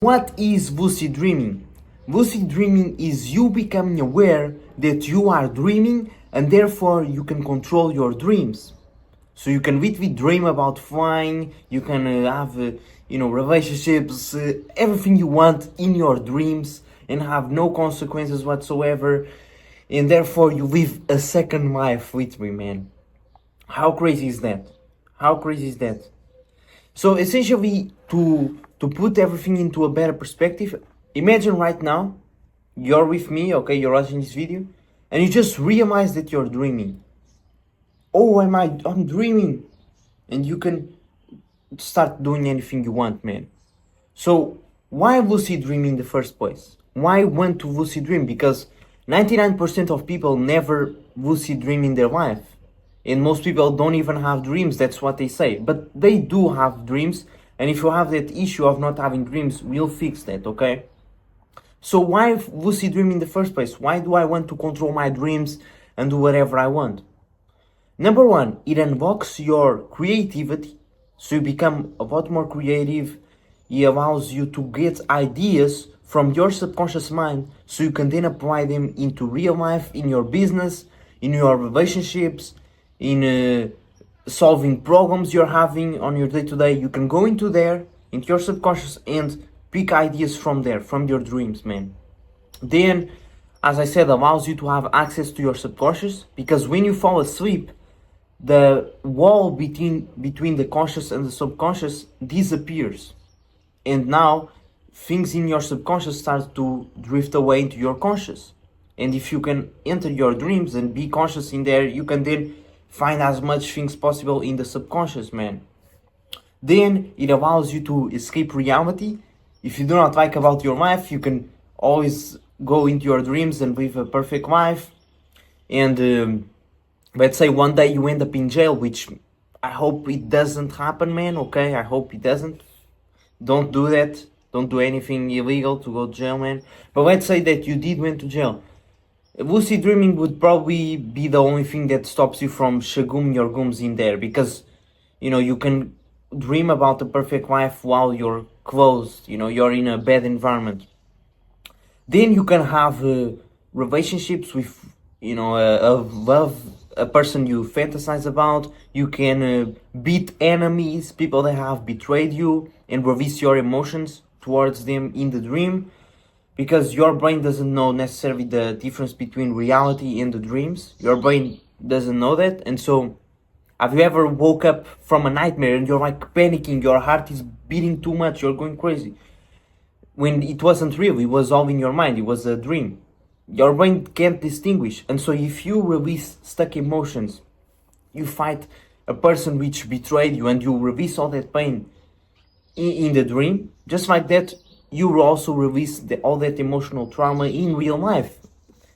What is lucid dreaming? Lucid dreaming is you becoming aware that you are dreaming and therefore you can control your dreams. So you can literally dream about flying, you can have, relationships, everything you want in your dreams and have no consequences whatsoever. And therefore you live a second life with me, man. How crazy is that? How crazy is that? So essentially, to put everything into a better perspective, imagine right now, you're with me, okay, you're watching this video, and you just realize that you're dreaming. Oh, I'm dreaming. And you can start doing anything you want, man. So why lucid dreaming in the first place? Why want to lucid dream? Because 99% of people never lucid dream in their life. And most people don't even have dreams, that's what they say. But they do have dreams, and if you have that issue of not having dreams, we'll fix that, okay? So why lucid dream in the first place? Why do I want to control my dreams and do whatever I want? Number one, it unlocks your creativity, so you become a lot more creative. It allows you to get ideas from your subconscious mind, so you can then apply them into real life, in your business, in your relationships, in solving problems you're having on your day-to-day. You can go into your subconscious, and pick ideas from there, from your dreams, man. Then, as I said, allows you to have access to your subconscious, because when you fall asleep, the wall between the conscious and the subconscious disappears. And now, things in your subconscious start to drift away into your conscious. And if you can enter your dreams and be conscious in there, you can then find as much things possible in the subconscious, man. Then it allows you to escape reality. If you do not like about your life, you can always go into your dreams and live a perfect life. And let's say one day you end up in jail, which I hope it doesn't happen, man, okay? I hope it doesn't. Don't do that. Don't do anything illegal to go to jail, man. But let's say that you did went to jail. Lucid dreaming would probably be the only thing that stops you from shagum your gums in there, because you can dream about the perfect life while you're closed, you're in a bad environment. Then you can have relationships with a person you fantasize about. You can beat enemies, people that have betrayed you, and release your emotions towards them in the dream. Because your brain doesn't know necessarily the difference between reality and the dreams. Your brain doesn't know that. And so, have you ever woke up from a nightmare and you're like panicking, your heart is beating too much, you're going crazy? When it wasn't real, it was all in your mind, it was a dream. Your brain can't distinguish. And so if you release stuck emotions, you fight a person which betrayed you, and you release all that pain in the dream, just like that, you will also release all that emotional trauma in real life.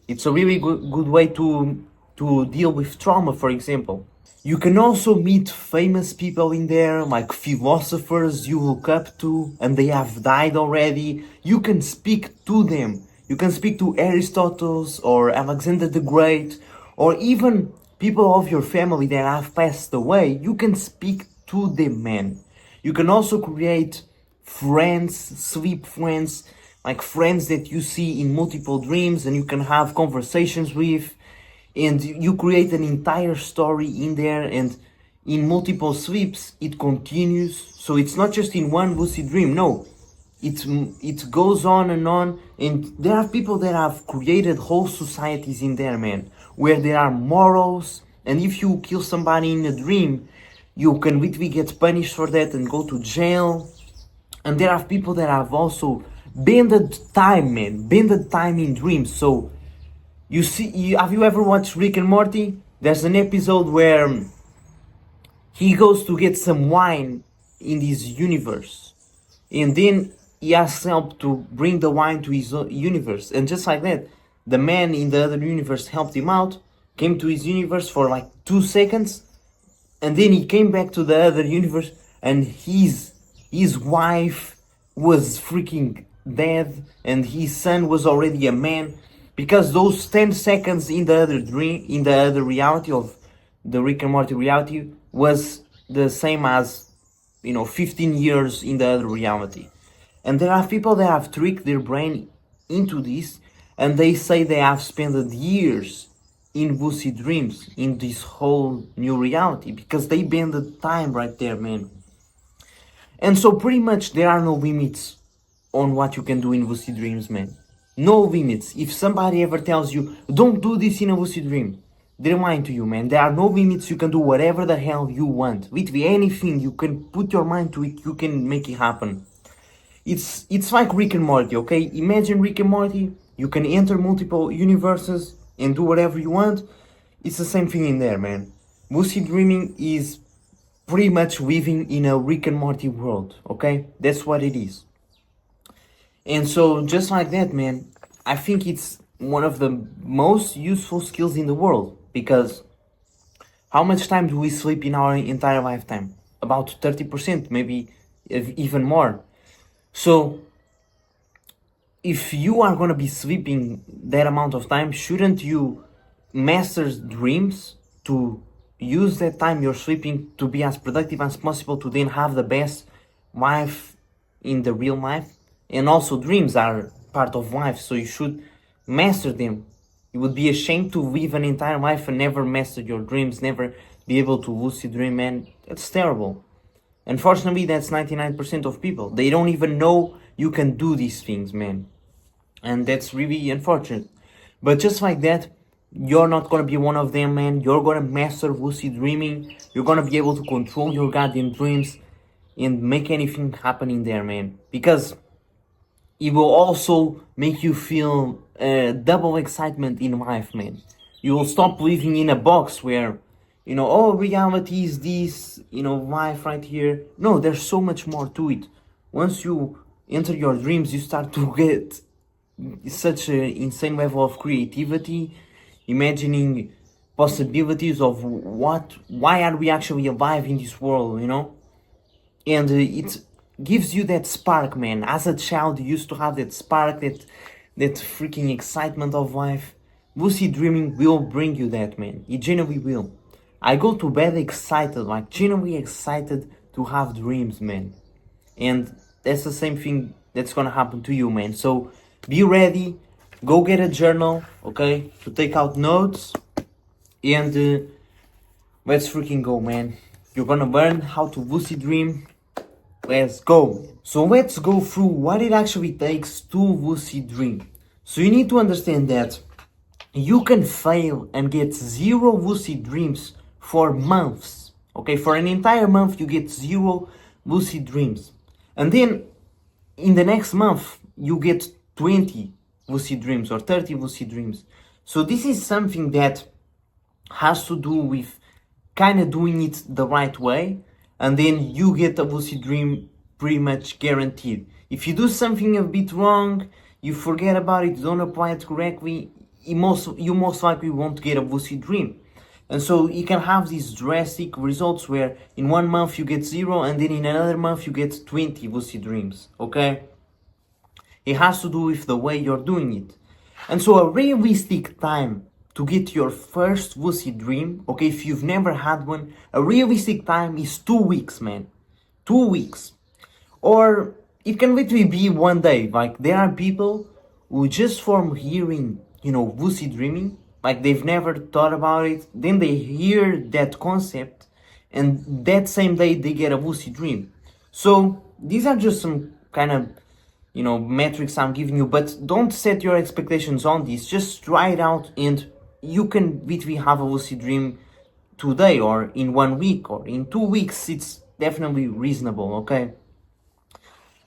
It's a really good way to deal with trauma, for example. You can also meet famous people in there, like philosophers you look up to and they have died already. You can speak to them. You can speak to Aristotle or Alexander the Great, or even people of your family that have passed away. You can speak to them, man. You can also create friends, sleep friends, like friends that you see in multiple dreams and you can have conversations with, and you create an entire story in there, and in multiple sleeps it continues. So it's not just in one lucid dream, no, it goes on, and there are people that have created whole societies in there, man, where there are morals, and if you kill somebody in a dream, you can literally get punished for that and go to jail. And there are people that have also bended time, man. Bended time in dreams. So, have you ever watched Rick and Morty? There's an episode where he goes to get some wine in this universe. And then he asks help to bring the wine to his universe. And just like that, the man in the other universe helped him out, came to his universe for like 2 seconds, and then he came back to the other universe, and his wife was freaking dead, and his son was already a man, because those 10 seconds in the other dream, in the other reality of the Rick and Morty reality, was the same as 15 years in the other reality. And there are people that have tricked their brain into this, and they say they have spent years in lucid dreams, in this whole new reality, because they bend the time right there, man. And so pretty much there are no limits on what you can do in lucid dreams, man. No limits. If somebody ever tells you, don't do this in a lucid dream, they're lying to you, man. There are no limits. You can do whatever the hell you want. Literally anything, you can put your mind to it, you can make it happen. It's like Rick and Morty, okay? Imagine Rick and Morty, you can enter multiple universes and do whatever you want. It's the same thing in there, man. Lucid dreaming is pretty much living in a Rick and Morty world, okay? That's what it is. And so just like that, man, I think it's one of the most useful skills in the world, because how much time do we sleep in our entire lifetime? About 30%, maybe even more. So if you are going to be sleeping that amount of time, shouldn't you master dreams to use that time you're sleeping to be as productive as possible, to then have the best life in the real life? And also dreams are part of life, so you should master them. You would be ashamed to live an entire life and never master your dreams, never be able to lucid dream, man. That's terrible. Unfortunately, that's 99% of people. They don't even know you can do these things, man. And that's really unfortunate. But just like that, you're not going to be one of them, man. You're going to master lucid dreaming. You're going to be able to control your goddamn dreams and make anything happen in there, man. Because it will also make you feel double excitement in life, man. You will stop living in a box where, oh, reality is this, life right here. No, there's so much more to it. Once you enter your dreams, you start to get such an insane level of creativity, imagining possibilities of why are we actually alive in this world, And it gives you that spark, man. As a child, you used to have that spark, that freaking excitement of life. Lucid dreaming will bring you that, man. It genuinely will. I go to bed excited, like genuinely excited to have dreams, man. And that's the same thing that's gonna happen to you, man. So be ready, go get a journal, okay, to take out notes, and let's freaking go, man. You're gonna learn how to lucid dream. Let's go. So let's go through what it actually takes to lucid dream. So you need to understand that you can fail and get 0 lucid dreams for months. Okay, for an entire month you get 0 lucid dreams. And then in the next month you get 20 lucid dreams or 30 lucid dreams. So this is something that has to do with kind of doing it the right way, and then you get a lucid dream pretty much guaranteed. If you do something a bit wrong, you forget about it, don't apply it correctly, you most likely won't get a lucid dream. And so you can have these drastic results where in 1 month you get 0 and then in another month you get 20 lucid dreams, okay? It has to do with the way you're doing it. And so a realistic time to get your first lucid dream, okay, if you've never had one, a realistic time is 2 weeks, man. 2 weeks. Or it can literally be 1 day. Like there are people who just from hearing, lucid dreaming, like they've never thought about it, then they hear that concept and that same day they get a lucid dream. So these are just some kind of metrics I'm giving you, but don't set your expectations on this. Just try it out and you can literally have a lucid dream today or in 1 week or in 2 weeks. It's definitely reasonable, okay?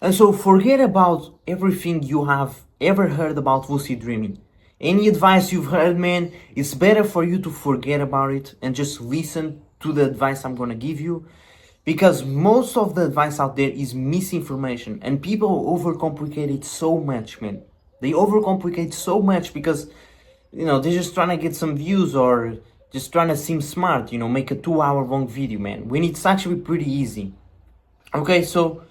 And so forget about everything you have ever heard about lucid dreaming. Any advice you've heard, man, it's better for you to forget about it and just listen to the advice I'm gonna give you, because most of the advice out there is misinformation and people overcomplicate it so much, man. They overcomplicate so much because they're just trying to get some views or just trying to seem smart, make a 2-hour long video, man, when it's actually pretty easy. Okay, so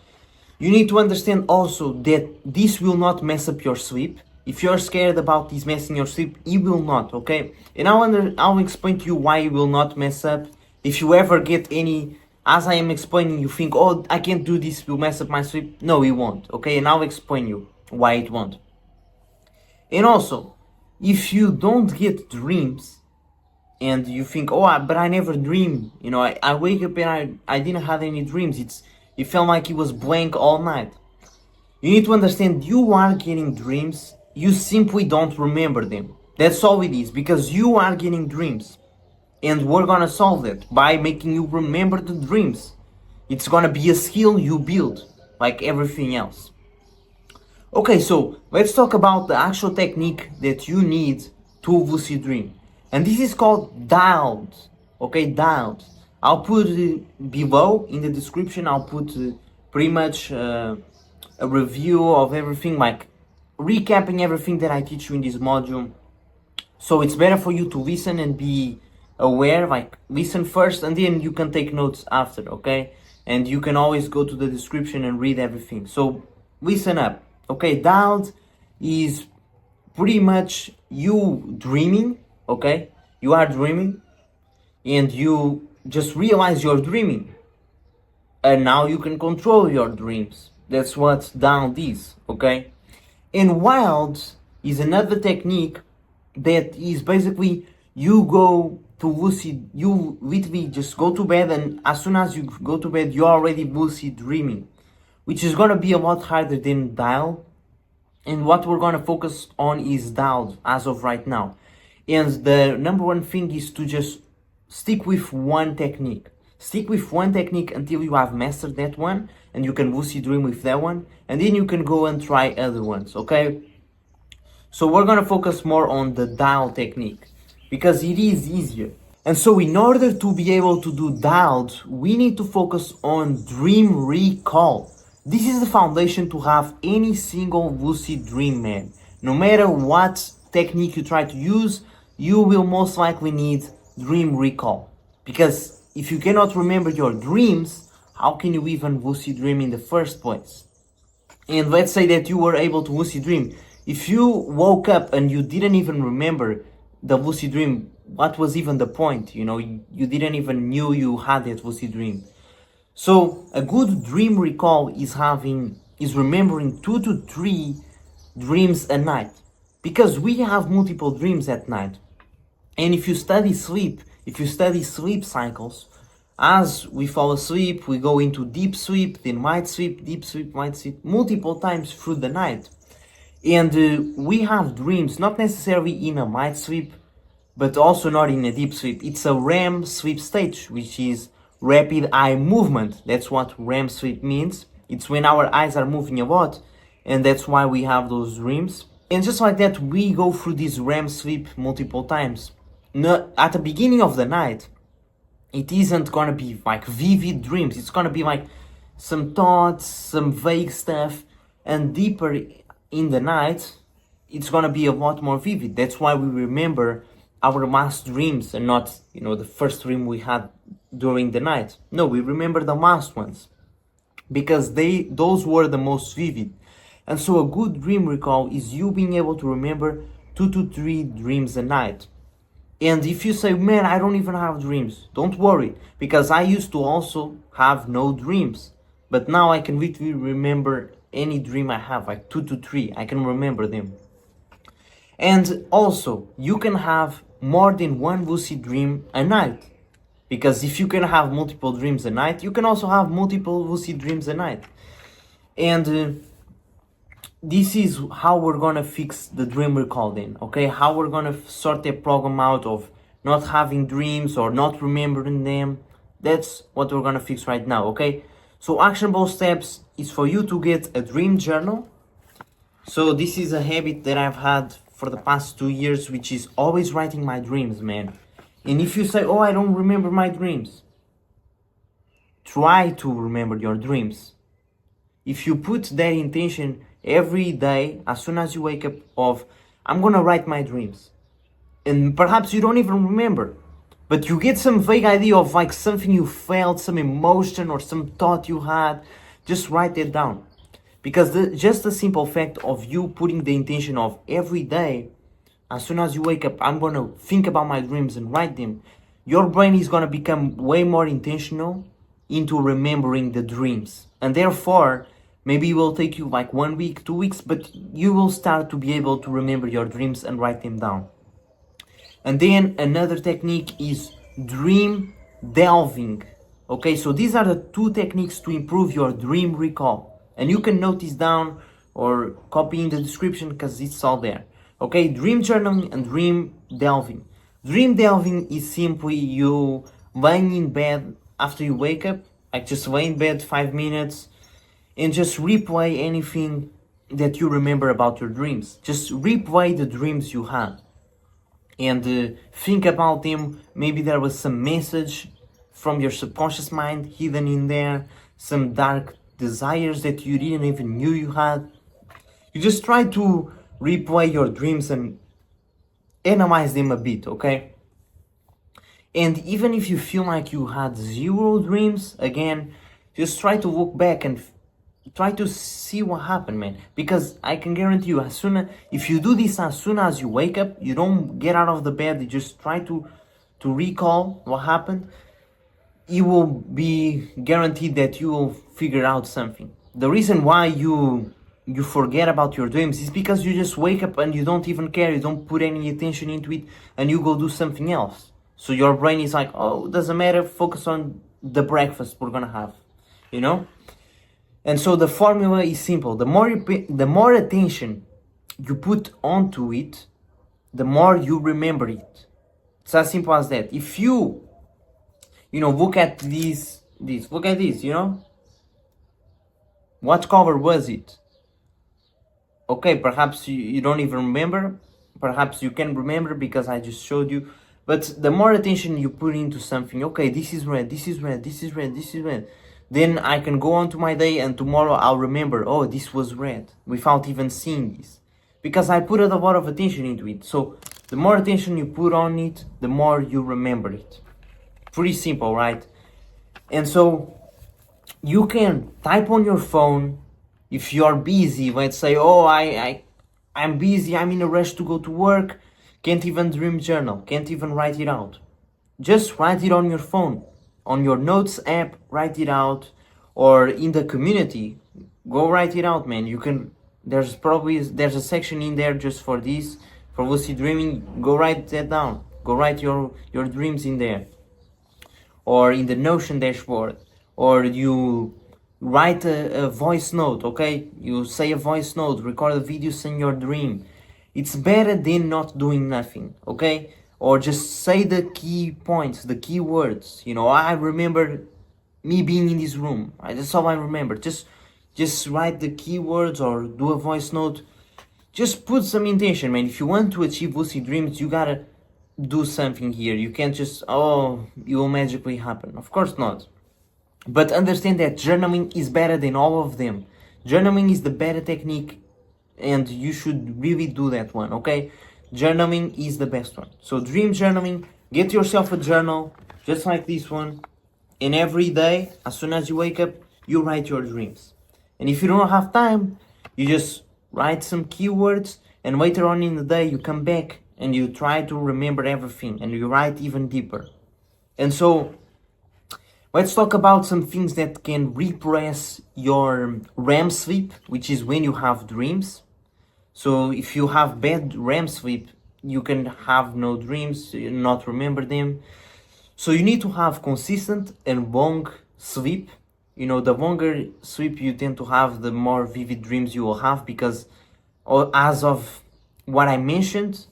you need to understand also that this will not mess up your sleep. If you're scared about this messing your sleep, it will not, okay? And I'll explain to you why it will not mess up. If you ever get any as I am explaining, you think, oh, I can't do this, it will mess up my sleep. No, it won't, okay? And I'll explain you why it won't. And also, if you don't get dreams, and you think, oh, but I never dream, you know, I wake up and I didn't have any dreams, it felt like it was blank all night. You need to understand you are getting dreams, you simply don't remember them. That's all it is, because you are getting dreams. And we're gonna solve that by making you remember the dreams. It's gonna be a skill you build, like everything else. Okay, so let's talk about the actual technique that you need to lucid dream. And this is called dialed. Okay, dialed. I'll put below in the description, I'll put pretty much a review of everything, like recapping everything that I teach you in this module. So it's better for you to listen and be aware, like listen first and then you can take notes after, okay? And you can always go to the description and read everything. So listen up, okay? Dialed is pretty much you dreaming, okay? You are dreaming and you just realize you're dreaming. And now you can control your dreams. That's what dialed is, okay? And wild is another technique that is basically you go to lucid, you literally just go to bed, and as soon as you go to bed, you're already lucid dreaming, which is gonna be a lot harder than dial. And what we're gonna focus on is dialed as of right now. And the number one thing is to just stick with one technique. Stick with one technique until you have mastered that one, and you can lucid dream with that one, and then you can go and try other ones, okay? So we're gonna focus more on the dial technique, because it is easier. And so in order to be able to do dialed, we need to focus on dream recall. This is the foundation to have any single lucid dream, man. No matter what technique you try to use, you will most likely need dream recall. Because if you cannot remember your dreams, how can you even lucid dream in the first place? And let's say that you were able to lucid dream. If you woke up and you didn't even remember the lucid dream, what was even the point? You know, you didn't even knew you had that lucid dream. So a good dream recall is remembering 2 to 3 dreams a night, because we have multiple dreams at night. And if you study sleep cycles, as we fall asleep, we go into deep sleep, then light sleep, deep sleep, light sleep, multiple times through the night. And we have dreams, not necessarily in a light sleep, but also not in a deep sleep. It's a REM sleep stage, which is rapid eye movement. That's what REM sleep means. It's when our eyes are moving a lot, and that's why we have those dreams. And just like that, we go through this REM sleep multiple times. At the beginning of the night, it isn't gonna be like vivid dreams. It's gonna be like some thoughts, some vague stuff, and deeper in the night, it's gonna be a lot more vivid. That's why we remember our last dreams and not, you know, the first dream we had during the night. No, we remember the last ones, because those were the most vivid. And so a good dream recall is you being able to remember 2 to 3 dreams a night. And if you say, man, I don't even have dreams, don't worry, because I used to also have no dreams, but now I can literally remember any dream I have, like 2 to 3, I can remember them. And also, you can have more than one lucid dream a night, because if you can have multiple dreams a night, you can also have multiple lucid dreams a night. And this is how we're gonna fix the dream recall then, okay? How we're gonna sort the problem out of not having dreams or not remembering them. That's what we're gonna fix right now, okay? So actionable steps is for you to get a dream journal. So this is a habit that I've had for the past 2 years, which is always writing my dreams, man. And if you say, oh, I don't remember my dreams, try to remember your dreams. If you put that intention every day, as soon as you wake up, of, I'm gonna write my dreams. And perhaps you don't even remember, but you get some vague idea of like something you felt, some emotion or some thought you had, just write it down. Because just the simple fact of you putting the intention of every day, as soon as you wake up, I'm gonna think about my dreams and write them, your brain is gonna become way more intentional into remembering the dreams. And therefore, maybe it will take you like 1 week, 2 weeks, but you will start to be able to remember your dreams and write them down. And then another technique is dream delving. Okay, so these are the two techniques to improve your dream recall. And you can note this down or copy in the description because it's all there. Okay, dream journaling and dream delving. Dream delving is simply you lying in bed after you wake up, like just lay in bed 5 minutes and just replay anything that you remember about your dreams. Just replay the dreams you had and think about them. Maybe there was some message from your subconscious mind hidden in there, some dark desires that you didn't even knew you had. You just try to replay your dreams and analyze them a bit, okay? And even if you feel like you had 0 dreams, again, just try to look back and try to see what happened, man. Because I can guarantee you, if you do this as soon as you wake up, you don't get out of the bed, you just try to recall what happened, you will be guaranteed that you will figure out something. The reason why you forget about your dreams is because you just wake up and you don't even care, you don't put any attention into it, and you go do something else. So your brain is like, oh, doesn't matter, focus on the breakfast we're gonna have, you know? And so the formula is simple. The more attention you put onto it, the more you remember it. It's as simple as that. If you look at this, look at this, what cover was it? Okay, perhaps you don't even remember. Perhaps you can remember because I just showed you. But the more attention you put into something, okay, this is red, this is red, this is red, this is red. Then I can go on to my day and tomorrow I'll remember, oh, this was red, without even seeing this. Because I put a lot of attention into it. So the more attention you put on it, the more you remember it. Pretty simple, right? And so you can type on your phone if you're busy. Let's say, oh, I'm busy, I'm in a rush to go to work, can't even dream journal, can't even write it out. Just write it on your phone. On your notes app, write it out, or in the community, go write it out, man. You can, there's a section in there just for this, for lucid dreaming. Go write that down. Go write your dreams in there, or in the Notion dashboard, or you write a voice note, okay? You say a voice note, record a video saying your dream. It's better than not doing nothing, okay? Or just say the key points, the key words. I remember me being in this room. That's all I remember. Just write the keywords or do a voice note. Just put some intention, man. If you want to achieve lucid dreams, you gotta do something here. You can't just, oh, it will magically happen. Of course not. But understand that journaling is better than all of them. Journaling is the better technique and you should really do that one, okay? Journaling is the best one. So dream journaling, get yourself a journal just like this one, and every day as soon as you wake up you write your dreams. And if you don't have time, you just write some keywords, and later on in the day you come back and you try to remember everything and you write even deeper. And so let's talk about some things that can repress your REM sleep, which is when you have dreams. So if you have bad REM sleep, you can have no dreams, not remember them. So you need to have consistent and long sleep. The longer sleep you tend to have, the more vivid dreams you will have, because as of what I mentioned,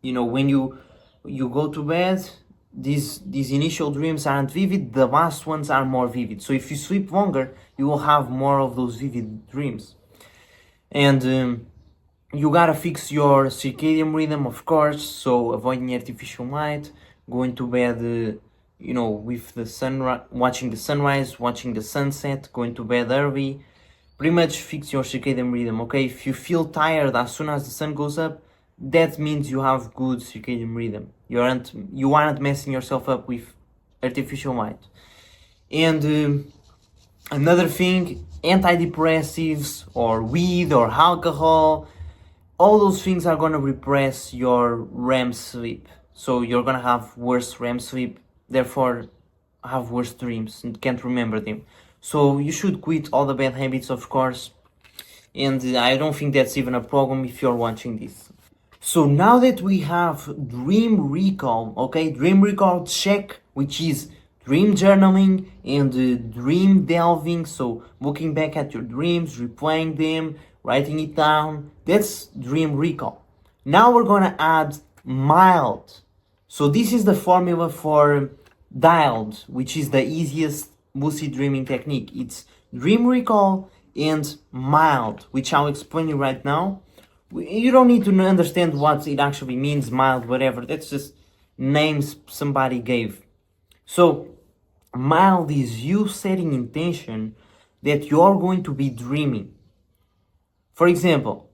when you go to bed, these initial dreams aren't vivid, the last ones are more vivid. So if you sleep longer, you will have more of those vivid dreams. And you gotta fix your circadian rhythm, of course, so avoiding artificial light, going to bed, with the sun, watching the sunrise, watching the sunset, going to bed early. Pretty much fix your circadian rhythm, okay? If you feel tired as soon as the sun goes up, that means you have good circadian rhythm. You aren't messing yourself up with artificial light. And another thing, antidepressives or weed or alcohol, all those things are going to repress your REM sleep. So you're going to have worse REM sleep. Therefore, have worse dreams and can't remember them. So you should quit all the bad habits, of course. And I don't think that's even a problem if you're watching this. So now that we have dream recall, okay, dream recall check, which is dream journaling and dream delving, so looking back at your dreams, replaying them, writing it down, that's dream recall. Now we're gonna add mild. So this is the formula for dialed, which is the easiest lucid dreaming technique. It's dream recall and mild, which I'll explain you right now. You don't need to understand what it actually means, mild, whatever. That's just names somebody gave. So mild is you setting intention that you're going to be dreaming. For example,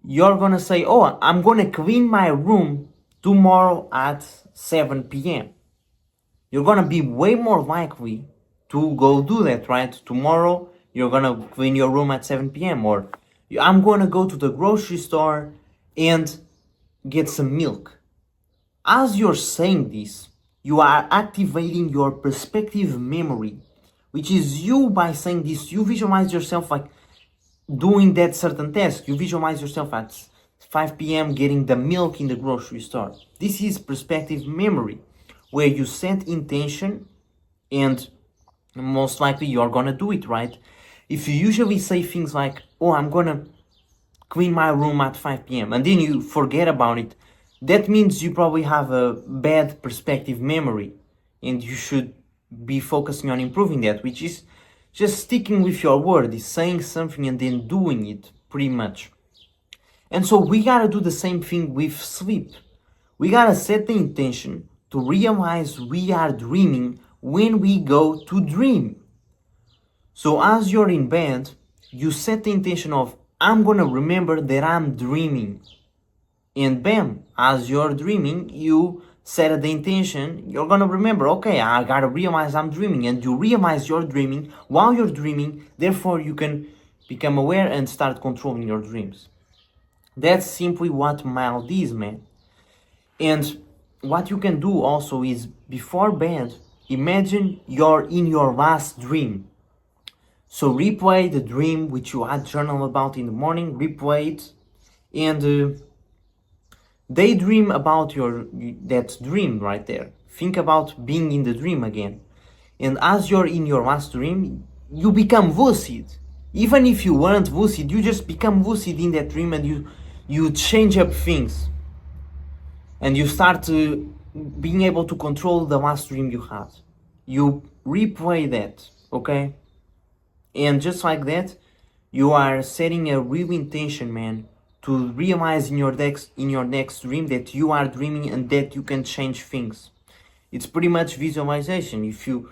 you're gonna say, oh, I'm gonna clean my room tomorrow at 7 p.m. You're gonna be way more likely to go do that, right? Tomorrow you're gonna clean your room at 7 p.m. or I'm gonna go to the grocery store and get some milk. As you're saying this, you are activating your perspective memory, which is you. By saying this, you visualize yourself like doing that certain task. You visualize yourself at 5 p.m. getting the milk in the grocery store. This is perspective memory, where you set intention and most likely you're gonna do it, right? If you usually say things like, oh, I'm gonna clean my room at 5 p.m. and then you forget about it, that means you probably have a bad perspective memory and you should be focusing on improving that, which is just sticking with your word, is saying something and then doing it, pretty much. And so we gotta do the same thing with sleep. We gotta set the intention to realize we are dreaming when we go to dream. So as you're in bed, you set the intention of, I'm gonna remember that I'm dreaming. And bam, as you're dreaming, you set the intention, you're gonna remember, okay, I gotta realize I'm dreaming. And you realize you're dreaming while you're dreaming, therefore you can become aware and start controlling your dreams. That's simply what mild is, man. And what you can do also is, before bed, imagine you're in your last dream. So replay the dream which you had journal about in the morning, replay it, and daydream about that dream right there. Think about being in the dream again. And as you're in your last dream, you become lucid. Even if you weren't lucid, you just become lucid in that dream and you change up things. And you start being able to control the last dream you had. You replay that, okay? And just like that, you are setting a real intention, man, to realize in your next dream that you are dreaming and that you can change things. It's pretty much visualization. If you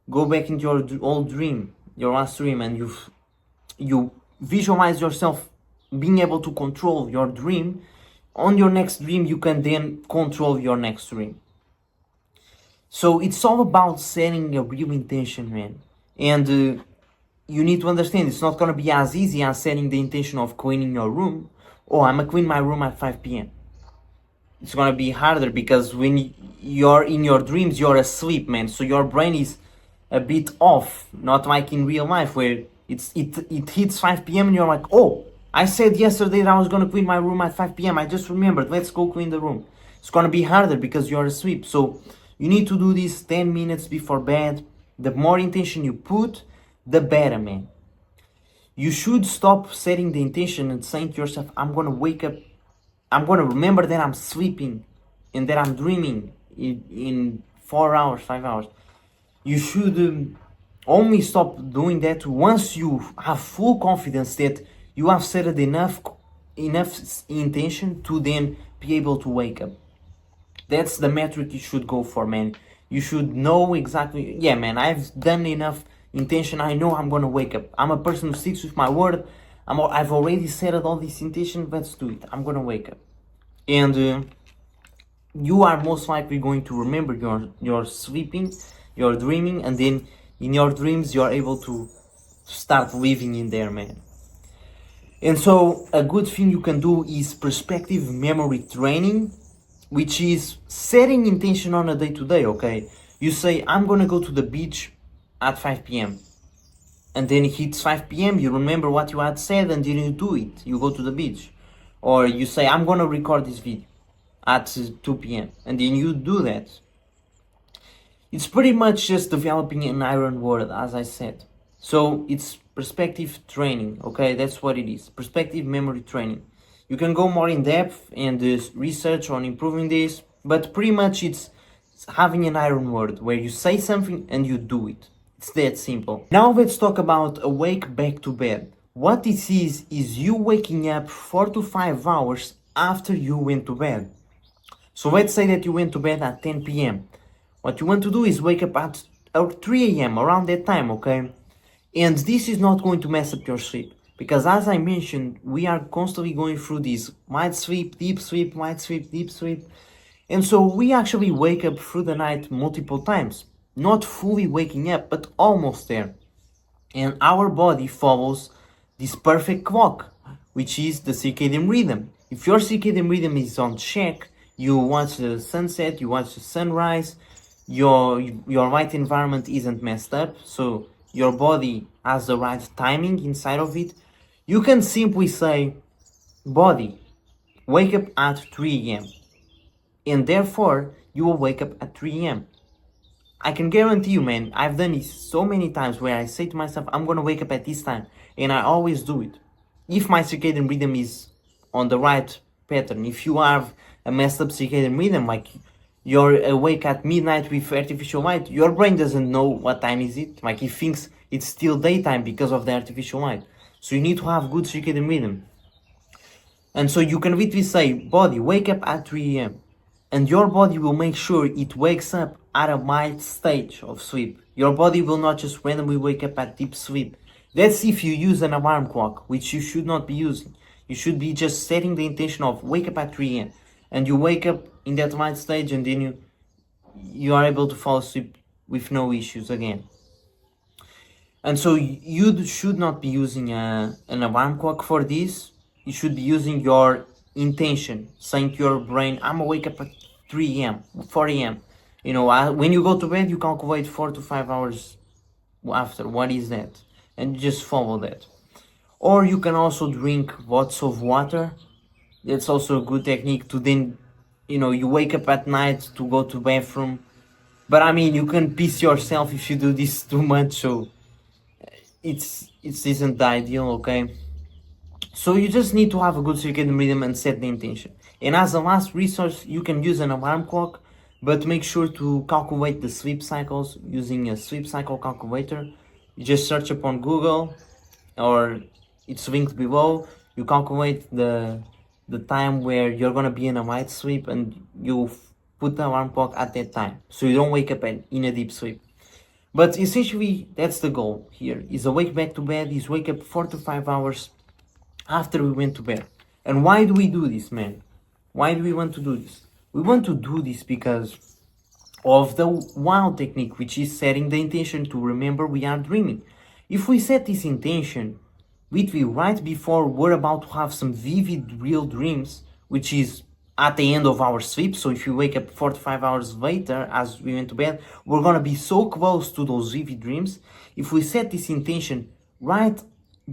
go back into your old dream, your last dream, and you visualize yourself being able to control your dream, on your next dream you can then control your next dream. So it's all about setting a real intention, man. And you need to understand, it's not going to be as easy as setting the intention of cleaning your room. Oh, I'm going to clean my room at 5 p.m. It's going to be harder because when you're in your dreams, you're asleep, man. So your brain is a bit off, not like in real life where it hits 5 p.m. and you're like, oh, I said yesterday that I was going to clean my room at 5 p.m. I just remembered, let's go clean the room. It's going to be harder because you're asleep. So you need to do this 10 minutes before bed. The more intention you put, the better, man. You should stop setting the intention and saying to yourself, I'm gonna wake up, I'm gonna remember that I'm sleeping and that I'm dreaming in 4 hours, 5 hours. You should only stop doing that once you have full confidence that you have set enough intention to then be able to wake up. That's the metric you should go for, man. You should know exactly, yeah, man, I've done enough intention, I know I'm gonna wake up. I'm a person who sticks with my word. I've already set all this intention, let's do it. I'm gonna wake up. And you are most likely going to remember you're sleeping, you're dreaming, and then in your dreams you're able to start living in there, man. And so a good thing you can do is perspective memory training, which is setting intention on a day-to-day, okay? You say, I'm gonna go to the beach at 5 p.m. And then it hits 5 p.m, you remember what you had said and then you do it. You go to the beach. Or you say, I'm gonna record this video at 2 p.m. and then you do that. It's pretty much just developing an iron word, as I said. So it's perspective training, okay? That's what it is. Perspective memory training. You can go more in depth and research on improving this, but pretty much it's having an iron word where you say something and you do it. It's that simple. Now let's talk about awake back to bed. What this is you waking up 4 to 5 hours after you went to bed. So let's say that you went to bed at 10 p.m. What you want to do is wake up at 3 a.m. around that time, okay? And this is not going to mess up your sleep. Because as I mentioned, we are constantly going through this light sleep, deep sleep, light sleep, deep sleep. And so we actually wake up through the night multiple times. Not fully waking up, but almost there. And our body follows this perfect clock, which is the circadian rhythm. If your circadian rhythm is on check, you watch the sunset, you watch the sunrise, your light environment isn't messed up, so your body has the right timing inside of it, you can simply say, body, wake up at 3 a.m. And therefore, you will wake up at 3 a.m. I can guarantee you, man, I've done this so many times where I say to myself, I'm gonna wake up at this time, and I always do it. If my circadian rhythm is on the right pattern, if you have a messed up circadian rhythm, like you're awake at midnight with artificial light, your brain doesn't know what time is it, like it thinks it's still daytime because of the artificial light. So you need to have good circadian rhythm. And so you can literally say, body, wake up at 3 a.m. And your body will make sure it wakes up at a light stage of sleep. Your body will not just randomly wake up at deep sleep. That's if you use an alarm clock, which you should not be using. You should be just setting the intention of wake up at 3 a.m. And you wake up in that light stage and then you are able to fall asleep with no issues again. And so you should not be using an alarm clock for this. You should be using your intention, saying to your brain, I'm gonna wake up at 3 a.m., 4 a.m. You know, when you go to bed, you calculate 4 to 5 hours after. What is that? And you just follow that. Or you can also drink lots of water. That's also a good technique to then, you wake up at night to go to bathroom. But I mean, you can piss yourself if you do this too much, so it isn't the ideal, okay? So you just need to have a good circadian rhythm and set the intention. And as a last resource, you can use an alarm clock, but make sure to calculate the sleep cycles using a sleep cycle calculator. You just search upon Google, or it's linked below. You calculate the time where you're gonna be in a light sleep, and you put the alarm clock at that time, so you don't wake up in a deep sleep. But essentially, that's the goal here, is awake back to bed, is wake up 4 to 5 hours after we went to bed. And why do we do this, man? Why do we want to do this? We want to do this because of the wild technique, which is setting the intention to remember we are dreaming. If we set this intention, literally right before we're about to have some vivid real dreams, which is at the end of our sleep, so if you wake up 4 to 5 hours later as we went to bed, we're gonna be so close to those vivid dreams. If we set this intention right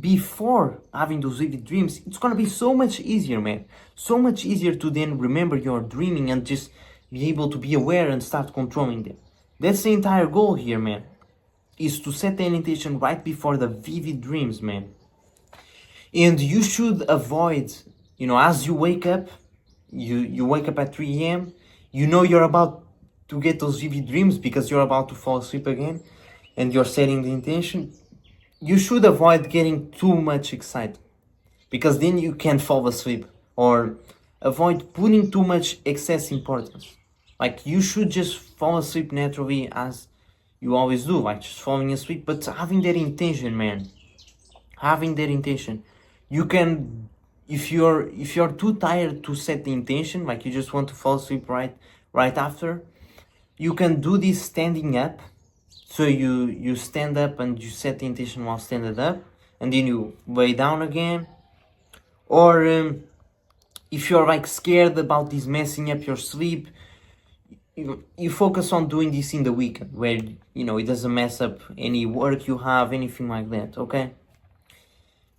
before having those vivid dreams, it's gonna be so much easier, man. So much easier to then remember you're dreaming and just be able to be aware and start controlling them. That's the entire goal here, man, is to set the intention right before the vivid dreams, man. And you should avoid, as you wake up, you wake up at 3 a.m., you're about to get those vivid dreams because you're about to fall asleep again, and you're setting the intention. You should avoid getting too much excited, because then you can't fall asleep, or avoid putting too much excess importance. Like, you should just fall asleep naturally as you always do, like just falling asleep, but having that intention, man. Having that intention. You can, if you're too tired to set the intention, like you just want to fall asleep right after, you can do this standing up. So you stand up and you set the intention while standing up, and then you lay down again. Or if you're like scared about this messing up your sleep, you focus on doing this in the weekend where, you know, it doesn't mess up any work you have, anything like that, okay?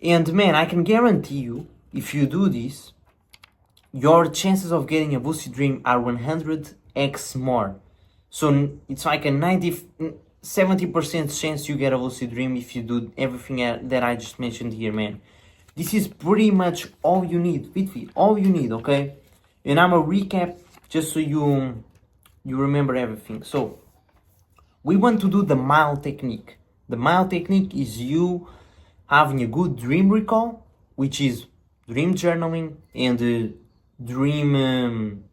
And man, I can guarantee you, if you do this, your chances of getting a lucid dream are 100x more. So it's like a 70% chance you get a lucid dream if you do everything that I just mentioned here, man. This is pretty much all you need, literally all you need, okay? And I'm gonna recap just so you remember everything. So we want to do the mile technique. The mile technique is you having a good dream recall, which is dream journaling and dream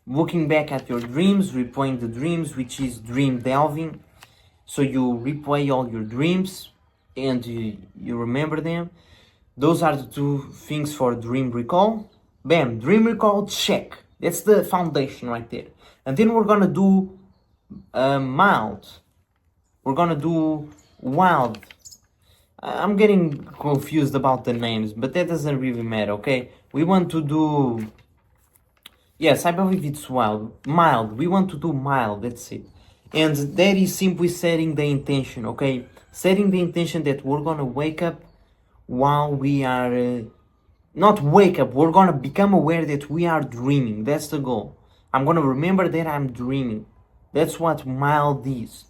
looking back at your dreams, replaying the dreams, which is dream delving. So you replay all your dreams and you remember them. Those are the two things for dream recall. Bam, dream recall, check. That's the foundation right there. And then we're gonna do mild. We're gonna do wild. I'm getting confused about the names, but that doesn't really matter, okay? We want to do... Yes, I believe it's wild. Mild. We want to do mild, that's it. And that is simply setting the intention, okay? Setting the intention that we're gonna wake up while we are... not wake up, we're gonna become aware that we are dreaming. That's the goal. I'm gonna remember that I'm dreaming. That's what mild is.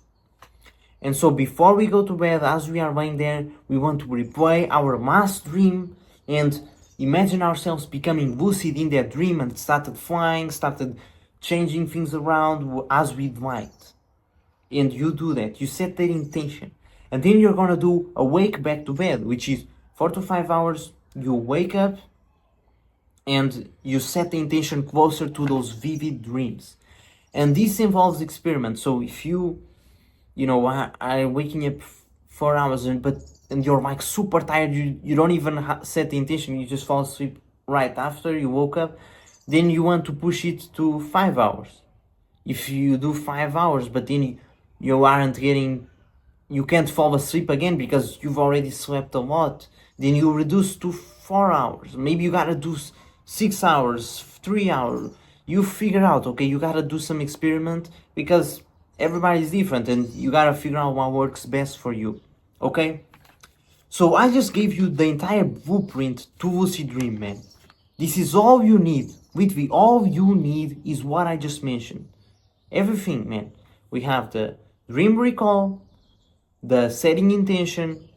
And so before we go to bed, as we are lying there, we want to replay our last dream and imagine ourselves becoming lucid in that dream and started flying, started changing things around as we'd liked. And you do that, you set that intention. And then you're gonna do awake back to bed, which is 4 to 5 hours, you wake up and you set the intention closer to those vivid dreams. And this involves experiments. So if you know, I'm waking up 4 hours and you're like super tired, you don't even set the intention, you just fall asleep right after you woke up, then you want to push it to 5 hours. If you do 5 hours, but then you can't fall asleep again because you've already slept a lot, then you reduce to 4 hours. Maybe you gotta do 6 hours, 3 hours. You figure out, okay, you gotta do some experiment because everybody's different and you gotta figure out what works best for you, okay? So I just gave you the entire blueprint to lucid dream, man. This is all you need. Literally, all you need is what I just mentioned. Everything, man. We have the dream recall, the setting intention,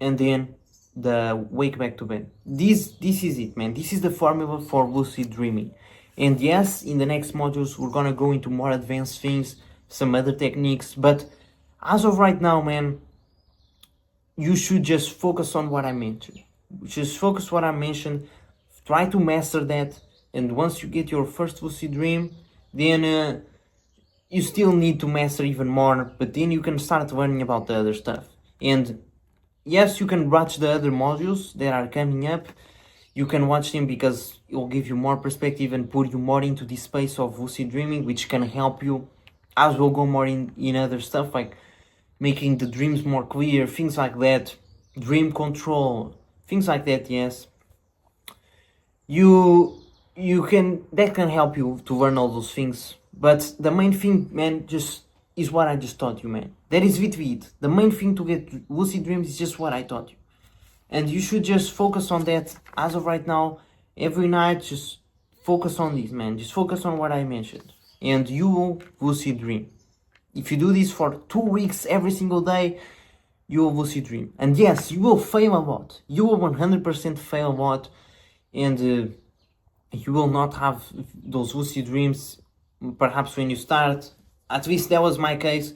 and then the wake back to bed. This is it, man. This is the formula for lucid dreaming. And yes, in the next modules, we're gonna go into more advanced things, some other techniques, but as of right now, man, you should just focus on what I mentioned. Just focus what I mentioned, try to master that, and once you get your first lucid dream, then you still need to master even more, but then you can start learning about the other stuff. And yes, you can watch the other modules that are coming up. You can watch them because it will give you more perspective and put you more into this space of lucid dreaming, which can help you as we'll go more in other stuff like making the dreams more clear, things like that, dream control, things like that. Yes, that can help you to learn all those things. But the main thing, man, just is what I just taught you, man. That is it. The main thing to get lucid dreams is just what I taught you. And you should just focus on that as of right now. Every night, just focus on this, man. Just focus on what I mentioned. And you will lucid dream. If you do this for 2 weeks every single day, you will lucid dream. And yes, you will fail a lot. You will 100% fail a lot. And you will not have those lucid dreams perhaps when you start. At least that was my case.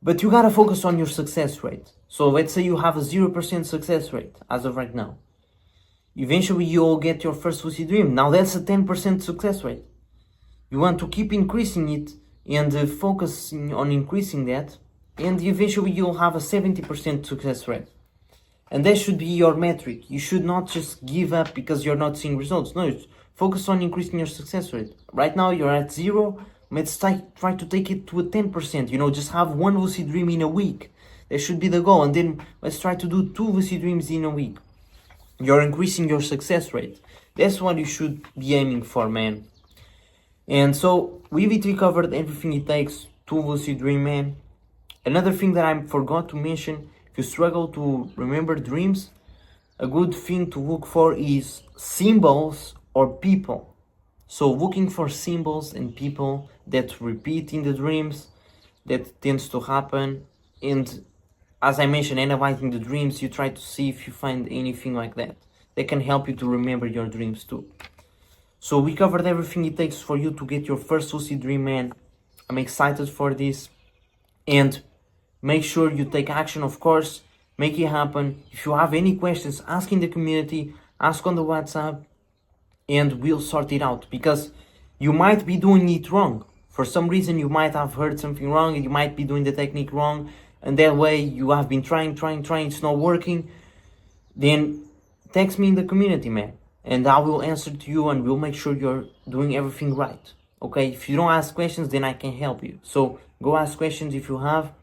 But you gotta focus on your success rate. So let's say you have a 0% success rate as of right now. Eventually you'll get your first lucid dream. Now that's a 10% success rate. You want to keep increasing it and focus on increasing that. And eventually you'll have a 70% success rate. And that should be your metric. You should not just give up because you're not seeing results. No, focus on increasing your success rate. Right now you're at 0. Let's try to take it to a 10%. You know, just have 1 lucid dream in a week. That should be the goal. And then let's try to do 2 lucid dreams in a week. You're increasing your success rate. That's what you should be aiming for, man. And so with it, we covered everything it takes to lucid dream, man. Another thing that I forgot to mention, if you struggle to remember dreams, a good thing to look for is symbols or people. So looking for symbols and people that repeat in the dreams, that tends to happen. And as I mentioned, analyzing the dreams, you try to see if you find anything like that that can help you to remember your dreams too. So we covered everything it takes for you to get your first lucid dream, man. I'm excited for this. And make sure you take action, of course. Make it happen. If you have any questions, ask in the community, ask on the WhatsApp, and we'll sort it out. Because you might be doing it wrong. For some reason, you might have heard something wrong, and you might be doing the technique wrong, and that way you have been trying, it's not working. Then text me in the community, man, and I will answer to you, and we'll make sure you're doing everything right. Okay, if you don't ask questions, then I can help you. So go ask questions if you have,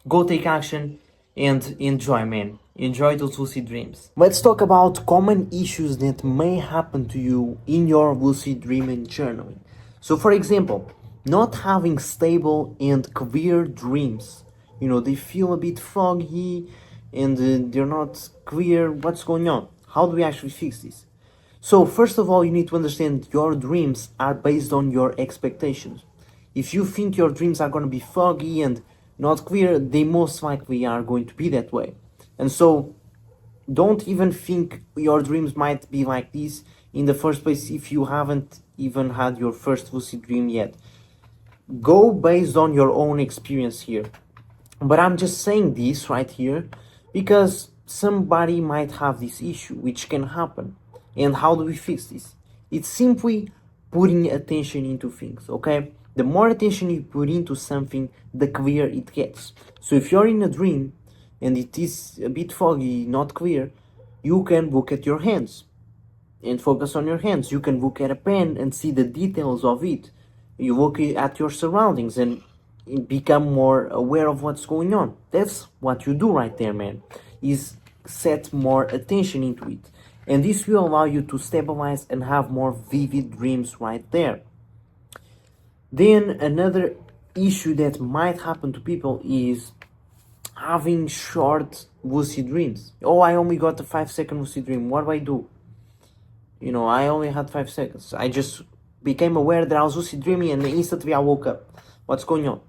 go take action, and enjoy, man. Enjoy those lucid dreams. Let's talk about common issues that may happen to you in your lucid dreaming journaling. So for example, not having stable and clear dreams. You know, they feel a bit foggy and they're not clear what's going on. How do we actually fix this? So first of all, you need to understand your dreams are based on your expectations. If you think your dreams are going to be foggy and not clear, they most likely are going to be that way. And so don't even think your dreams might be like this in the first place if you haven't even had your first lucid dream yet. Go based on your own experience here. But I'm just saying this right here because somebody might have this issue, which can happen. And how do we fix this? It's simply putting attention into things, okay? The more attention you put into something, the clearer it gets. So if you're in a dream and it is a bit foggy, not clear, you can look at your hands and focus on your hands. You can look at a pen and see the details of it. You look at your surroundings and become more aware of what's going on. That's what you do right there, man, is set more attention into it. And this will allow you to stabilize and have more vivid dreams right there. Then another issue that might happen to people is having short lucid dreams. Oh, I only got a 5-second lucid dream. What do I do? You know, I only had 5 seconds. I just became aware that I was lucid dreaming and instantly I woke up. What's going on?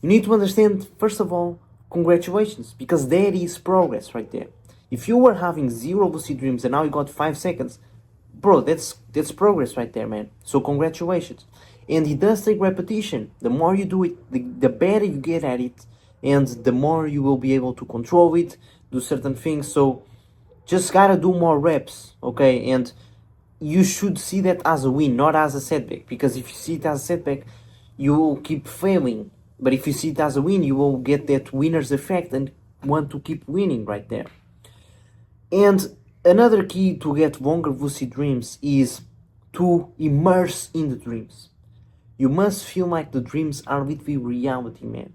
You need to understand, first of all, congratulations, because there is progress right there. If you were having 0 lucid dreams and now you got 5 seconds, bro, that's progress right there, man. So congratulations. And it does take repetition. The more you do it, the better you get at it, and the more you will be able to control it, do certain things. So just gotta do more reps, okay? And you should see that as a win, not as a setback, because if you see it as a setback, you will keep failing. But if you see it as a win, you will get that winner's effect and want to keep winning right there. And another key to get longer lucid dreams is to immerse in the dreams. You must feel like the dreams are literally reality, man.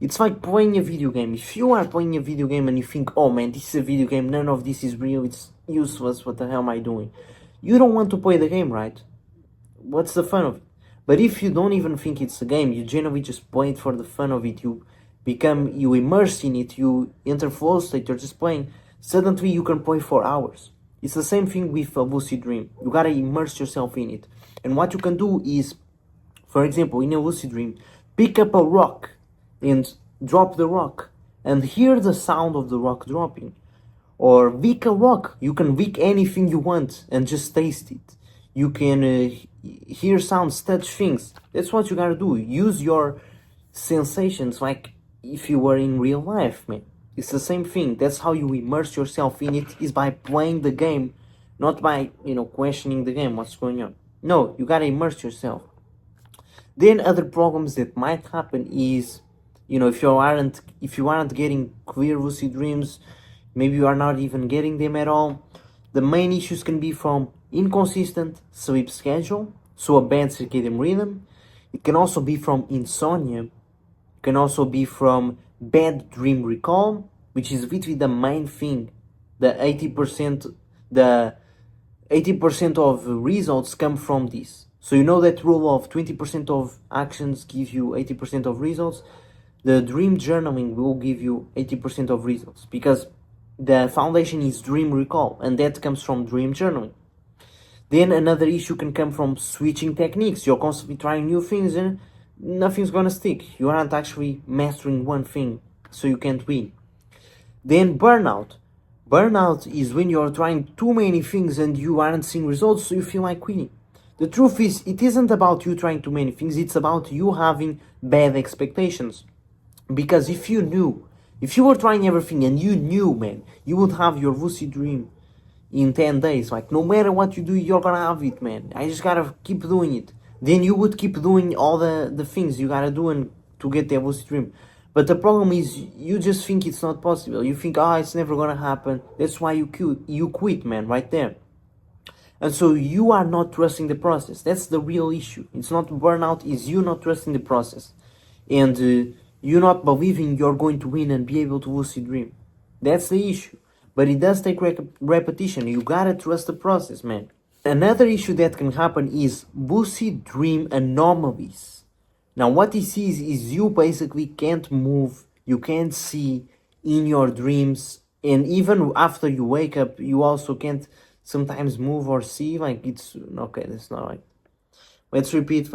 It's like playing a video game. If you are playing a video game and you think, oh man, this is a video game, none of this is real, it's useless, what the hell am I doing? You don't want to play the game, right? What's the fun of it? But if you don't even think it's a game, you generally just play it for the fun of it, you immerse in it, you enter flow state, you're just playing, suddenly you can play for hours. It's the same thing with a lucid dream. You gotta immerse yourself in it. And what you can do is, for example, in a lucid dream, pick up a rock and drop the rock and hear the sound of the rock dropping. Or lick a rock. You can lick anything you want and just taste it. You can hear sounds, touch things. That's what you gotta do. Use your sensations like if you were in real life, man. It's the same thing. That's how you immerse yourself in it, is by playing the game, not by, questioning the game, what's going on. No, you gotta immerse yourself. Then other problems that might happen is, if you aren't getting clear lucid dreams, maybe you are not even getting them at all. The main issues can be from inconsistent sleep schedule, so a bad circadian rhythm. It can also be from insomnia. It can also be from bad dream recall, which is literally the main thing. The 80% of results come from this. So you know that rule of 20% of actions give you 80% of results. The dream journaling will give you 80% of results because the foundation is dream recall, and that comes from dream journaling. Then another issue can come from switching techniques. You're constantly trying new things and nothing's gonna stick. You aren't actually mastering one thing, so you can't win. Then burnout. Burnout is when you're trying too many things and you aren't seeing results, so you feel like quitting. The truth is, it isn't about you trying too many things, it's about you having bad expectations. Because if you were trying everything and you knew, man, you would have your lucid dream in 10 days. Like, no matter what you do, you're gonna have it, man. I just gotta keep doing it. Then you would keep doing all the things you gotta do and to get the lucid dream. But the problem is, you just think it's not possible. You think, it's never gonna happen. That's why you quit, man, right there. And so you are not trusting the process. That's the real issue. It's not burnout, it's you not trusting the process. And you not believing you're going to win and be able to lucid dream. That's the issue. But it does take repetition. You gotta trust the process, man. Another issue that can happen is lucid dream anomalies. Now what this is you basically can't move, you can't see in your dreams, and even after you wake up, you also can't sometimes move or see. Like, it's okay, that's not right. Let's repeat.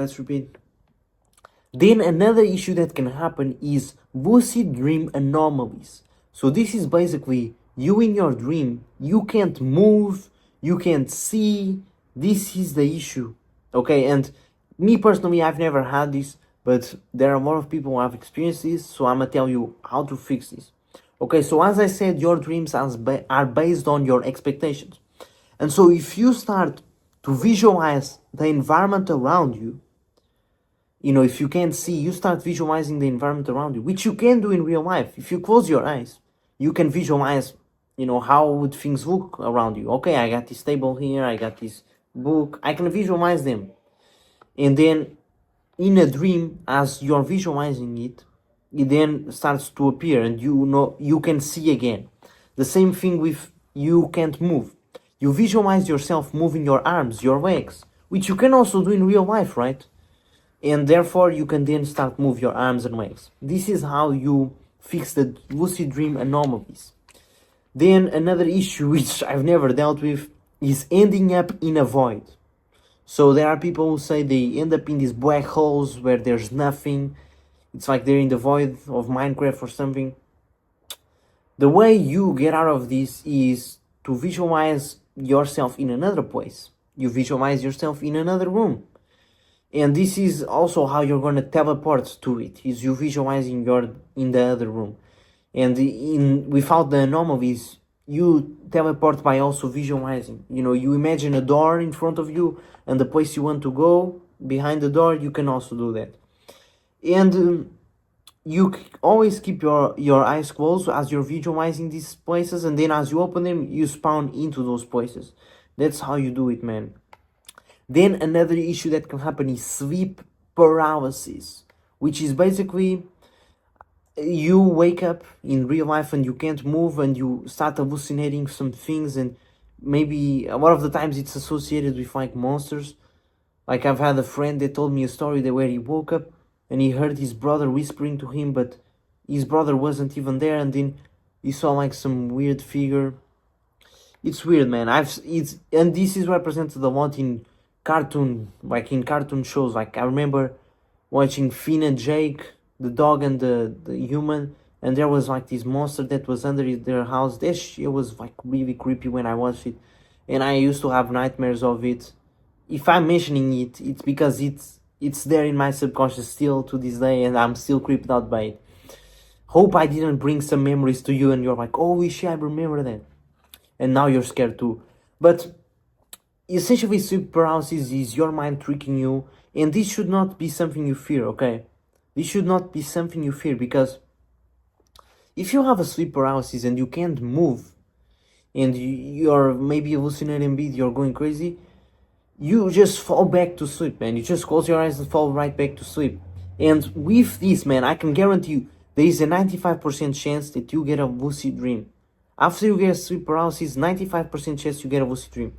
Then another issue that can happen is lucid dream anomalies. So this is basically you in your dream, you can't move, you can't see. This is the issue. Okay, and me personally, I've never had this, but there are a lot of people who have experienced this, so I'm gonna tell you how to fix this. Okay, so as I said, your dreams are based on your expectations. And so if you start to visualize the environment around you, if you can't see, you start visualizing the environment around you, which you can do in real life. If you close your eyes, you can visualize, how would things look around you. Okay, I got this table here, I got this book, I can visualize them. And then in a dream, as you're visualizing it, it then starts to appear and you can see again. The same thing with you can't move. You visualize yourself moving your arms, your legs, which you can also do in real life, right? And therefore you can then start move your arms and legs. This is how you fix the lucid dream anomalies. Then another issue which I've never dealt with is ending up in a void. So there are people who say they end up in these black holes where there's nothing. It's like they're in the void of Minecraft or something. The way you get out of this is to visualize yourself in another place. You visualize yourself in another room. And this is also how you're going to teleport to it, is you visualizing you're in the other room. And without the anomalies, you teleport by also visualizing. You imagine a door in front of you and the place you want to go, behind the door, you can also do that. And you always keep your eyes closed as you're visualizing these places, and then as you open them, you spawn into those places. That's how you do it, man. Then another issue that can happen is sleep paralysis, which is basically you wake up in real life and you can't move and you start hallucinating some things, and maybe a lot of the times it's associated with like monsters. Like, I've had a friend that told me a story where he woke up and he heard his brother whispering to him, but his brother wasn't even there, and then he saw like some weird figure. It's weird, man. And this is represented a lot in cartoon shows. Like, I remember watching Finn and Jake, the dog and the human, and there was like this monster that was under their house. That shit was like really creepy when I watched it, and I used to have nightmares of it. If I'm mentioning it, it's because it's there in my subconscious still to this day, and I'm still creeped out by it. Hope I didn't bring some memories to you and you're like, oh shit, I remember that, and now you're scared too. But essentially, sleep paralysis is your mind tricking you, and this should not be something you fear, okay? This should not be something you fear, because if you have a sleep paralysis and you can't move, and you're maybe hallucinating a bit, you're going crazy, you just fall back to sleep, man. You just close your eyes and fall right back to sleep. And with this, man, I can guarantee you, there is a 95% chance that you get a lucid dream. After you get sleep paralysis, 95% chance you get a lucid dream.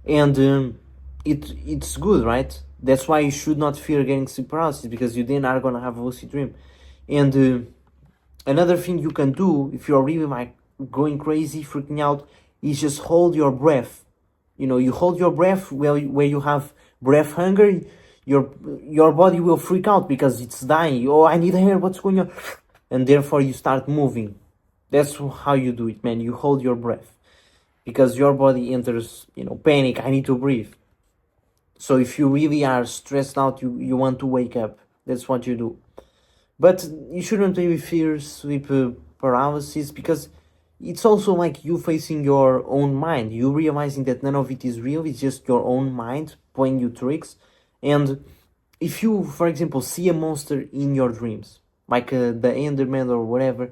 And it's good, right? That's why you should not fear getting sleep paralysis, because you then are gonna have a lucid dream. And another thing you can do if you're really like going crazy, freaking out, is just hold your breath. You know, you hold your breath where you have breath hunger. Your body will freak out because it's dying. Oh, I need air, what's going on? And therefore you start moving. That's how you do it, man. You hold your breath because your body enters, panic. I need to breathe. So if you really are stressed out, you want to wake up. That's what you do. But you shouldn't really fear sleep paralysis, because it's also like you facing your own mind. You realizing that none of it is real. It's just your own mind playing you tricks. And if you, for example, see a monster in your dreams, like the Enderman or whatever,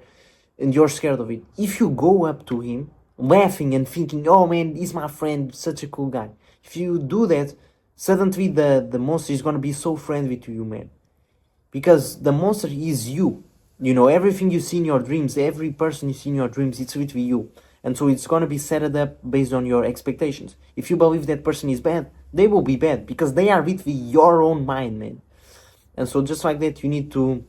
and you're scared of it, if you go up to him laughing and thinking, oh man, he's my friend, such a cool guy, if you do that, suddenly the monster is going to be so friendly to you, man. Because the monster is you. Everything you see in your dreams, every person you see in your dreams, it's literally you. And so it's going to be set up based on your expectations. If you believe that person is bad, they will be bad, because they are literally your own mind, man. And so just like that, you need to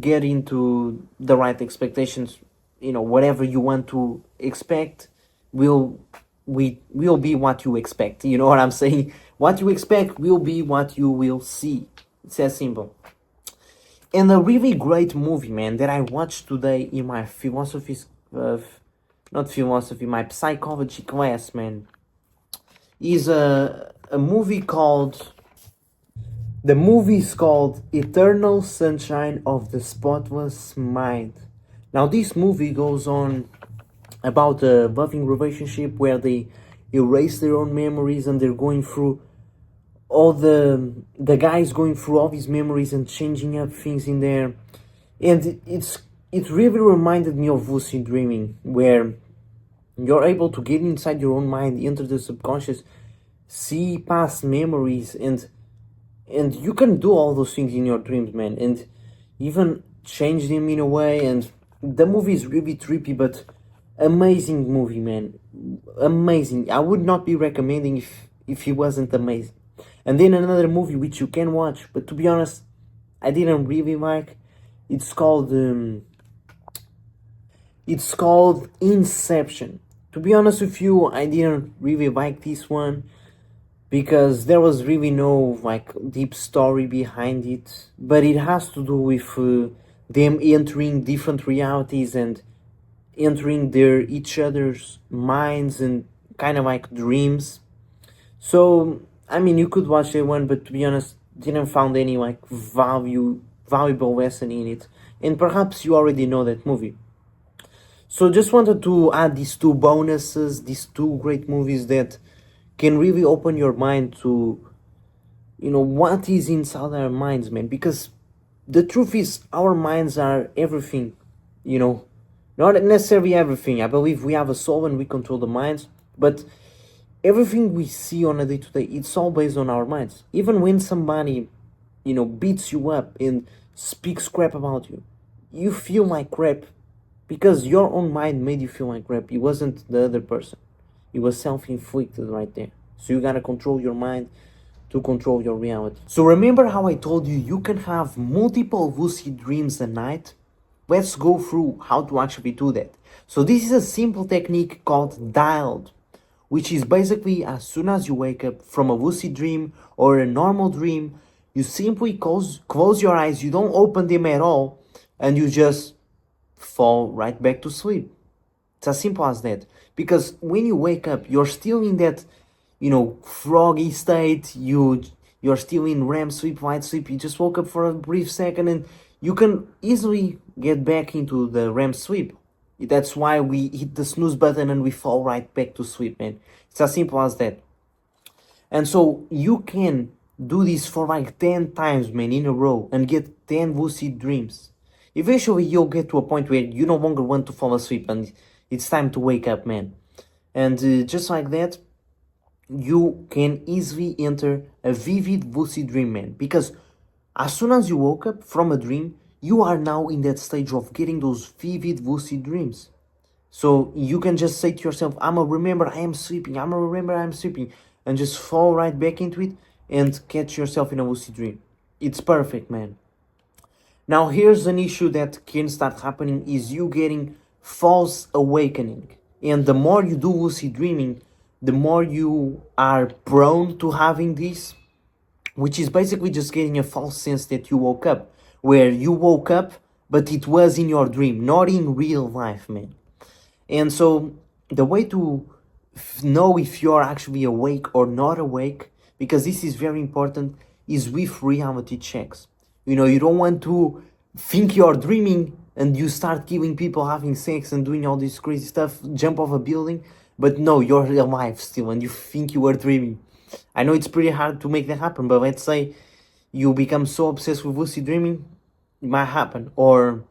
get into the right expectations. Whatever you want to expect will be what you expect. You know what I'm saying? What you expect will be what you will see. It's that simple. And a really great movie, man, that I watched today in my my psychology class, man, is a movie called, the movie is called Eternal Sunshine of the Spotless Mind. Now this movie goes on about a loving relationship where they erase their own memories, and they're going through all the guys going through all these memories and changing up things in there. And it really reminded me of lucid dreaming, where you're able to get inside your own mind, enter the subconscious, see past memories, and you can do all those things in your dreams, man, and even change them in a way. And the movie is really trippy, but amazing movie, man. Amazing. I would not be recommending if it wasn't amazing. And then another movie which you can watch, but to be honest, I didn't really like. It's called Inception. To be honest with you, I didn't really like this one, because there was really no like deep story behind it. But it has to do with them entering different realities and entering each other's minds and kind of like dreams. So I mean, you could watch that one, but to be honest, didn't found any like valuable lesson in it. And perhaps you already know that movie. So just wanted to add these two bonuses, these two great movies that can really open your mind to, what is inside our minds, man. Because the truth is, our minds are everything, not necessarily everything. I believe we have a soul and we control the minds, but everything we see on a day-to-day, it's all based on our minds. Even when somebody, beats you up and speaks crap about you, you feel like crap because your own mind made you feel like crap. It wasn't the other person. It was self-inflicted right there. So you gotta control your mind to control your reality. So remember how I told you can have multiple lucid dreams a night? Let's go through how to actually do that. So this is a simple technique called dialed, which is basically as soon as you wake up from a lucid dream or a normal dream, you simply close your eyes, you don't open them at all, and you just fall right back to sleep. It's as simple as that. Because when you wake up, you're still in that, froggy state, you're still in REM sleep, light sleep, you just woke up for a brief second, and you can easily get back into the REM sleep. That's why we hit the snooze button and we fall right back to sleep, man. It's as simple as that. And so you can do this for like 10 times, man, in a row, and get 10 lucid dreams. Eventually you'll get to a point where you no longer want to fall asleep and it's time to wake up, man. And just like that, you can easily enter a vivid lucid dream, man. Because as soon as you woke up from a dream, you are now in that stage of getting those vivid lucid dreams. So you can just say to yourself, I'ma remember I am sleeping, I'ma remember I am sleeping. and just fall right back into it and catch yourself in a lucid dream. It's perfect, man. Now here's an issue that can start happening is you getting false awakening. And the more you do lucid dreaming, the more you are prone to having this, which is basically just getting a false sense that you woke up, where you woke up, but it was in your dream, not in real life, man. And so the way to know if you're actually awake or not awake, because this is very important, is with reality checks. You know, you don't want to think you're dreaming and you start killing people, having sex and doing all this crazy stuff, jump off a building, but no, you're alive still and you think you were dreaming. I know it's pretty hard to make that happen, but let's say you become so obsessed with lucid dreaming, it might happen. Or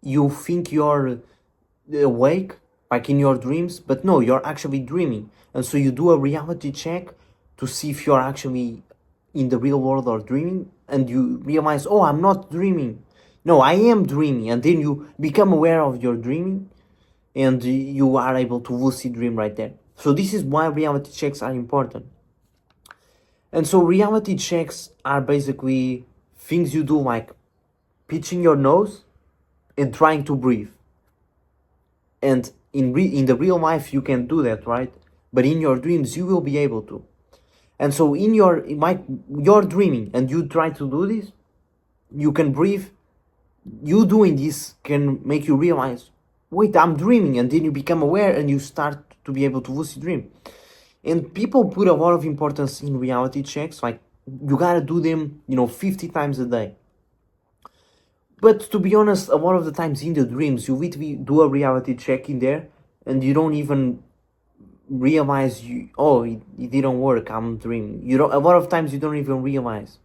you think you're awake, like in your dreams, but no, you're actually dreaming. And so you do a reality check to see if you're actually in the real world or dreaming, and you realize, oh, I'm not dreaming. No, I am dreaming. And then you become aware of your dreaming, and you are able to lucid dream right there. So this is why reality checks are important. And so reality checks are basically things you do, like pitching your nose and trying to breathe. And in the real life you can do that, right? But in your dreams you will be able to. And so you're dreaming and you try to do this, you can breathe. You doing this can make you realize, wait, I'm dreaming, and then you become aware and you start to be able to lucid dream. And people put a lot of importance in reality checks, like you gotta do them, 50 times a day. But to be honest, a lot of the times in the dreams, you literally do a reality check in there and you don't even realize it didn't work, I'm dreaming. A lot of times you don't even realize.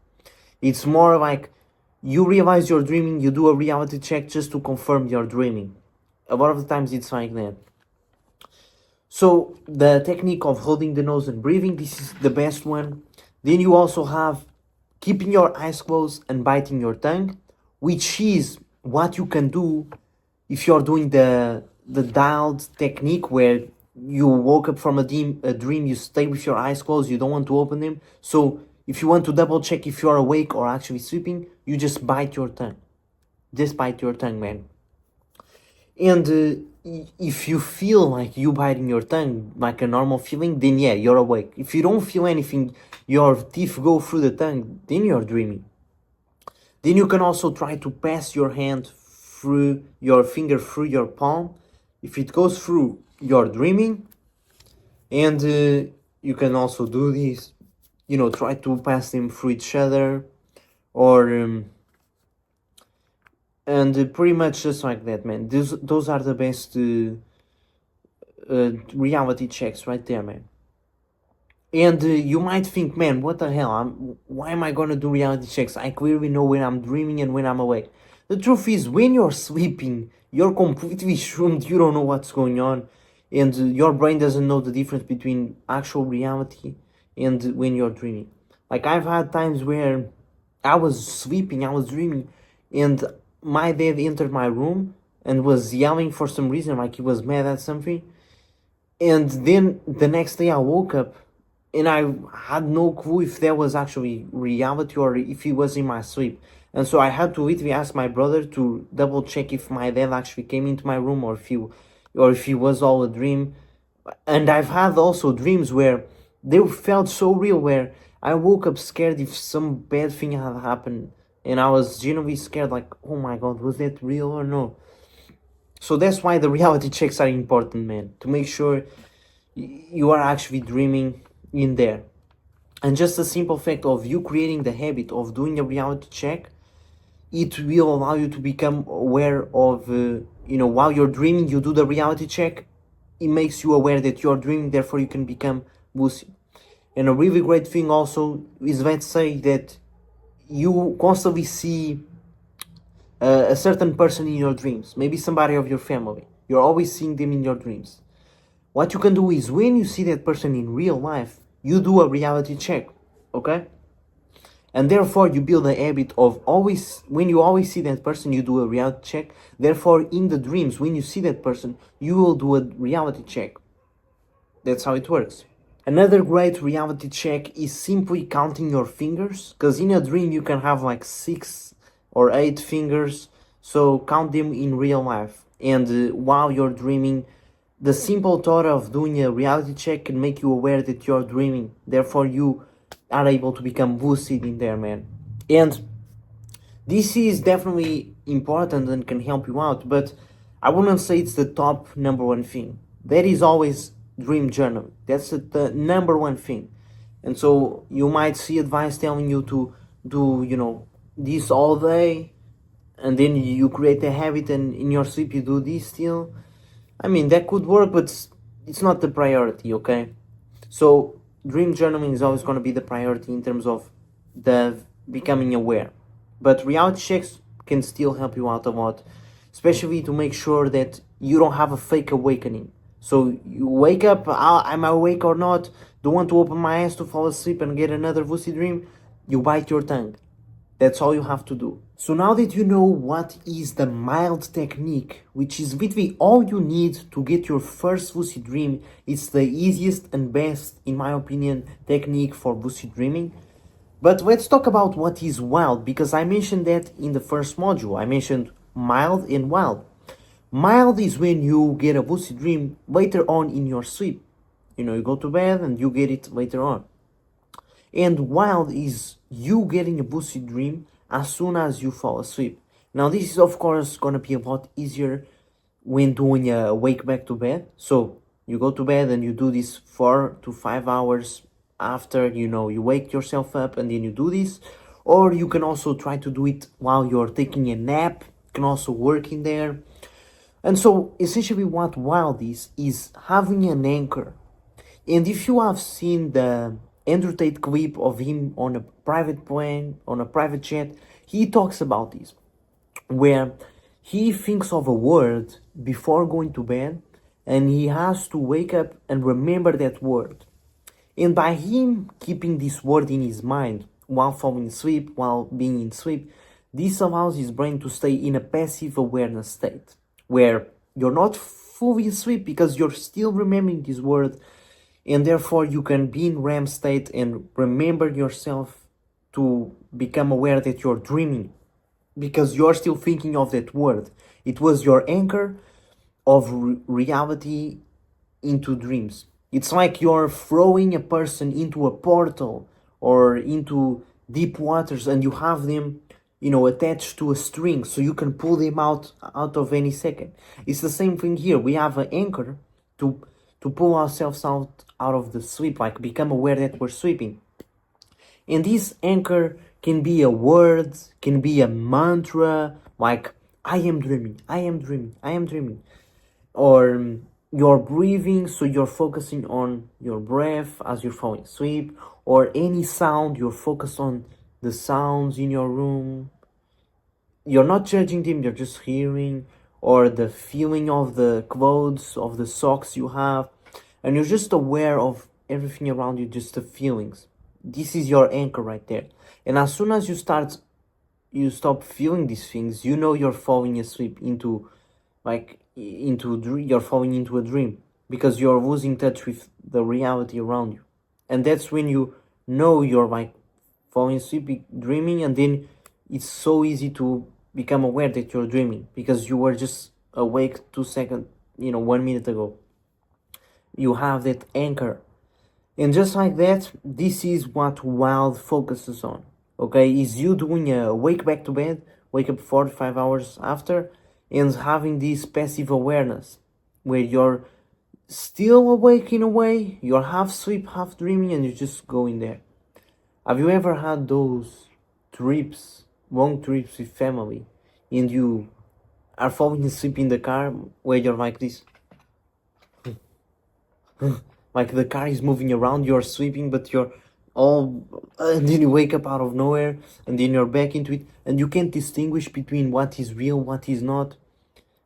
It's more like you realize you're dreaming, you do a reality check just to confirm you're dreaming. A lot of the times it's like that. So the technique of holding the nose and breathing, this is the best one. Then you also have keeping your eyes closed and biting your tongue, which is what you can do if you're doing the dialed technique, where you woke up from a dream, you stay with your eyes closed, you don't want to open them. So if you want to double check if you're awake or actually sleeping, you just bite your tongue. Just bite your tongue, man. And if you feel like you biting your tongue, like a normal feeling, then yeah, you're awake. If you don't feel anything, your teeth go through the tongue, then you're dreaming. Then you can also try to pass your hand through your finger, through your palm. If it goes through, you're dreaming. And you can also do this, try to pass them through each other, or and pretty much just like that, man. Those are the best reality checks right there, man. And you might think, man, what the hell? Why am I gonna do reality checks? I clearly know when I'm dreaming and when I'm awake. The truth is, when you're sleeping, you're completely shroomed. You don't know what's going on, and your brain doesn't know the difference between actual reality and when you're dreaming. Like, I've had times where I was sleeping, I was dreaming, and my dad entered my room and was yelling for some reason, like he was mad at something. And then the next day I woke up and I had no clue if that was actually reality or if he was in my sleep. And so I had to literally ask my brother to double check if my dad actually came into my room or if he was all a dream. And I've had also dreams where they felt so real, where I woke up scared if some bad thing had happened. And I was genuinely scared, like, oh my god, was that real or no? So that's why the reality checks are important, man. To make sure you are actually dreaming in there. And just the simple fact of you creating the habit of doing a reality check, it will allow you to become aware of, while you're dreaming, you do the reality check. It makes you aware that you're dreaming, therefore you can become lucid. And a really great thing also is, let's say that you constantly see a certain person in your dreams, maybe somebody of your family. You're always seeing them in your dreams. What you can do is, when you see that person in real life, you do a reality check, okay? And therefore you build a habit of when you always see that person, you do a reality check. Therefore, in the dreams, when you see that person, you will do a reality check. That's how it works. Another great reality check is simply counting your fingers, because in a dream you can have like 6 or 8 fingers, so count them in real life. And while you're dreaming, the simple thought of doing a reality check can make you aware that you're dreaming. Therefore, you are able to become lucid in there, man. And this is definitely important and can help you out, but I wouldn't say it's the top number one thing. That is always dream journal. That's the number one thing. And so you might see advice telling you to do, this all day, and then you create a habit and in your sleep you do this still. I mean, that could work, but it's not the priority, okay? So dream journaling is always going to be the priority in terms of the becoming aware. But reality checks can still help you out a lot, especially to make sure that you don't have a fake awakening. So you wake up, am I awake or not? Don't want to open my eyes to fall asleep and get another lucid dream? You bite your tongue. That's all you have to do. So now that you know what is the mild technique, which is literally all you need to get your first lucid dream, it's the easiest and best, in my opinion, technique for lucid dreaming. But let's talk about what is wild, because I mentioned that in the first module. I mentioned mild and wild. Mild is when you get a lucid dream later on in your sleep. You go to bed and you get it later on. And wild is you getting a lucid dream as soon as you fall asleep. Now this is of course gonna be a lot easier when doing a wake back to bed. So you go to bed and you do this 4 to 5 hours after you wake yourself up, and then you do this. Or you can also try to do it while you're taking a nap. It can also work in there. And so essentially what wild is having an anchor. And if you have seen the Andrew Tate clip of him on a private plane, on a private jet, he talks about this, where he thinks of a word before going to bed, and he has to wake up and remember that word. And by him keeping this word in his mind while falling asleep, while being in sleep, this allows his brain to stay in a passive awareness state, where you're not fully asleep because you're still remembering this word, and therefore you can be in REM state and remember yourself to become aware that you're dreaming, because you're still thinking of that word. It was your anchor of reality into dreams. It's like you're throwing a person into a portal or into deep waters, and you have them attached to a string so you can pull them out of any second. It's the same thing here. We have an anchor to pull ourselves out of the sleep, like become aware that we're sleeping. And this anchor can be a word, can be a mantra, like I am dreaming, I am dreaming, I am dreaming. Or you're breathing, so you're focusing on your breath as you're falling asleep. Or any sound, you're focused on the sounds in your room. You're not judging them, you're just hearing. Or the feeling of the clothes, of the socks you have. And you're just aware of everything around you, just the feelings. This is your anchor right there. And as soon as you stop feeling these things, you're falling asleep you're falling into a dream, because you're losing touch with the reality around you. And that's when you're falling asleep, dreaming, and then it's so easy to become aware that you're dreaming, because you were just awake 2 seconds, 1 minute ago. You have that anchor. And just like that, this is what wild focuses on. Okay, is you doing a wake back to bed, wake up 4 to 5 hours after, and having this passive awareness where you're still awake in a way, you're half sleep, half dreaming, and you just go in there. Have you ever had those trips, long trips with family, and you are falling asleep in the car where you're like this? Like the car is moving around, you're sleeping, but you're all, and then you wake up out of nowhere, and then you're back into it, and you can't distinguish between what is real, what is not.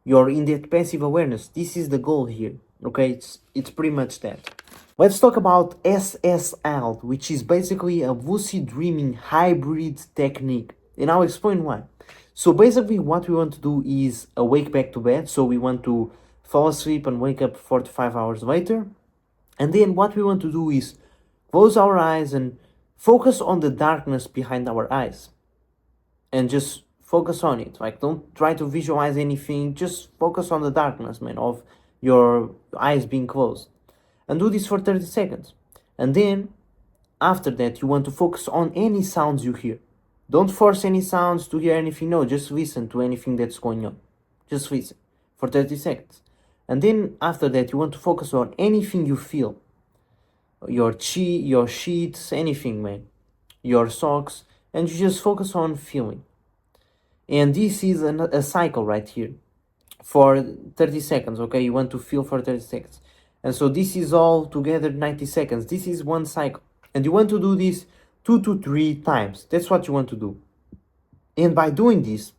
You're in that passive awareness. This is the goal here, okay? It's pretty much that. Let's talk about SSILD, which is basically a lucid dreaming hybrid technique, and I'll explain why. So basically what we want to do is a wake back to bed, so we want to fall asleep and wake up 4 to 5 hours later. And then what we want to do is close our eyes and focus on the darkness behind our eyes. And just focus on it. Like, don't try to visualize anything. Just focus on the darkness, man, of your eyes being closed. And do this for 30 seconds. And then, after that, you want to focus on any sounds you hear. Don't force any sounds to hear anything. No, just listen to anything that's going on. Just listen for 30 seconds. And then, after that, you want to focus on anything you feel. Your sheets, anything, man. Your socks. And you just focus on feeling. And this is a cycle right here for 30 seconds, okay? You want to feel for 30 seconds. And so this is all together 90 seconds. This is one cycle. And you want to do this 2 to 3 times. That's what you want to do. And by doing this,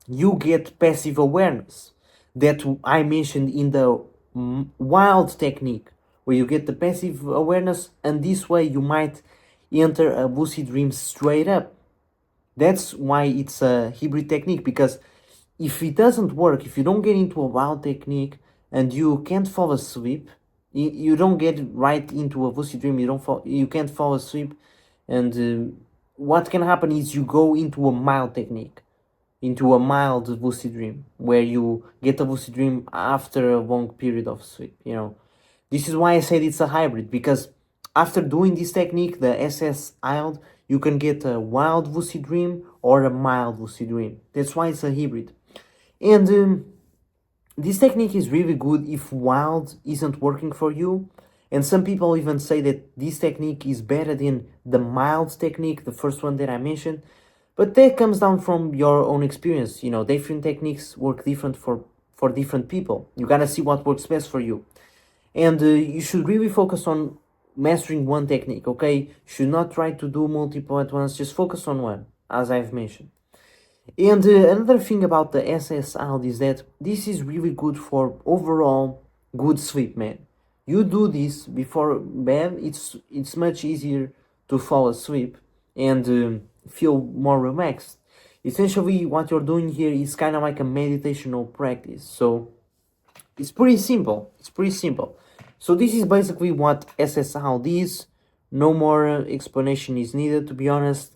you get passive awareness that I mentioned in the wild technique, where you get the passive awareness, and this way you might enter a lucid dream straight up. That's why it's a hybrid technique, because if it doesn't work, if you don't get into a wild technique and you can't fall asleep, you don't get right into a lucid dream, you can't fall asleep, and what can happen is you go into a mild technique, into a mild lucid dream, where you get a lucid dream after a long period of sleep, This is why I said it's a hybrid, because after doing this technique, the SSILD, you can get a wild lucid dream or a mild lucid dream. That's why it's a hybrid. And this technique is really good if wild isn't working for you. And some people even say that this technique is better than the mild technique, the first one that I mentioned. But that comes down from your own experience. Different techniques work different for different people. You gotta see what works best for you. And you should really focus on mastering one technique, okay? Should not try to do multiple at once. Just focus on one, as I've mentioned. And another thing about the SSILD is that this is really good for overall good sleep, man. You do this before bed, it's much easier to fall asleep and feel more relaxed. Essentially, what you're doing here is kind of like a meditational practice. So it's pretty simple. So this is basically what SSILD is. No more explanation is needed, to be honest.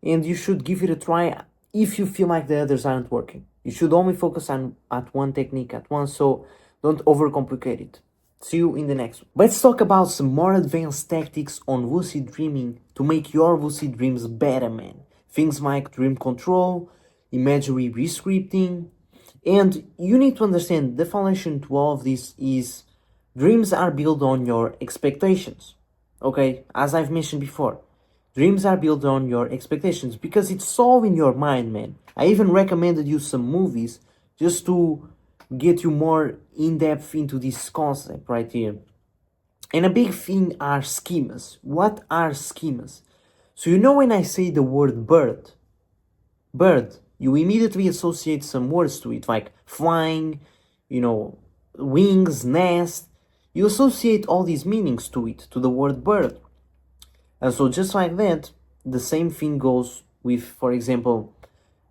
And you should give it a try if you feel like the others aren't working. You should only focus at one technique at once, so don't overcomplicate it. See you in the next one. Let's talk about some more advanced tactics on lucid dreaming to make your lucid dreams better, man. Things like dream control, imagery rescripting, and you need to understand the foundation to all of this is dreams are built on your expectations. Okay, as I've mentioned before, dreams are built on your expectations because it's all in your mind, man. I even recommended you some movies just to get you more in-depth into this concept right here. And a big thing are schemas. What are schemas? So when I say the word bird, you immediately associate some words to it, like flying, wings, nest. You associate all these meanings to it, to the word bird. And so just like that, the same thing goes with, for example,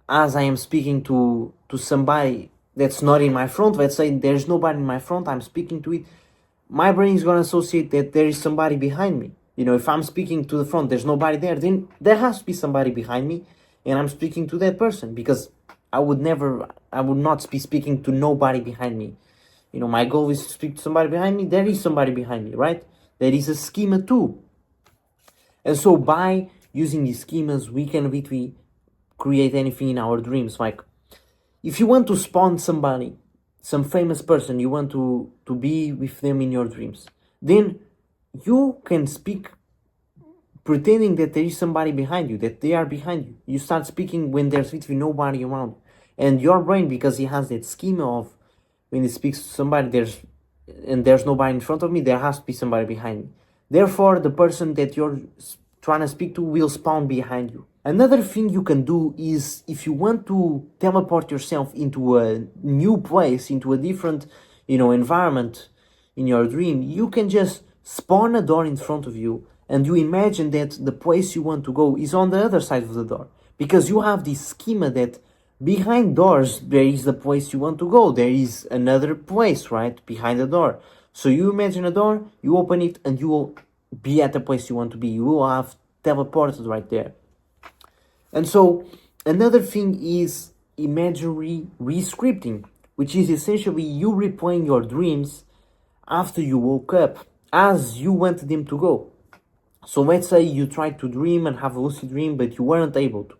as I am speaking to somebody that's not in my front, let's say there's nobody in my front, I'm speaking to it, my brain is going to associate that there is somebody behind me. If I'm speaking to the front, there's nobody there, then there has to be somebody behind me, and I'm speaking to that person, because I would not be speaking to nobody behind me. My goal is to speak to somebody behind me. There is somebody behind me, right? There is a schema too. And so by using these schemas, we can literally create anything in our dreams. Like, if you want to spawn somebody, some famous person, you want to be with them in your dreams, then you can speak pretending that there is somebody behind you, that they are behind you. You start speaking when there's literally nobody around. And your brain, because it has that schema of when it speaks to somebody, there's nobody in front of me, there has to be somebody behind me. Therefore, the person that you're trying to speak to will spawn behind you. Another thing you can do is, if you want to teleport yourself into a new place, into a different, environment in your dream, you can just spawn a door in front of you and you imagine that the place you want to go is on the other side of the door. Because you have this schema that behind doors, there is the place you want to go. There is another place, right, behind the door. So you imagine a door, you open it, and you will be at the place you want to be. You will have teleported right there. And so another thing is imagery rescripting, which is essentially you replaying your dreams after you woke up as you wanted them to go. So let's say you tried to dream and have a lucid dream, but you weren't able to.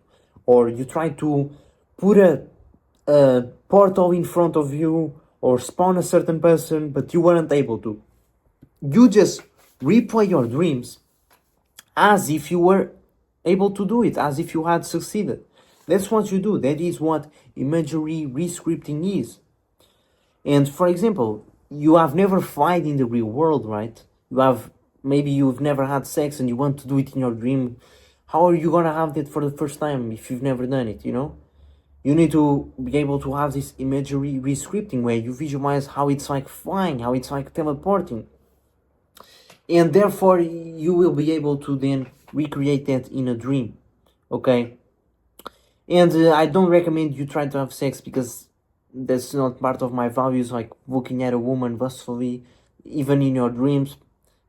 Or you tried to put a portal in front of you or spawn a certain person, but you weren't able to. You just replay your dreams as if you were able to do it, as if you had succeeded. That's what you do. That is what imagery rescripting is. And for example, you have never flied in the real world, right? Maybe you've never had sex and you want to do it in your dream. How are you gonna have that for the first time if you've never done it, you know? You need to be able to have this imagery rescripting where you visualize how it's like flying, how it's like teleporting. And therefore, you will be able to then recreate that in a dream, okay? And I don't recommend you try to have sex because that's not part of my values, like looking at a woman lustfully, even in your dreams.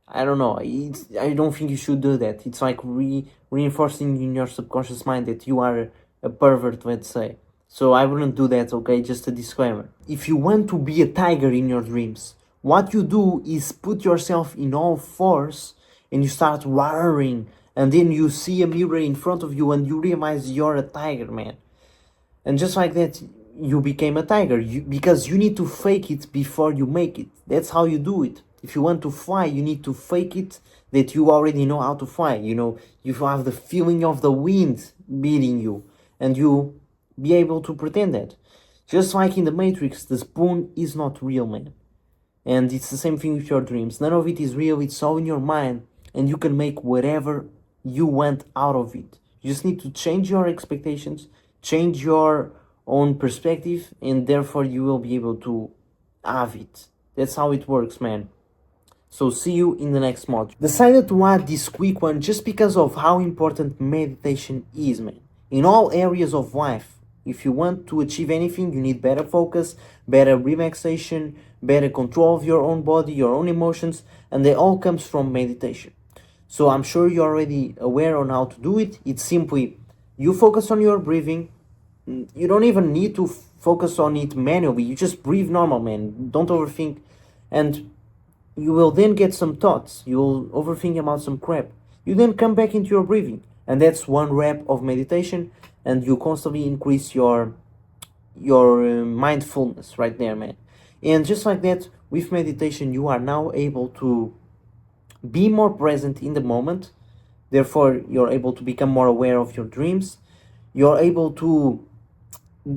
I don't know. I don't think you should do that. It's like reinforcing in your subconscious mind that you are a pervert, let's say. So I wouldn't do that, okay? Just a disclaimer. If you want to be a tiger in your dreams, what you do is put yourself in all fours and you start roaring, and then you see a mirror in front of you and you realize you're a tiger, man. And just like that, you became a tiger because you need to fake it before you make it. That's how you do it. If you want to fly, you need to fake it that you already know how to fly. You know, you have the feeling of the wind beating you, and you be able to pretend that. Just like in the Matrix, the spoon is not real, man. And it's the same thing with your dreams. None of it is real, it's all in your mind, and you can make whatever you want out of it. You just need to change your expectations, change your own perspective, and therefore you will be able to have it. That's how it works, man. So see you in the next module. Decided to add this quick one just because of how important meditation is, man. In all areas of life, if you want to achieve anything, you need better focus, better relaxation, better control of your own body, your own emotions, and they all comes from meditation. So I'm sure you're already aware on how to do it. It's simply, you focus on your breathing. You don't even need to focus on it manually. You just breathe normal, man. Don't overthink. And you will then get some thoughts. You'll overthink about some crap. You then come back into your breathing. And that's one rep of meditation. And you constantly increase your mindfulness right there, man. And just like that, with meditation, you are now able to be more present in the moment. Therefore, you're able to become more aware of your dreams. You're able to,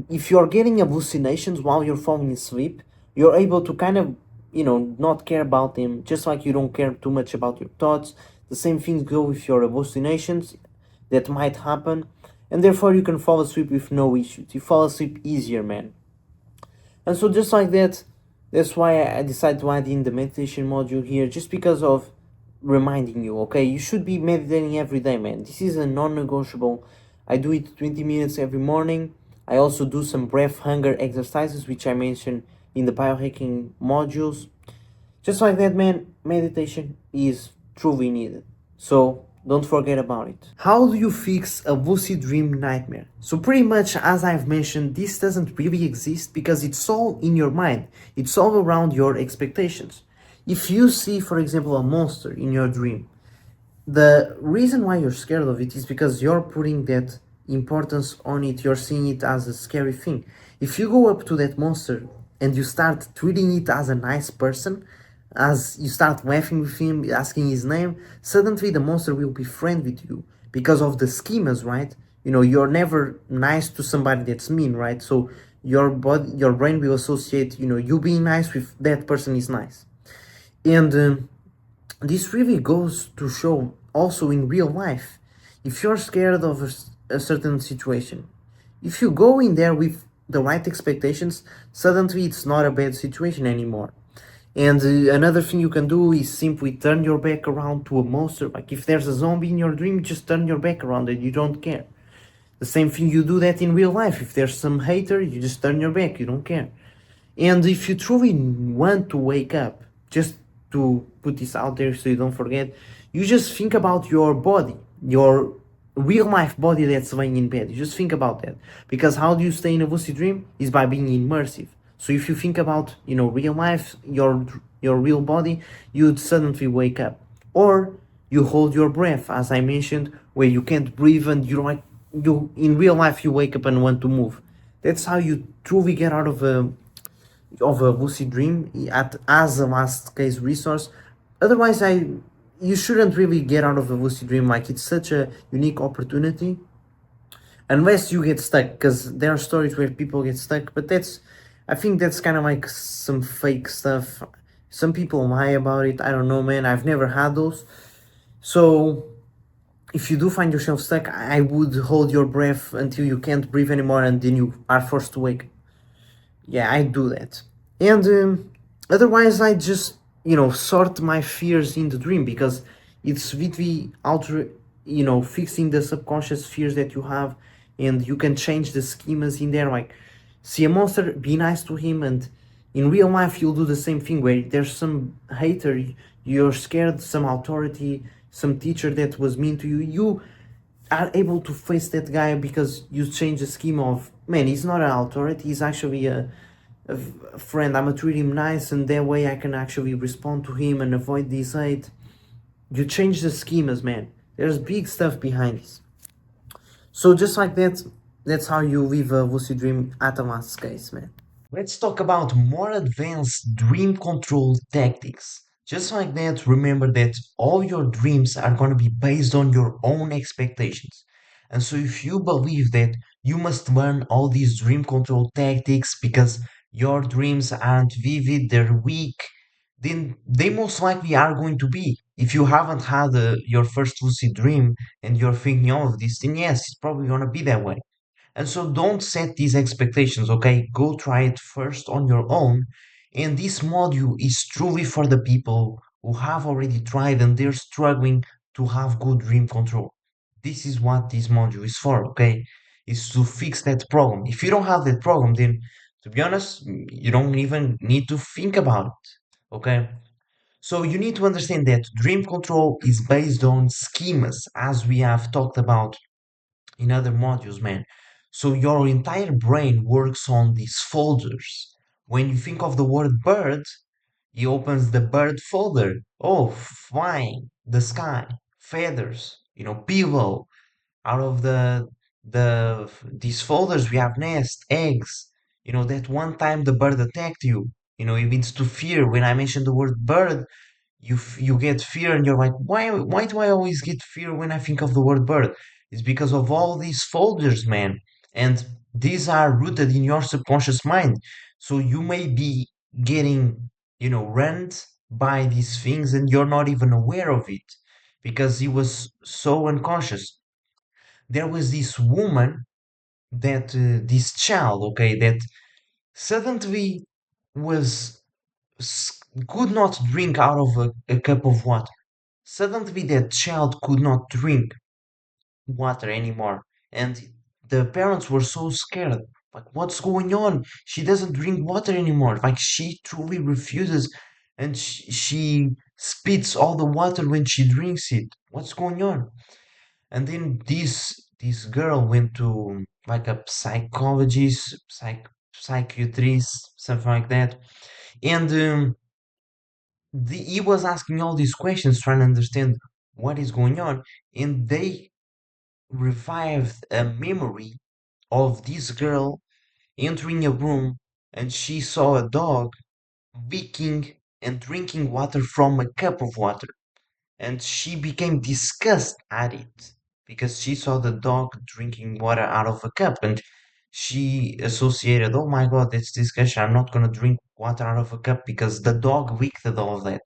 if you're getting hallucinations while you're falling asleep, you're able to kind of, not care about them, just like you don't care too much about your thoughts. The same things go with your hallucinations that might happen, and therefore you can fall asleep with no issues. You fall asleep easier, man. And so just like that, that's why I decided to add in the meditation module here, just because of reminding you, okay? You should be meditating every day, man. This is a non-negotiable. I do it 20 minutes every morning. I also do some breath hunger exercises, which I mentioned in the biohacking modules. Just like that, man, meditation is truly needed. So don't forget about it. How do you fix a lucid dream nightmare? So pretty much, as I've mentioned, this doesn't really exist because it's all in your mind. It's all around your expectations. If you see, for example, a monster in your dream, the reason why you're scared of it is because you're putting that importance on it. You're seeing it as a scary thing. If you go up to that monster and you start treating it as a nice person, as you start laughing with him, asking his name, suddenly the monster will be friend with you because of the schemas, right? You're never nice to somebody that's mean, right? So your brain will associate, you being nice with that person is nice. And this really goes to show also in real life. If you're scared of a certain situation, if you go in there with the right expectations, suddenly it's not a bad situation anymore. And another thing you can do is simply turn your back around to a monster. Like if there's a zombie in your dream, just turn your back around and you don't care. The same thing, you do that in real life. If there's some hater, you just turn your back, you don't care. And if you truly want to wake up just to put this out there so you don't forget, you just think about your body, your real life body that's laying in bed. You just think about that. Because how do you stay in a lucid dream? Is by being immersive. So if you think about, real life, your real body, you'd suddenly wake up. Or you hold your breath, as I mentioned, where you can't breathe and you in real life you wake up and want to move. That's how you truly get out of a lucid dream as a last case resource. Otherwise, you shouldn't really get out of a lucid dream. Like, it's such a unique opportunity, unless you get stuck, because there are stories where people get stuck, but I think that's kind of like some fake stuff. Some people lie about it. I don't know, man. I've never had those. So if you do find yourself stuck, I would hold your breath until you can't breathe anymore, and then you are forced to wake. Yeah, I do that. And otherwise, I just, sort my fears in the dream, because it's really fixing the subconscious fears that you have, and you can change the schemas in there. Like, see a monster, be nice to him, and in real life, you'll do the same thing where there's some hater, you're scared, some authority, some teacher that was mean to you. You are able to face that guy because you change the scheme of, man, he's not an authority, he's actually a friend. I'm gonna treat him nice, and that way I can actually respond to him and avoid this hate. You change the schemas, man. There's big stuff behind this. So just like that, that's how you live a lucid dream at a last case, man. Let's talk about more advanced dream control tactics. Just like that, remember that all your dreams are going to be based on your own expectations. And so, if you believe that you must learn all these dream control tactics because your dreams aren't vivid, they're weak, then they most likely are going to be. If you haven't had your first lucid dream and you're thinking all of this, then yes, it's probably going to be that way. And so don't set these expectations, okay? Go try it first on your own. And this module is truly for the people who have already tried and they're struggling to have good dream control. This is what this module is for, okay? Is to fix that problem. If you don't have that problem, then to be honest, you don't even need to think about it, okay? So you need to understand that dream control is based on schemas, as we have talked about in other modules, man. So your entire brain works on these folders. When you think of the word bird, he opens the bird folder. Oh, flying, the sky, feathers, pillow. Out of these folders, we have nest, eggs. That one time the bird attacked you. It means to fear. When I mention the word bird, you get fear and you're like, why do I always get fear when I think of the word bird? It's because of all these folders, man. And these are rooted in your subconscious mind. So you may be getting, run by these things and you're not even aware of it because it was so unconscious. There was this woman that this child, okay, that suddenly was could not drink out of a cup of water. Suddenly, that child could not drink water anymore, and the parents were so scared. Like, what's going on? She doesn't drink water anymore. Like, she truly refuses, and she spits all the water when she drinks it. What's going on? And then this girl went to like a psychologist, psychiatrist, something like that, and he was asking all these questions, trying to understand what is going on, and they revived a memory of this girl entering a room and she saw a dog licking and drinking water from a cup of water, and she became disgusted at it because she saw the dog drinking water out of a cup, and she associated, oh my god, that's disgusting, I'm not going to drink water out of a cup because the dog licked all of that.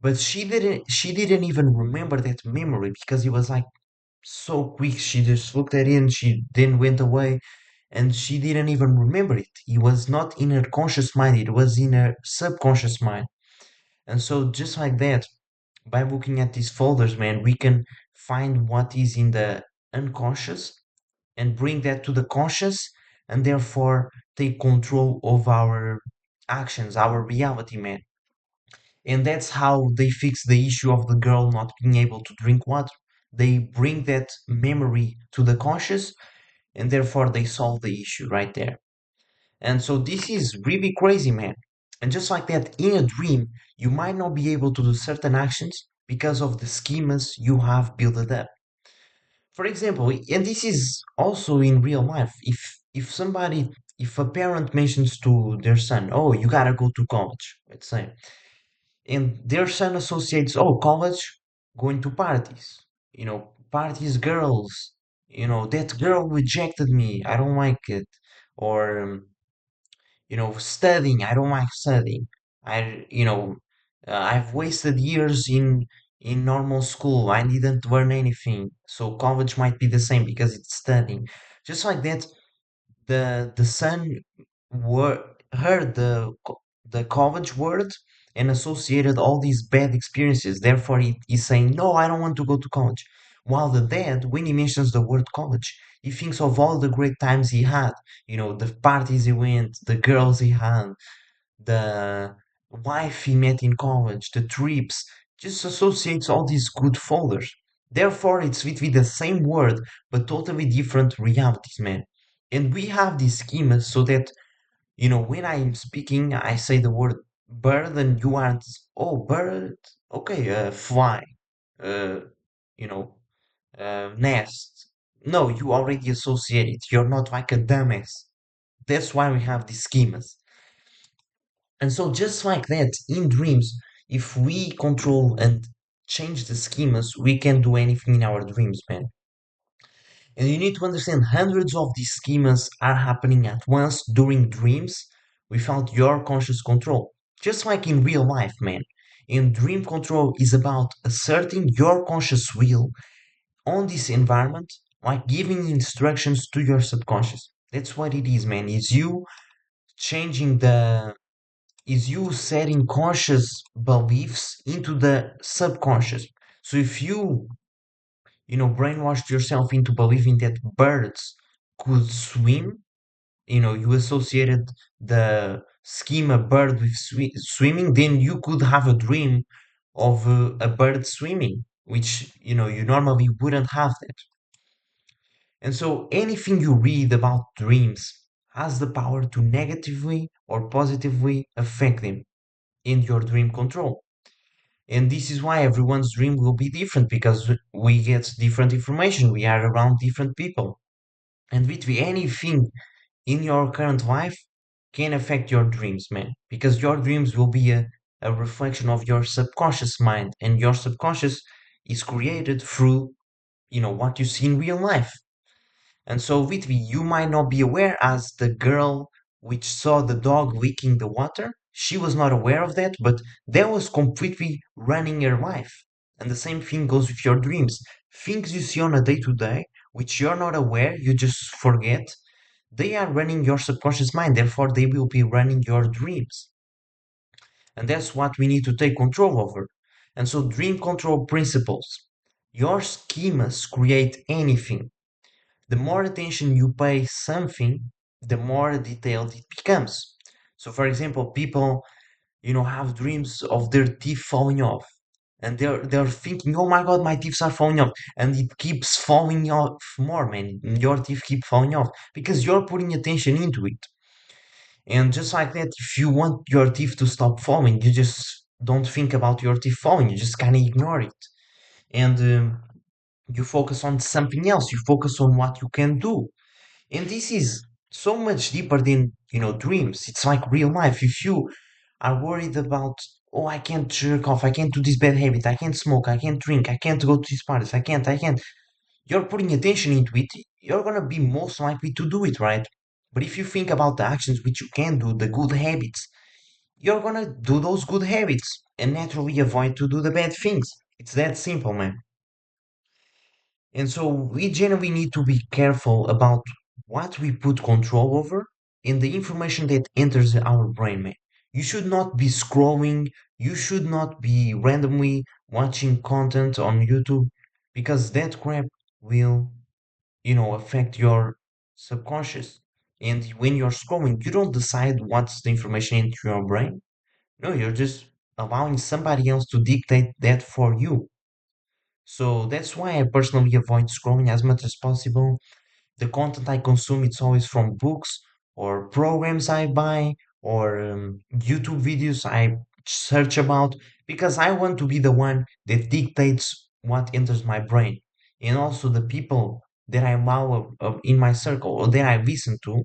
But she didn't even remember that memory because it was like so quick. She just looked at it and she then went away, and she didn't even remember it. It was not in her conscious mind, it was in her subconscious mind. And so just like that, by looking at these folders, man, we can find what is in the unconscious and bring that to the conscious, and therefore take control of our actions, our reality, man. And that's how they fix the issue of the girl not being able to drink water. They bring that memory to the conscious, and therefore they solve the issue right there. And so this is really crazy, man. And just like that, in a dream, you might not be able to do certain actions because of the schemas you have built up. For example, and this is also in real life, if a parent mentions to their son, oh, you gotta go to college, let's say, and their son associates, oh, college, going to parties, parties, girls, that girl rejected me, I don't like it, or studying, I don't like studying, I've wasted years in normal school, I didn't learn anything, so college might be the same because it's studying. Just like that, the son heard the college word and associated all these bad experiences. Therefore, he's saying, "No, I don't want to go to college." While the dad, when he mentions the word college, he thinks of all the great times he had. The parties he went, the girls he had, the wife he met in college, the trips. Just associates all these good folders. Therefore, it's literally the same word, but totally different realities, man. And we have these schemas so that, when I'm speaking, I say the word bird and you aren't, oh, bird, okay, fly, uh, you know, nest. No, you already associate it. You're not like a dumbass. That's why we have these schemas. And so, just like that, in dreams, if we control and change the schemas, we can do anything in our dreams, man. And you need to understand hundreds of these schemas are happening at once during dreams without your conscious control. Just like in real life, man. And dream control is about asserting your conscious will on this environment, like giving instructions to your subconscious. That's what it is, man. Changing the is you setting conscious beliefs into the subconscious. So if brainwashed yourself into believing that birds could swim, you associated the schema bird with swimming, then you could have a dream of a bird swimming, which, you normally wouldn't have that. And so anything you read about dreams has the power to negatively or positively affect them in your dream control. And this is why everyone's dream will be different because we get different information. We are around different people. And with anything in your current life can affect your dreams, man. Because your dreams will be a reflection of your subconscious mind. And your subconscious is created through, what you see in real life. And so, Vitvi, you might not be aware as the girl which saw the dog licking the water. She was not aware of that, but that was completely running her life. And the same thing goes with your dreams. Things you see on a day to day, which you're not aware, you just forget, they are running your subconscious mind. Therefore, they will be running your dreams. And that's what we need to take control over. And so, dream control principles. Your schemas create anything. The more attention you pay something, the more detailed it becomes. So, for example, people, have dreams of their teeth falling off, and they're thinking, "Oh my God, my teeth are falling off," and it keeps falling off more, man. Your teeth keep falling off because you're putting attention into it. And just like that, if you want your teeth to stop falling, you just don't think about your teeth falling. You just kind of ignore it, and you focus on something else. You focus on what you can do. And this is so much deeper than, dreams. It's like real life. If you are worried about, oh, I can't jerk off, I can't do this bad habit, I can't smoke, I can't drink, I can't go to these parties, I can't. You're putting attention into it, you're gonna be most likely to do it, right? But if you think about the actions which you can do, the good habits, you're gonna do those good habits and naturally avoid to do the bad things. It's that simple, man. And so we generally need to be careful about what we put control over and the information that enters our brain, man. You should not be scrolling, you should not be randomly watching content on YouTube because that crap will, affect your subconscious. And when you're scrolling, you don't decide what's the information into your brain. No, you're just allowing somebody else to dictate that for you. So that's why I personally avoid scrolling as much as possible. The content I consume, it's always from books or programs I buy or YouTube videos I search about because I want to be the one that dictates what enters my brain. And also the people that I allow in my circle or that I listen to,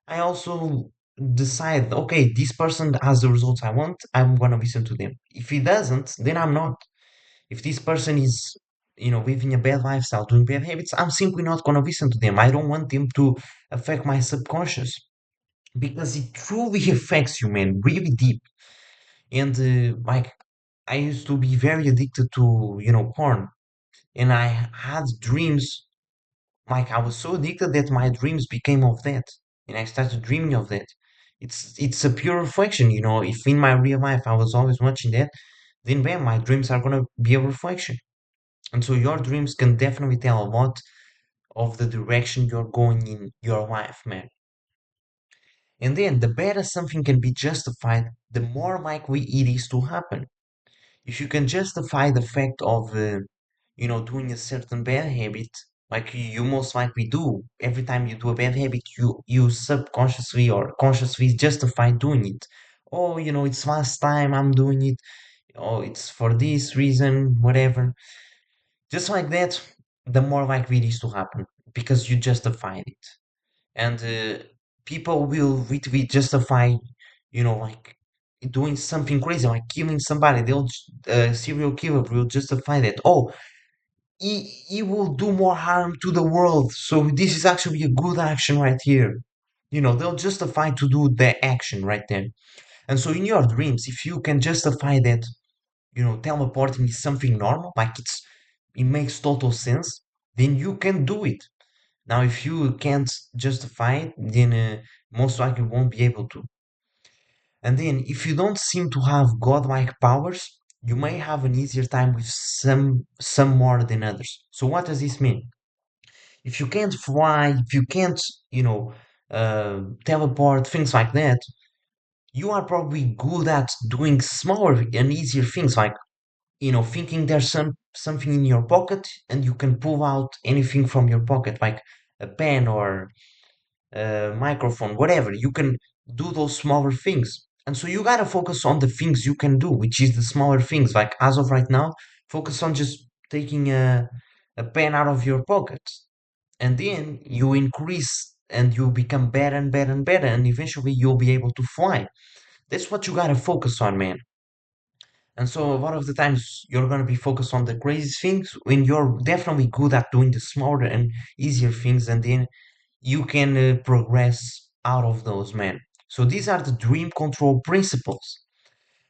I also decide, okay, this person has the results I want, I'm gonna listen to them. If he doesn't, then I'm not. If this person is, living a bad lifestyle, doing bad habits, I'm simply not gonna listen to them. I don't want them to affect my subconscious because it truly affects you, man, really deep. And like, I used to be very addicted to, porn, and I had dreams. Like, I was so addicted that my dreams became of that, and I started dreaming of that. It's a pure reflection, If in my real life I was always watching that, then bam, my dreams are gonna be a reflection. And so your dreams can definitely tell a lot of the direction you're going in your life, man. And then the better something can be justified, the more likely it is to happen. If you can justify the fact of, doing a certain bad habit, like you most likely do, every time you do a bad habit, you subconsciously or consciously justify doing it. Oh, it's last time I'm doing it. Oh, it's for this reason, whatever. Just like that, the more likely it is to happen because you justified it. And people will literally justify, like doing something crazy, like killing somebody. Serial killer will justify that. Oh, he will do more harm to the world. So this is actually a good action right here. They'll justify to do the action right there. And so in your dreams, if you can justify that, teleporting is something normal, like it makes total sense, then you can do it. Now, if you can't justify it, then most likely you won't be able to. And then, if you don't seem to have godlike powers, you may have an easier time with some more than others. So, what does this mean? If you can't fly, if you can't, teleport, things like that, you are probably good at doing smaller and easier things like thinking there's something in your pocket and you can pull out anything from your pocket, like a pen or a microphone, whatever. You can do those smaller things. And so you gotta focus on the things you can do, which is the smaller things. Like as of right now, focus on just taking a pen out of your pocket. And then you increase and you become better and better and better. And eventually you'll be able to fly. That's what you gotta focus on, man. And so a lot of the times you're going to be focused on the crazy things when you're definitely good at doing the smaller and easier things, and then you can progress out of those, man. So these are the dream control principles.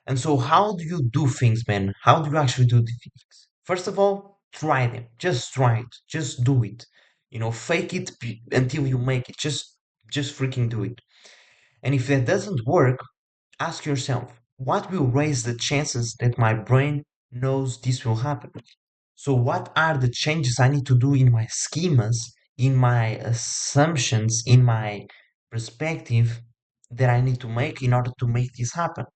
And so how do you do things, man? How do you actually do the things? First of all, try them. Just try it. Just do it. Fake it until you make it. Just freaking do it. And if that doesn't work, ask yourself, what will raise the chances that my brain knows this will happen? So, what are the changes I need to do in my schemas, in my assumptions, in my perspective that I need to make in order to make this happen?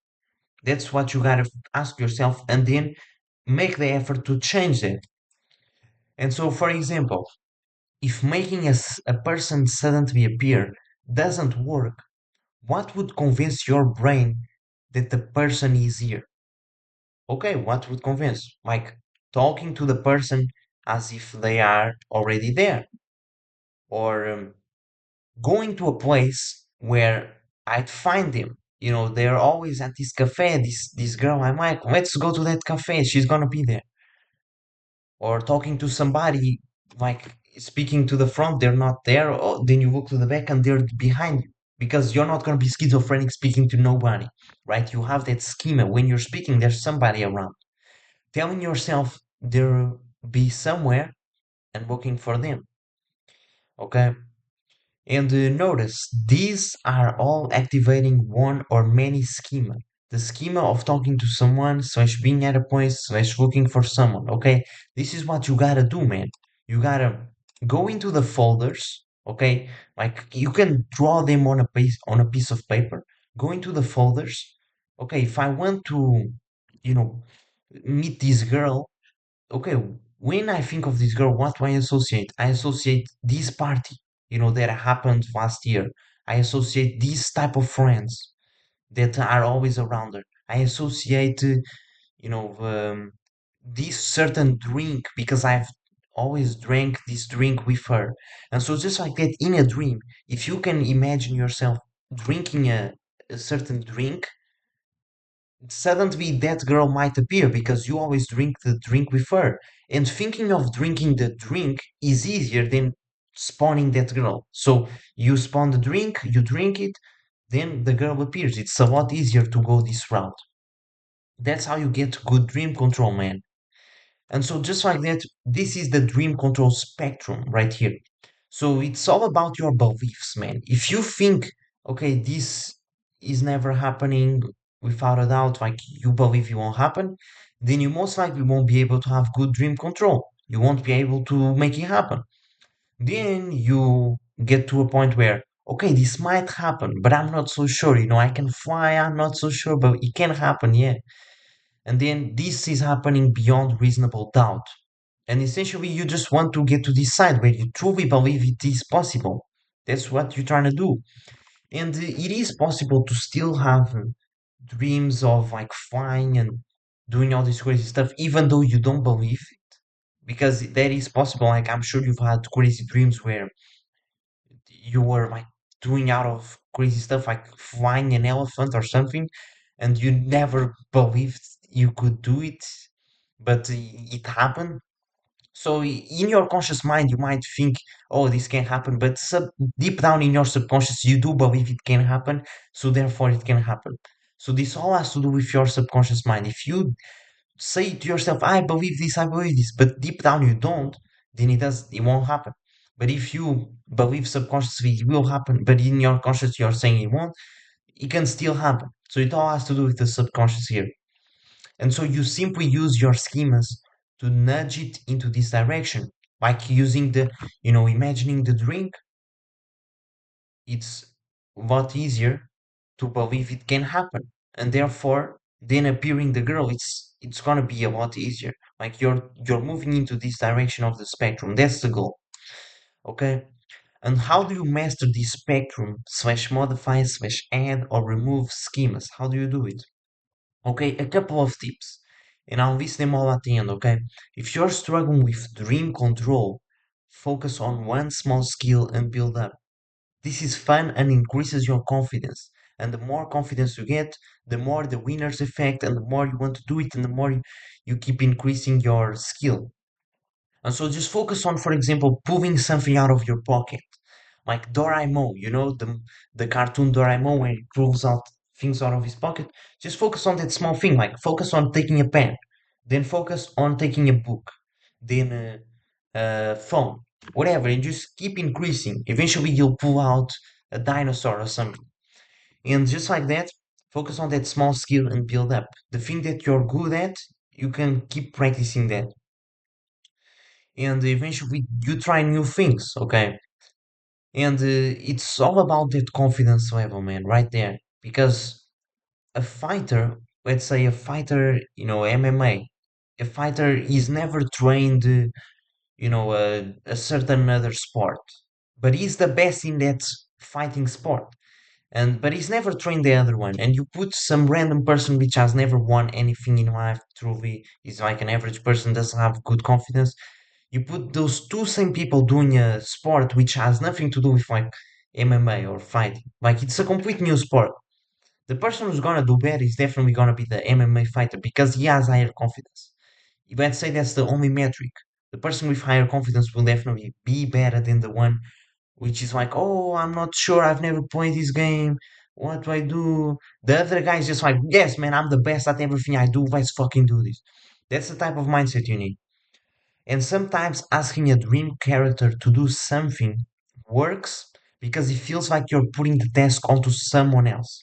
That's what you gotta ask yourself and then make the effort to change it. And so, for example, if making a person suddenly appear doesn't work, what would convince your brain that the person is here? Okay, what would convince? Like talking to the person as if they are already there, or going to a place where I'd find them. They're always at this cafe. This girl, I'm like, let's go to that cafe. She's gonna be there. Or talking to somebody, like speaking to the front, they're not there. Or then you look to the back and they're behind you because you're not gonna be schizophrenic speaking to nobody, right? You have that schema. When you're speaking, there's somebody around. Telling yourself they'll be somewhere and looking for them. Okay. And notice these are all activating one or many schema. The schema of talking to someone slash being at a place slash looking for someone. Okay. This is what you gotta do, man. You gotta go into the folders. Okay. Like you can draw them on a piece of paper. Go into the folders. Okay. If I want to you know, meet this girl. Okay, when I think of this girl, what do I associate? I associate this party, that happened last year. I associate these type of friends that are always around her. I associate, you know, um, this certain drink because I've always drank this drink with her. And so just like that in a dream, if you can imagine yourself drinking a certain drink, suddenly that girl might appear because you always drink the drink with her. And thinking of drinking the drink is easier than spawning that girl. So you spawn the drink, you drink it, then the girl appears. It's a lot easier to go this route. That's how you get good dream control, man. And so just like that, this is the dream control spectrum right here. So it's all about your beliefs, man. If you think, okay, this is never happening without a doubt, like you believe it won't happen, then you most likely won't be able to have good dream control. You won't be able to make it happen. Then you get to a point where, okay, this might happen, but I'm not so sure. I can fly, I'm not so sure, but it can happen, yeah. And then this is happening beyond reasonable doubt. And essentially, you just want to get to this side where you truly believe it is possible. That's what you're trying to do. And it is possible to still have dreams of like flying and doing all this crazy stuff, even though you don't believe it. Because that is possible. Like, I'm sure you've had crazy dreams where you were like doing out of crazy stuff, like flying an elephant or something, and you never believed you could do it, but it happened. So in your conscious mind, you might think, "Oh, this can happen," but deep down in your subconscious, you do believe it can happen. So therefore, it can happen. So this all has to do with your subconscious mind. If you say to yourself, I believe this," but deep down you don't, then it won't happen. But if you believe subconsciously it will happen, but in your conscious you're saying it won't, it can still happen. So it all has to do with the subconscious here. And so you simply use your schemas to nudge it into this direction, like using imagining the drink. It's a lot easier to believe it can happen. And therefore, then appearing the girl, it's gonna be a lot easier. Like you're moving into this direction of the spectrum. That's the goal. Okay? And how do you master this spectrum slash modify slash add or remove schemas? How do you do it? Okay, a couple of tips, and I'll list them all at the end, okay? If you're struggling with dream control, focus on one small skill and build up. This is fun and increases your confidence. And the more confidence you get, the more the winner's effect, and the more you want to do it, and the more you keep increasing your skill. And so just focus on, for example, pulling something out of your pocket. Like Doraemon, the cartoon Doraemon when he pulls out things out of his pocket. Just focus on that small thing, like focus on taking a pen, then focus on taking a book, then a phone, whatever, and just keep increasing. Eventually you'll pull out a dinosaur or something. And just like that, focus on that small skill and build up. The thing that you're good at, you can keep practicing that. And eventually you try new things, okay? And it's all about that confidence level, man, right there. Because a fighter, let's say a fighter, MMA, a fighter is never trained, a certain other sport, but he's the best in that fighting sport. But he's never trained the other one. And you put some random person which has never won anything in life, truly is like an average person, doesn't have good confidence. You put those two same people doing a sport which has nothing to do with like MMA or fighting. Like it's a complete new sport. The person who's gonna do better is definitely gonna be the MMA fighter because he has higher confidence. Let's say that's the only metric. The person with higher confidence will definitely be better than the one which is like, oh, I'm not sure, I've never played this game. What do I do? The other guy is just like, yes, man, I'm the best at everything I do. Let's fucking do this. That's the type of mindset you need. And sometimes asking a dream character to do something works because it feels like you're putting the task onto someone else.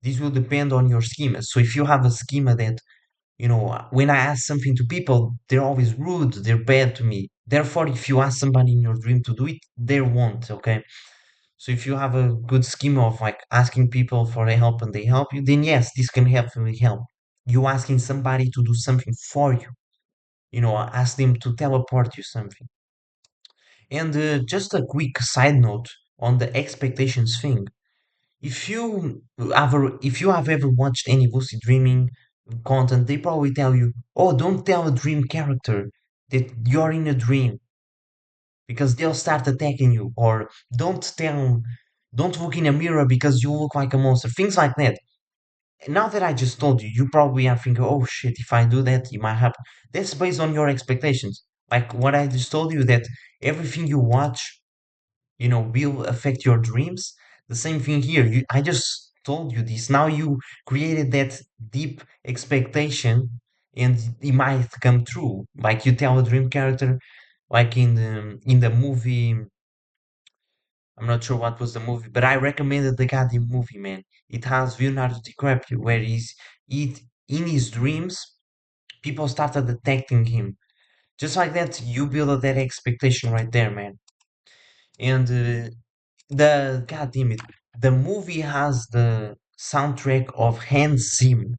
This will depend on your schema. So if you have a schema that, when I ask something to people, they're always rude, they're bad to me. Therefore, if you ask somebody in your dream to do it, they won't, okay? So if you have a good schema of like asking people for help and they help you, then yes, this can help. You asking somebody to do something for you. Ask them to teleport you something. And just a quick side note on the expectations thing. If you have ever watched any lucid dreaming content, they probably tell you, "Oh, don't tell a dream character that you're in a dream because they'll start attacking you," or don't look in a mirror because you look like a monster." Things like that. Now that I just told you, you probably are thinking, "Oh shit, if I do that, it might happen." That's based on your expectations. Like what I just told you, that everything you watch, will affect your dreams. The same thing here. I just told you this. Now you created that deep expectation, and it might come true. Like you tell a dream character, like in the movie. I'm not sure what was the movie, but I recommended the goddamn movie, man. It has Leonardo DiCaprio, where in his dreams, people started detecting him. Just like that, you build that expectation right there, man. And the god damn it, the movie has the soundtrack of Hans Zimmer.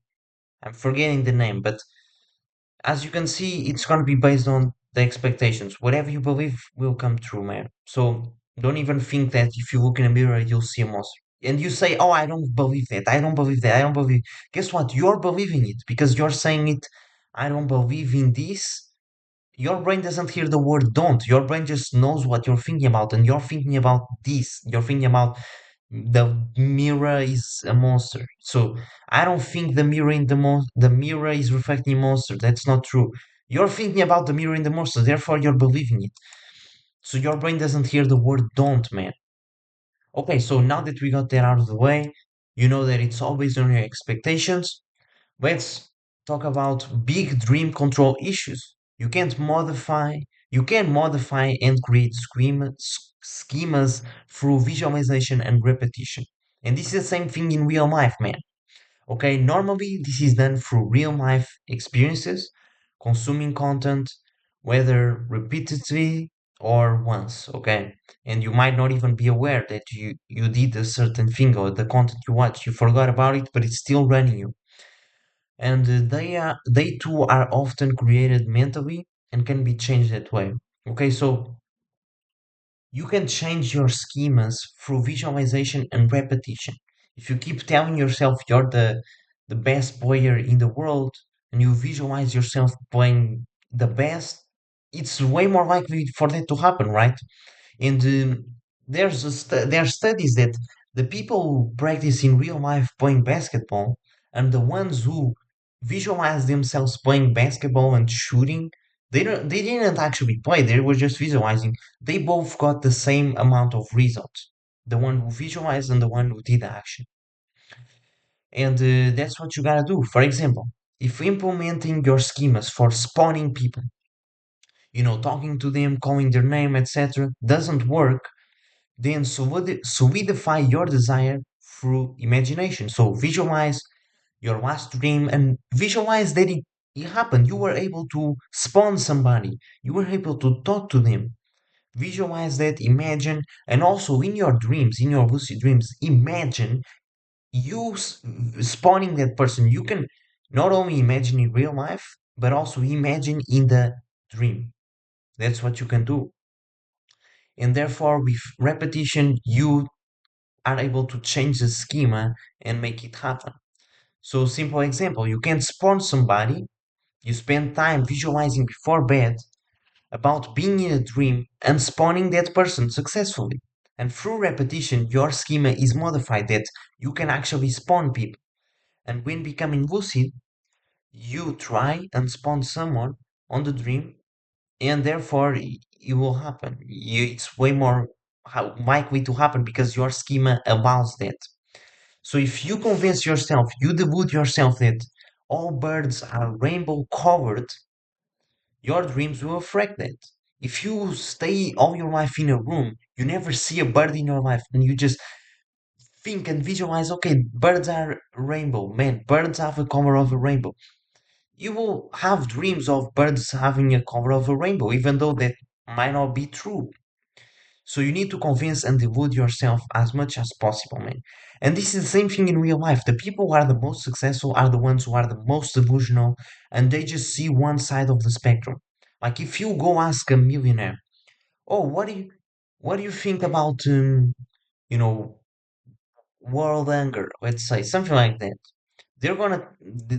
I'm forgetting the name, but as you can see, it's gonna be based on the expectations. Whatever you believe will come true, man. So don't even think that if you look in a mirror you'll see a monster. And you say, "Oh, I don't believe that. I don't believe that. I don't believe." Guess what? You're believing it because you're saying it. "I don't believe in this." Your brain doesn't hear the word "don't." Your brain just knows what you're thinking about, and you're thinking about this. You're thinking about the mirror is a monster. So I don't think the mirror is reflecting a monster. That's not true. You're thinking about the mirror in the monster, therefore you're believing it. So your brain doesn't hear the word "don't," man. Okay, so now that we got that out of the way, you know that it's always on your expectations. Let's talk about big dream control issues. You can modify and create schemas through visualization and repetition. And this is the same thing in real life, man. Okay, normally this is done through real life experiences, consuming content, whether repeatedly or once, okay? And you might not even be aware that you did a certain thing or the content you watched, you forgot about it, but it's still running you. And they too are often created mentally and can be changed that way. Okay, so you can change your schemas through visualization and repetition. If you keep telling yourself you're the best player in the world and you visualize yourself playing the best, it's way more likely for that to happen, right? And there are studies that the people who practice in real life playing basketball and the ones who visualize themselves playing basketball and shooting, they didn't actually play, they were just visualizing. They both got the same amount of results. The one who visualized and the one who did the action. And that's what you gotta do. For example, if implementing your schemas for spawning people, talking to them, calling their name, etc., doesn't work, then solidify your desire through imagination. So visualize your last dream and visualize that it happened. You were able to spawn somebody, you were able to talk to them. Visualize that, imagine, and also in your dreams, in your lucid dreams, imagine you spawning that person. You can not only imagine in real life, but also imagine in the dream. That's what you can do. And therefore, with repetition, you are able to change the schema and make it happen. So, simple example, you can spawn somebody, you spend time visualizing before bed about being in a dream and spawning that person successfully. And through repetition, your schema is modified that you can actually spawn people. And when becoming lucid, you try and spawn someone on the dream, and therefore it will happen. It's way more likely to happen because your schema allows that. So if you convince yourself, you delude yourself that all birds are rainbow colored, your dreams will reflect that. If you stay all your life in a room, you never see a bird in your life, and you just think and visualize, okay, birds are rainbow, man, birds have a color of a rainbow. You will have dreams of birds having a color of a rainbow, even though that might not be true. So you need to convince and delude yourself as much as possible, man. And this is the same thing in real life. The people who are the most successful are the ones who are the most delusional, and they just see one side of the spectrum. Like if you go ask a millionaire, oh, what do you think about you know, world hunger, let's say, something like that. They're gonna,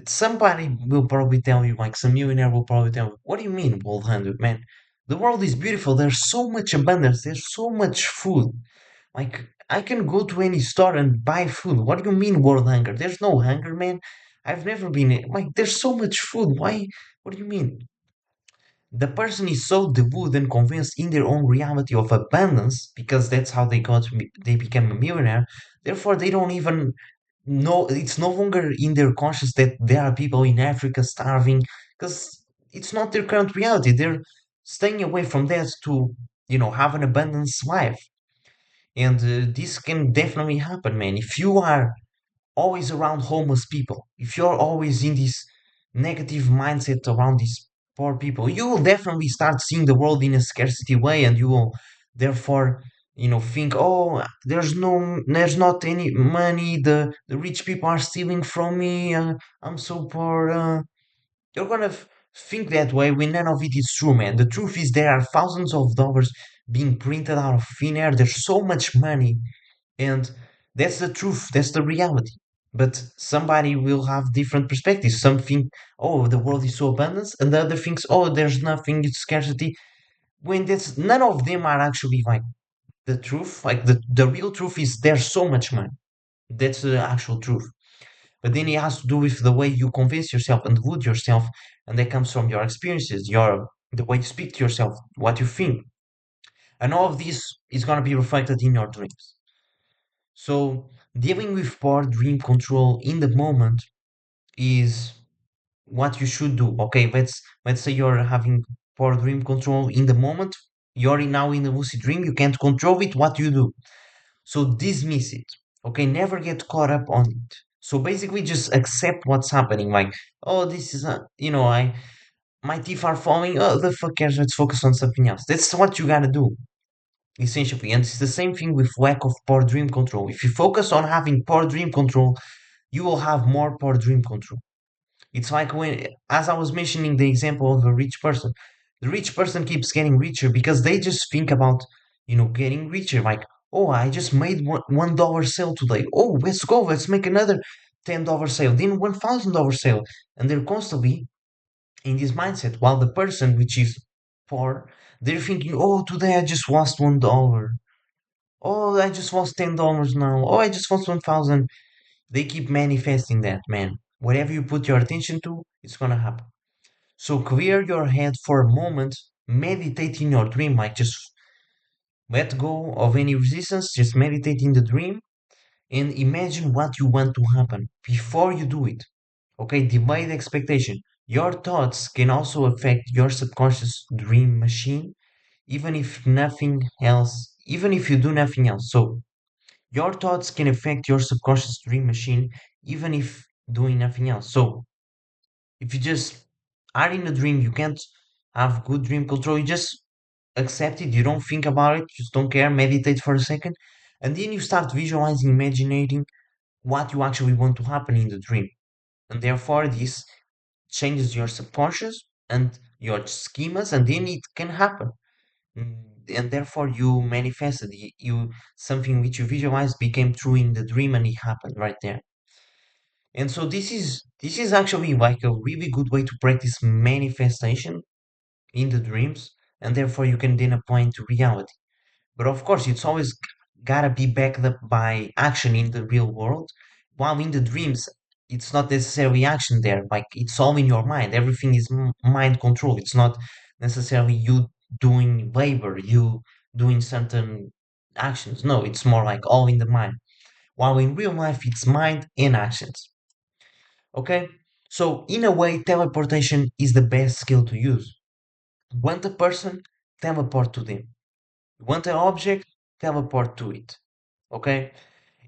somebody will probably tell you, like some millionaire will probably tell you, what do you mean, world hunger, man? The world is beautiful. There's so much abundance. There's so much food. Like, I can go to any store and buy food. What do you mean, world hunger? There's no hunger, man. I've never been, like, there's so much food. Why? What do you mean? The person is so deluded and convinced in their own reality of abundance because that's how they became a millionaire. Therefore, they don't even know, it's no longer in their conscious that there are people in Africa starving because it's not their current reality. They're staying away from that to, have an abundance life. And this can definitely happen, man. If you are always around homeless people, if you're always in this negative mindset around these poor people, you will definitely start seeing the world in a scarcity way, and you will therefore, think, oh, there's not any money. The rich people are stealing from me. I'm so poor. You're gonna think that way when none of it is true, man. The truth is there are thousands of dollars being printed out of thin air. There's so much money, and that's the truth, that's the reality. But somebody will have different perspectives. Some think, oh, the world is so abundant, and the other thinks, oh, there's nothing, it's scarcity. When that's none of them are actually like the truth. Like the real truth is there's so much money. That's the actual truth. But then it has to do with the way you convince yourself and delude yourself, and that comes from your experiences, your the way you speak to yourself, what you think. And all of this is gonna be reflected in your dreams. So dealing with poor dream control in the moment is what you should do. Okay, let's say you're having poor dream control in the moment. You're now in a lucid dream. You can't control it. What you do? So dismiss it. Okay, never get caught up on it. So basically, just accept what's happening. Like, oh, this is a, I my teeth are falling. Oh, the fuck cares? Let's focus on something else. That's what you gotta do essentially. And it's the same thing with lack of poor dream control. If you focus on having poor dream control, you will have more poor dream control. It's like when, as I was mentioning the example of a rich person, the rich person keeps getting richer because they just think about, getting richer. Like, oh, I just made $1 sale today. Oh, let's go, let's make another $10 sale, then $1,000 sale. And they're constantly in this mindset. While the person which is poor, they're thinking, oh, today I just lost $1. Oh, I just lost $10 now. Oh, I just lost 1,000. They keep manifesting that, man. Whatever you put your attention to, it's gonna happen. So clear your head for a moment, meditate in your dream, like just let go of any resistance, just meditate in the dream and imagine what you want to happen before you do it. Okay, delay the expectation. Your thoughts can also affect your subconscious dream machine, even if you do nothing else. So your thoughts can affect your subconscious dream machine even if doing nothing else. So if you just are in a dream, you can't have good dream control. You just accept it. You don't think about it. Just don't care. Meditate for a second. And then you start visualizing, imagining what you actually want to happen in the dream. And therefore, this changes your subconscious and your schemas, and then it can happen. And therefore you manifested you something which you visualized became true in the dream and it happened right there. And so this is actually like a really good way to practice manifestation in the dreams, and therefore you can then apply into reality. But of course, it's always gotta be backed up by action in the real world. While in the dreams, it's not necessarily action there. Like it's all in your mind. Everything is mind control. It's not necessarily you doing labor, you doing certain actions. No, it's more like all in the mind. While in real life, it's mind and actions. Okay? So in a way, teleportation is the best skill to use. Want a person, teleport to them. Want an object, teleport to it. Okay?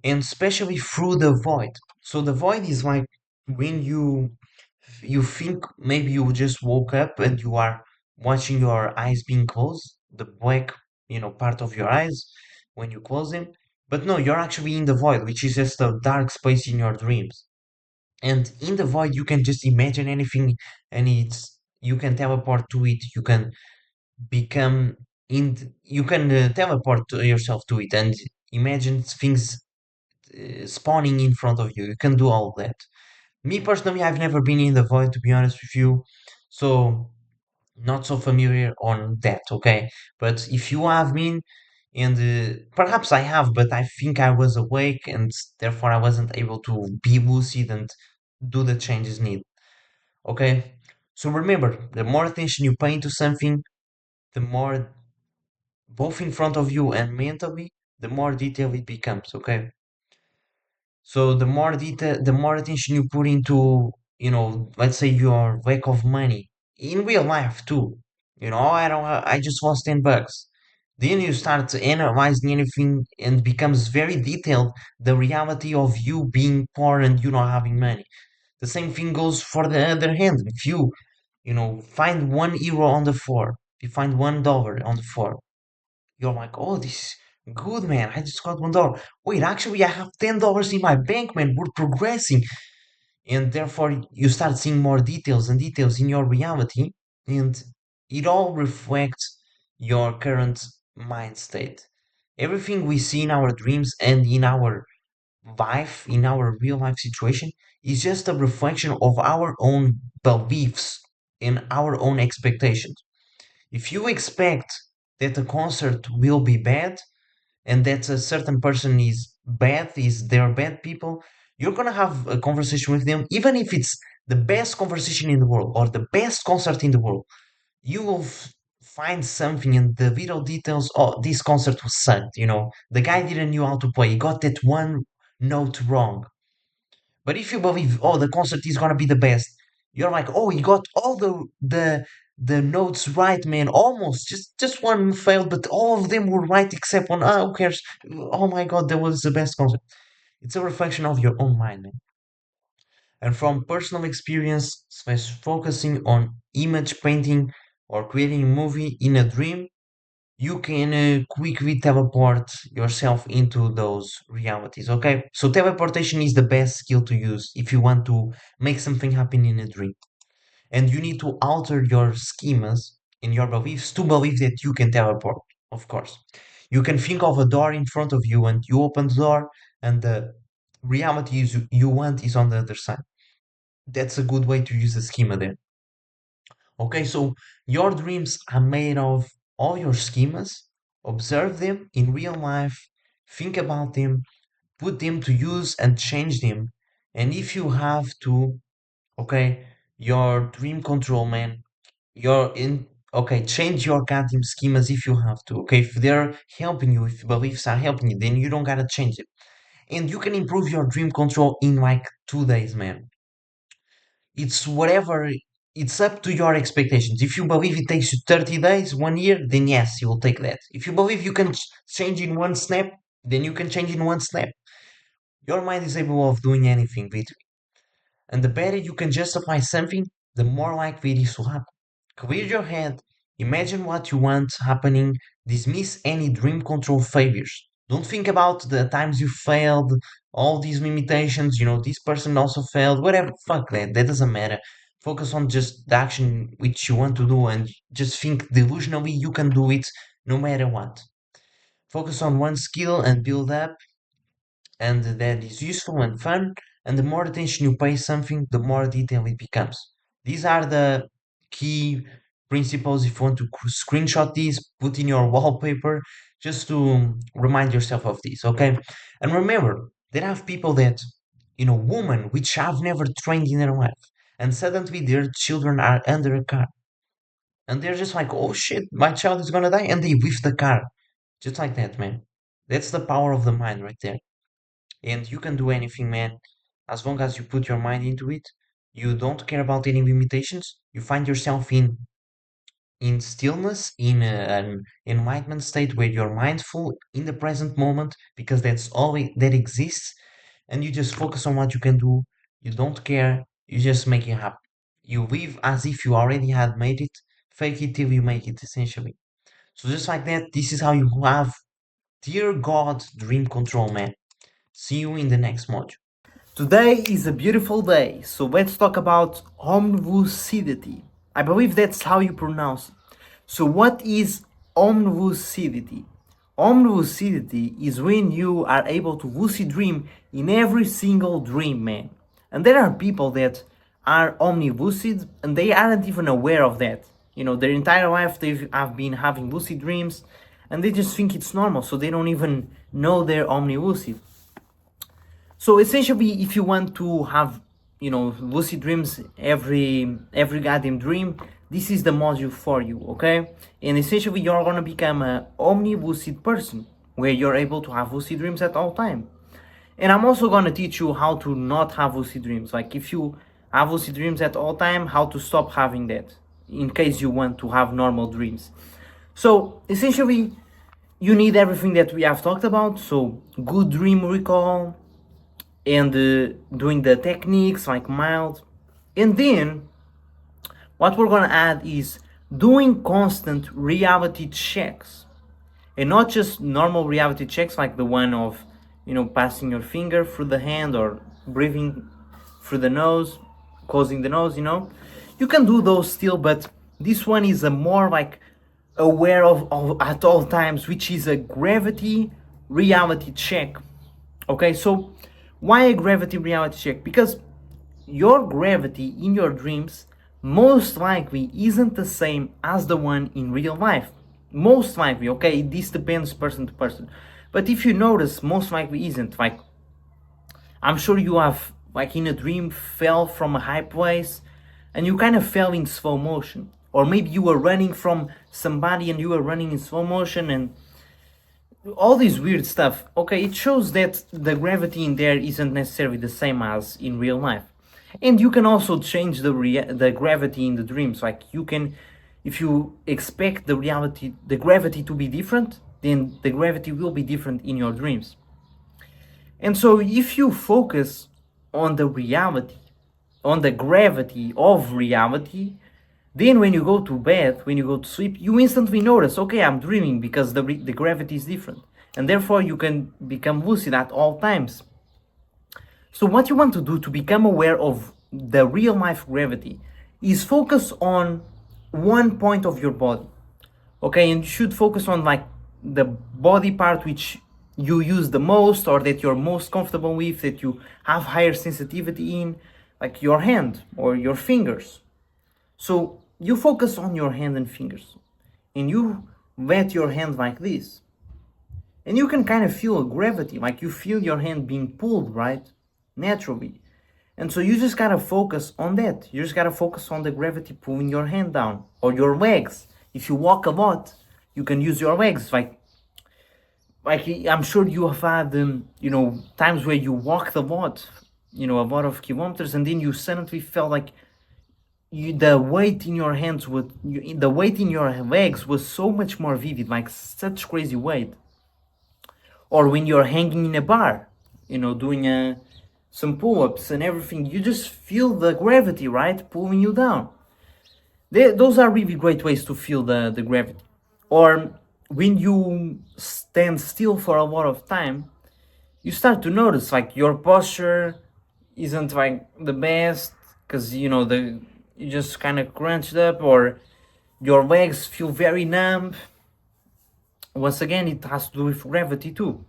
And especially through the void. So the void is like when you think maybe you just woke up and you are watching your eyes being closed, the black part of your eyes when you close them. But no, you're actually in the void, which is just a dark space in your dreams. And in the void, you can just imagine anything, and you can teleport to it. You can become you can teleport yourself to it and imagine things spawning in front of you. You can do all that. Me personally, I've never been in the void, to be honest with you, so not so familiar on that, okay? But if you have been, and perhaps I have, but I think I was awake and therefore I wasn't able to be lucid and do the changes needed, okay? So remember, the more attention you pay into something, the more, both in front of you and mentally, the more detailed it becomes, okay? So the more detail, the more attention you put into, let's say your lack of money in real life too. I don't, I just lost $10. Then you start analyzing anything and becomes very detailed. The reality of you being poor and you not having money. The same thing goes for the other hand. If you, find €1 on the floor, you find $1 on the floor, you're like, oh, this is good, man. I just got $1. Wait, actually, I have $10 in my bank, man. We're progressing. And therefore, you start seeing more details and details in your reality. And it all reflects your current mind state. Everything we see in our dreams and in our life, in our real life situation, is just a reflection of our own beliefs and our own expectations. If you expect that a concert will be bad and that a certain person is bad, they're bad people, you're gonna have a conversation with them, even if it's the best conversation in the world or the best concert in the world. You will find something in the little details. Oh, this concert was sucked. The guy didn't know how to play. He got that one note wrong. But if you believe, oh, the concert is gonna be the best, you're like, oh, you got all the notes right, man. Almost, just one failed, but all of them were right except one. Ah, who cares? Oh my God, that was the best concert. It's a reflection of your own mind, man. And from personal experience, slash focusing on image painting or creating a movie in a dream, you can quickly teleport yourself into those realities. Okay, so teleportation is the best skill to use if you want to make something happen in a dream, and you need to alter your schemas and your beliefs to believe that you can teleport. Of course, you can think of a door in front of you and you open the door, and the reality is you want is on the other side. That's a good way to use the schema there. Okay, so your dreams are made of all your schemas. Observe them in real life, think about them, put them to use and change them. And if you have to, okay, your dream control, man, you're in, okay, change your goddamn schemas if you have to. Okay, if they're helping you, if beliefs are helping you, then you don't gotta change it. And you can improve your dream control in like 2 days, man. It's whatever, it's up to your expectations. If you believe it takes you 30 days, 1 year, then yes, you will take that. If you believe you can change in one snap, then you can change in one snap. Your mind is able of doing anything with, and the better you can justify something, the more likely it is to happen. Clear your head, imagine what you want happening, dismiss any dream control failures. Don't think about the times you failed, all these limitations, this person also failed, whatever, fuck that, that doesn't matter. Focus on just the action which you want to do and just think delusionally you can do it no matter what. Focus on one skill and build up, and that is useful and fun. And the more attention you pay something, the more detailed it becomes. These are the key principles. If you want to screenshot these, put in your wallpaper, just to remind yourself of this, okay? And remember, there are people that, women which have never trained in their life, and suddenly their children are under a car, and they're just like, oh shit, my child is gonna die, and they whiff the car, just like that, man. That's the power of the mind right there. And you can do anything, man, as long as you put your mind into it. You don't care about any limitations. You find yourself in stillness, in an enlightenment state where you're mindful in the present moment, because that's all that exists. And you just focus on what you can do. You don't care. You just make it happen. You live as if you already had made it. Fake it till you make it, essentially. So just like that, this is how you have dear God dream control, man. See you in the next module. Today is a beautiful day, so let's talk about Omnilucidity. I believe that's how you pronounce it. So what is Omnilucidity? Omnilucidity is when you are able to lucid dream in every single dream, man. And there are people that are omnilucid and they aren't even aware of that. You know, their entire life they have been having lucid dreams and they just think it's normal, so they don't even know they're omnilucid. So essentially, if you want to have, you know, lucid dreams every goddamn dream, this is the module for you, okay? And essentially, you're gonna become an omni-lucid person, where you're able to have lucid dreams at all time. And I'm also gonna teach you how to not have lucid dreams. Like if you have lucid dreams at all time, how to stop having that, in case you want to have normal dreams. So essentially, you need everything that we have talked about. So good dream recall, and doing the techniques like mild, and then what we're gonna add is doing constant reality checks, and not just normal reality checks like the one of, you know, passing your finger through the hand or breathing through the nose, closing the nose. You know, you can do those still, but this one is a more like aware of at all times, which is a gravity reality check. Okay, so why a gravity reality check? Because your gravity in your dreams most likely isn't the same as the one in real life. Most likely, okay? This depends person to person. But if you notice, most likely isn't. Like, I'm sure you have, like in a dream, fell from a high place and you kind of fell in slow motion. Or maybe you were running from somebody and you were running in slow motion and all this weird stuff. Okay, it shows that the gravity in there isn't necessarily the same as in real life. And you can also change the gravity in the dreams. Like you can, if you expect the gravity to be different, then the gravity will be different in your dreams. And so if you focus on the reality, on the gravity of reality, then when you go to bed, when you go to sleep, you instantly notice, okay, I'm dreaming because the gravity is different. And therefore you can become lucid at all times. So what you want to do to become aware of the real life gravity is focus on one point of your body. Okay, and you should focus on like the body part which you use the most or that you're most comfortable with, that you have higher sensitivity in, like your hand or your fingers. So you focus on your hand and fingers and you wet your hand like this. And you can kind of feel a gravity, like you feel your hand being pulled, right? Naturally. And so you just gotta focus on that. You just gotta focus on the gravity pulling your hand down or your legs. If you walk a lot, you can use your legs. Like I'm sure you have had, you know, times where you walked a lot, you know, a lot of kilometers, and then you suddenly felt like the weight in your hands the weight in your legs was so much more vivid, like such crazy weight. Or when you're hanging in a bar, you know, doing some pull-ups and everything, you just feel the gravity, right, pulling you down. Those are really great ways to feel the gravity. Or when you stand still for a lot of time, you start to notice like your posture isn't like the best because, you know, you just kind of crunched up, or your legs feel very numb. Once again, it has to do with gravity too.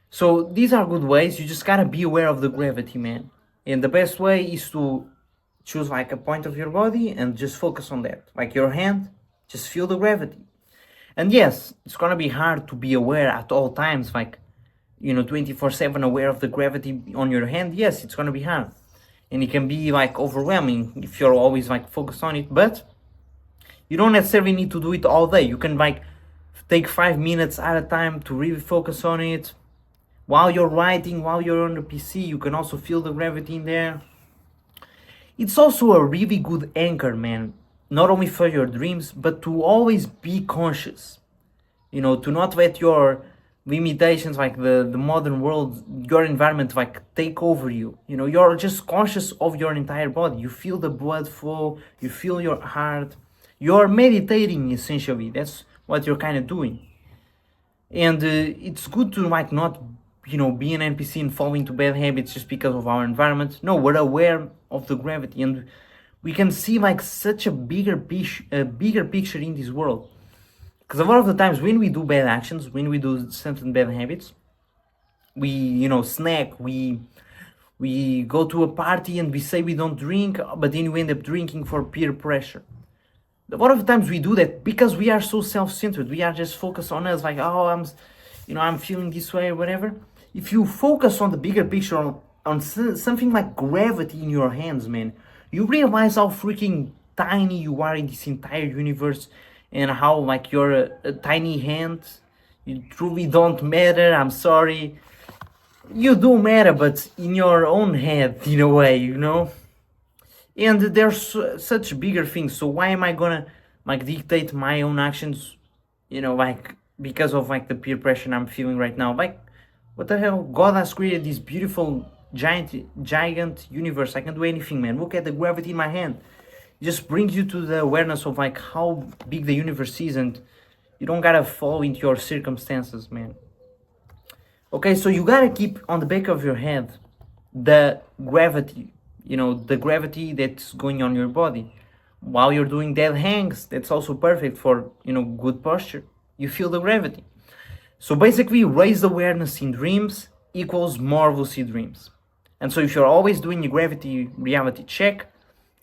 So these are good ways. You just gotta be aware of the gravity, man. And the best way is to choose like a point of your body and just focus on that. Like your hand, just feel the gravity. And yes, it's gonna be hard to be aware at all times, like, you know, 24/7 aware of the gravity on your hand. Yes, it's gonna be hard. And it can be like overwhelming if you're always like focused on it, but you don't necessarily need to do it all day. You can like take 5 minutes at a time to really focus on it. While you're writing, while you're on the PC, you can also feel the gravity in there. It's also a really good anchor, man, not only for your dreams, but to always be conscious. You know, to not let your limitations, like the modern world, your environment, like take over you. You know, you're just conscious of your entire body. You feel the blood flow, you feel your heart. You're meditating, essentially. That's what you're kind of doing. And it's good to like not, you know, be an NPC and fall into bad habits just because of our environment. No, we're aware of the gravity, and we can see like such a bigger picture in this world. Because a lot of the times when we do bad actions, when we do certain bad habits, we, you know, snack, we go to a party and we say we don't drink, but then we end up drinking for peer pressure. A lot of the times we do that because we are so self-centered. We are just focused on us, like, oh, I'm feeling this way or whatever. If you focus on the bigger picture, on something like gravity in your hands, man, you realize how freaking tiny you are in this entire universe, and how like you're a tiny hand. You truly don't matter. I'm sorry. You do matter, but in your own head, in a way, you know? And there's such bigger things, so why am I gonna like dictate my own actions, you know, like because of like the peer pressure I'm feeling right now? Like, what the hell? God has created this beautiful giant universe. I can do anything, man. Look at the gravity in my hand. It just brings you to the awareness of like how big the universe is, and you don't gotta fall into your circumstances, man. Okay, so you gotta keep on the back of your head the gravity, you know, the gravity that's going on your body. While you're doing dead hangs, that's also perfect for, you know, good posture. You feel the gravity. So basically, raised awareness in dreams equals more lucid dreams. And so if you're always doing a gravity reality check,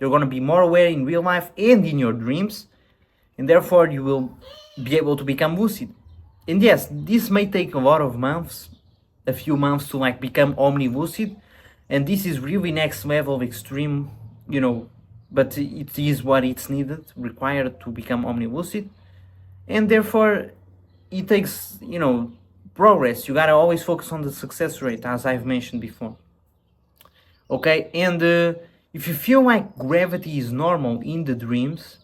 you're gonna be more aware in real life and in your dreams, and therefore you will be able to become lucid. And yes, this may take a lot of months, a few months to like become omnilucid, and this is really next level of extreme, you know, but it is what it's required to become omnilucid, and therefore it takes, you know, progress. You gotta always focus on the success rate, as I've mentioned before. Okay, and if you feel like gravity is normal in the dreams,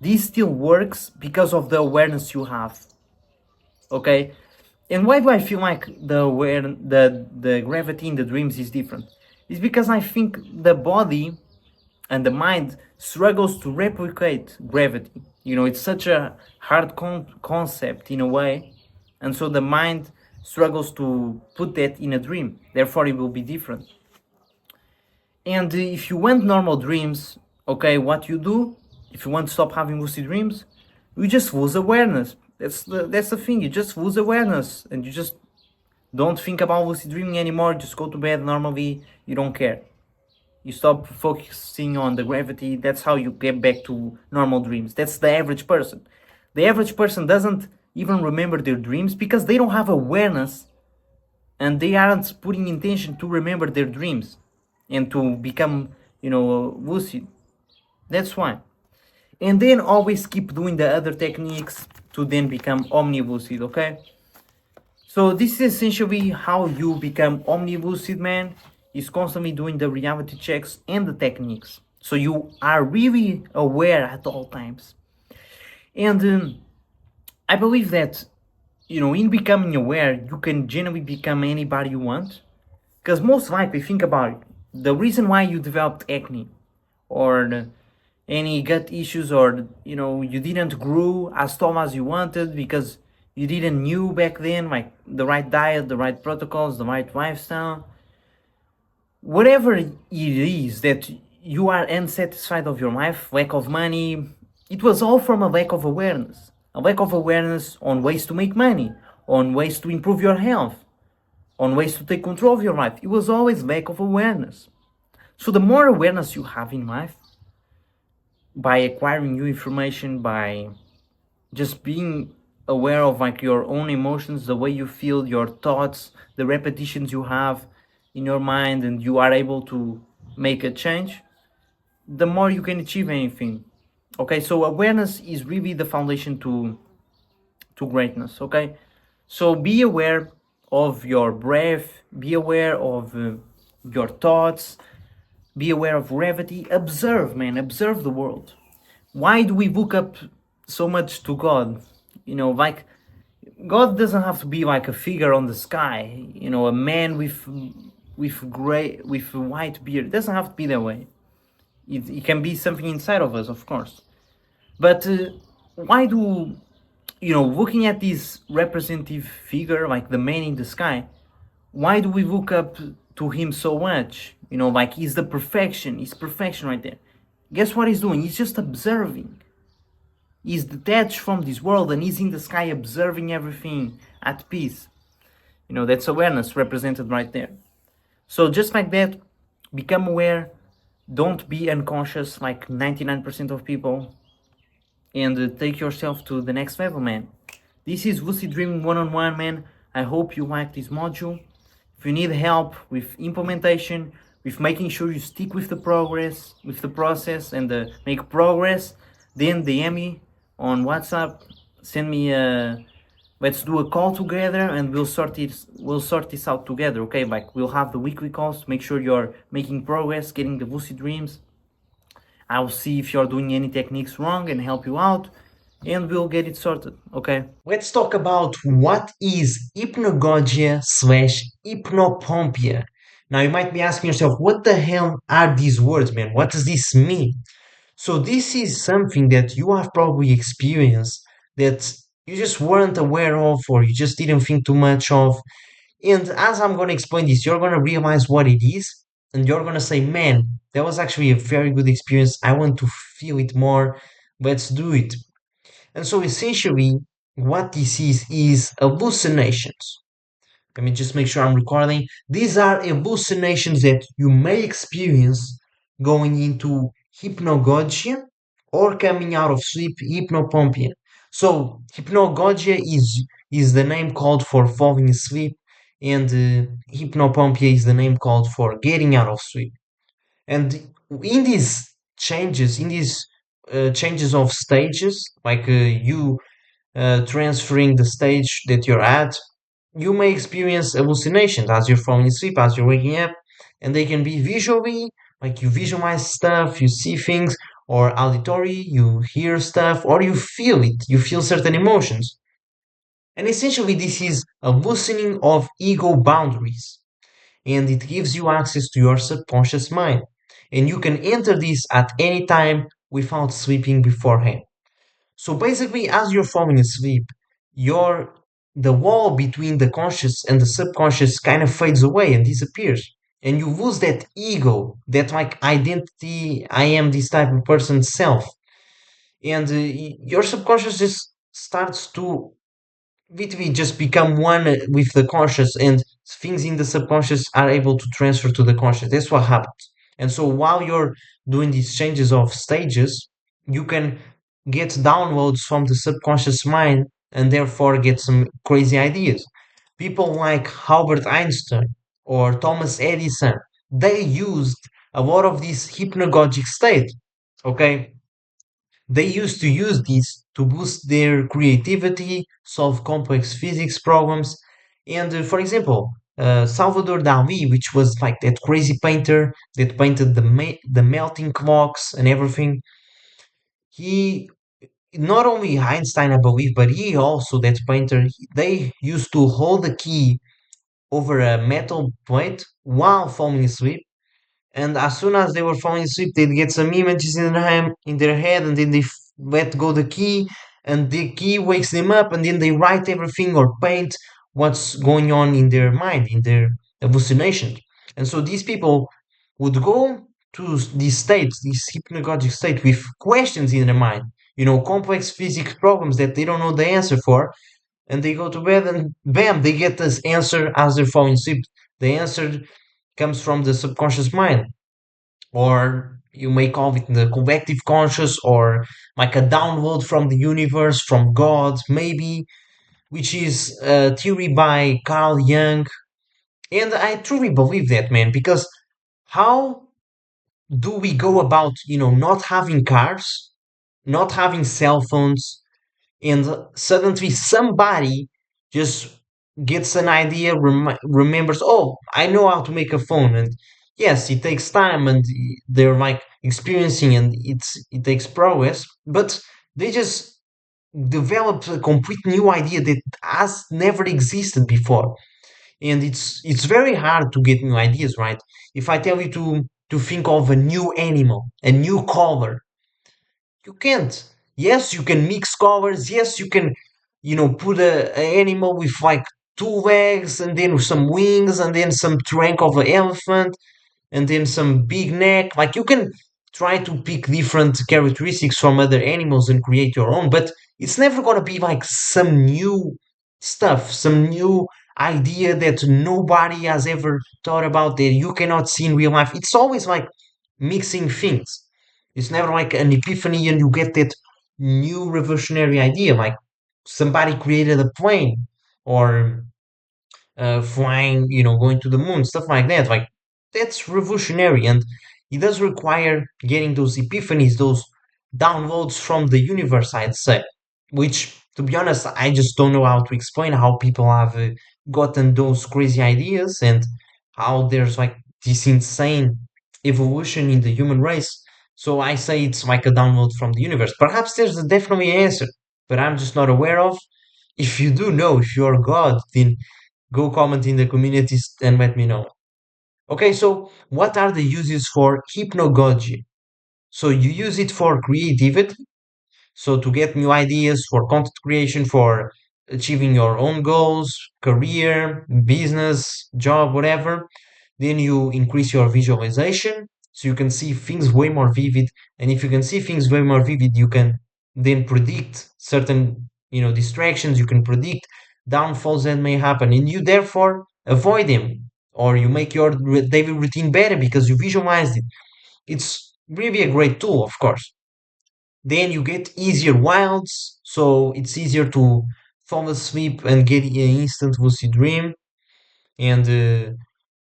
this still works because of the awareness you have. Okay, and why do I feel like the gravity in the dreams is different? It's because I think the body and the mind struggles to replicate gravity. You know, it's such a hard concept in a way, and so the mind struggles to put that in a dream. Therefore, it will be different. And if you want normal dreams, okay, what you do, if you want to stop having lucid dreams, you just lose awareness. That's the thing, you just lose awareness, and you just don't think about lucid dreaming anymore. Just go to bed normally, you don't care. You stop focusing on the gravity. That's how you get back to normal dreams. That's the average person. The average person doesn't even remember their dreams because they don't have awareness, and they aren't putting intention to remember their dreams and to become, you know, lucid. That's why. And then always keep doing the other techniques to then become omnilucid, okay? So this is essentially how you become omnilucid, man, is constantly doing the reality checks and the techniques. So you are really aware at all times. And I believe that, you know, in becoming aware, you can generally become anybody you want. Because most likely, think about it, the reason why you developed acne or any gut issues, or, you know, you didn't grow as tall as you wanted because you didn't knew back then like the right diet, the right protocols, the right lifestyle, whatever it is that you are unsatisfied of your life, lack of money, it was all from a lack of awareness. A lack of awareness on ways to make money, on ways to improve your health, on ways to take control of your life. It was always lack of awareness. So the more awareness you have in life, by acquiring new information, by just being aware of like your own emotions, the way you feel, your thoughts, the repetitions you have in your mind, and you are able to make a change, the more you can achieve anything. Okay, so awareness is really the foundation to greatness. Okay, so be aware of your breath, be aware of your thoughts, be aware of gravity. Observe, man, observe the world. Why do we look up so much to God? You know, like, God doesn't have to be like a figure on the sky, you know, a man with a white beard. It doesn't have to be that way. It can be something inside of us, of course. But why do looking at this representative figure, like the man in the sky, why do we look up to him so much? Like he's perfection right there. Guess what he's doing? He's just observing. He's detached from this world and he's in the sky observing everything at peace. That's awareness represented right there. So just like that, become aware, don't be unconscious like 99% of people, and take yourself to the next level, man. This is Lucid Dreaming one-on-one, man. I hope you like this module. If you need help with implementation, with making sure you stick with the process, and make progress, then DM me on WhatsApp. Send me a let's do a call together, and we'll sort this out together, okay? Like we'll have the weekly calls to make sure you're making progress, getting the lucid dreams. I'll see if you're doing any techniques wrong and help you out, and we'll get it sorted, okay? Let's talk about what is hypnagogia slash hypnopompia. Now you might be asking yourself, what the hell are these words, man? What does this mean? So this is something that you have probably experienced that you just weren't aware of or you just didn't think too much of. And as I'm going to explain this, you're going to realize what it is and you're going to say, man, that was actually a very good experience. I want to feel it more. Let's do it. And so essentially, what this is hallucinations. Let me just make sure I'm recording. These are hallucinations that you may experience going into hypnagogia or coming out of sleep, hypnopompia. So hypnagogia is the name called for falling asleep, and hypnopompia is the name called for getting out of sleep. And in these changes of stages, like you transferring the stage that you're at, you may experience hallucinations as you're falling asleep, as you're waking up, and they can be visually, like you visualize stuff, you see things, or auditory, you hear stuff, or you feel it, you feel certain emotions. And essentially, this is a loosening of ego boundaries, and it gives you access to your subconscious mind. And you can enter this at any time without sleeping beforehand. So basically, as you're falling asleep, your the wall between the conscious and the subconscious kind of fades away and disappears. And you lose that ego, that like identity, I am this type of person self. And your subconscious just starts to literally just become one with the conscious, and things in the subconscious are able to transfer to the conscious. That's what happens. And so while you're doing these changes of stages, you can get downloads from the subconscious mind and therefore get some crazy ideas. People like Albert Einstein or Thomas Edison, they used a lot of this hypnagogic state. Okay, they used to use this to boost their creativity, solve complex physics problems, and for example, Salvador Dali, which was like that crazy painter that painted the melting clocks and everything, he not only Einstein, I believe, but he also that painter. They used to hold the key over a metal plate while falling asleep, and as soon as they were falling asleep, they'd get some images in their head, and then they let go the key, and the key wakes them up, and then they write everything or paint what's going on in their mind, in their hallucinations. And so these people would go to this state, this hypnagogic state, with questions in their mind, complex physics problems that they don't know the answer for, and they go to bed, and bam, they get this answer as they're falling asleep. The answer comes from the subconscious mind, or you may call it the collective conscious, or like a download from the universe, from God, maybe, which is a theory by Carl Jung. And I truly believe that, man, because how do we go about, not having cars, not having cell phones, and suddenly somebody just gets an idea, remembers, oh, I know how to make a phone. And yes, it takes time, and they're like experiencing, and it takes progress, but they just developed a complete new idea that has never existed before. And it's very hard to get new ideas, right? If I tell you to think of a new animal, a new color, you can't. Yes, you can mix colors. Yes, you can put a animal with like two legs and then some wings and then some trunk of an elephant and then some big neck. Like you can try to pick different characteristics from other animals and create your own, but it's never gonna be like some new stuff, some new idea that nobody has ever thought about that you cannot see in real life. It's always like mixing things. It's never like an epiphany and you get that new revolutionary idea. Like somebody created a plane or flying, going to the moon, stuff like that. Like that's revolutionary, and it does require getting those epiphanies, those downloads from the universe, I'd say. Which, to be honest, I just don't know how to explain how people have gotten those crazy ideas and how there's like this insane evolution in the human race. So I say it's like a download from the universe. Perhaps there's definitely an answer, but I'm just not aware of. If you do know, if you're God, then go comment in the communities and let me know. Okay, so what are the uses for hypnagogy? So you use it for creativity, so to get new ideas for content creation, for achieving your own goals, career, business, job, whatever. Then you increase your visualization, so you can see things way more vivid. And if you can see things way more vivid, you can then predict certain, distractions. You can predict downfalls that may happen, and you therefore avoid them, or you make your daily routine better because you visualized it. It's really a great tool, of course. Then you get easier wilds, so it's easier to fall asleep and get an instant lucid dream. And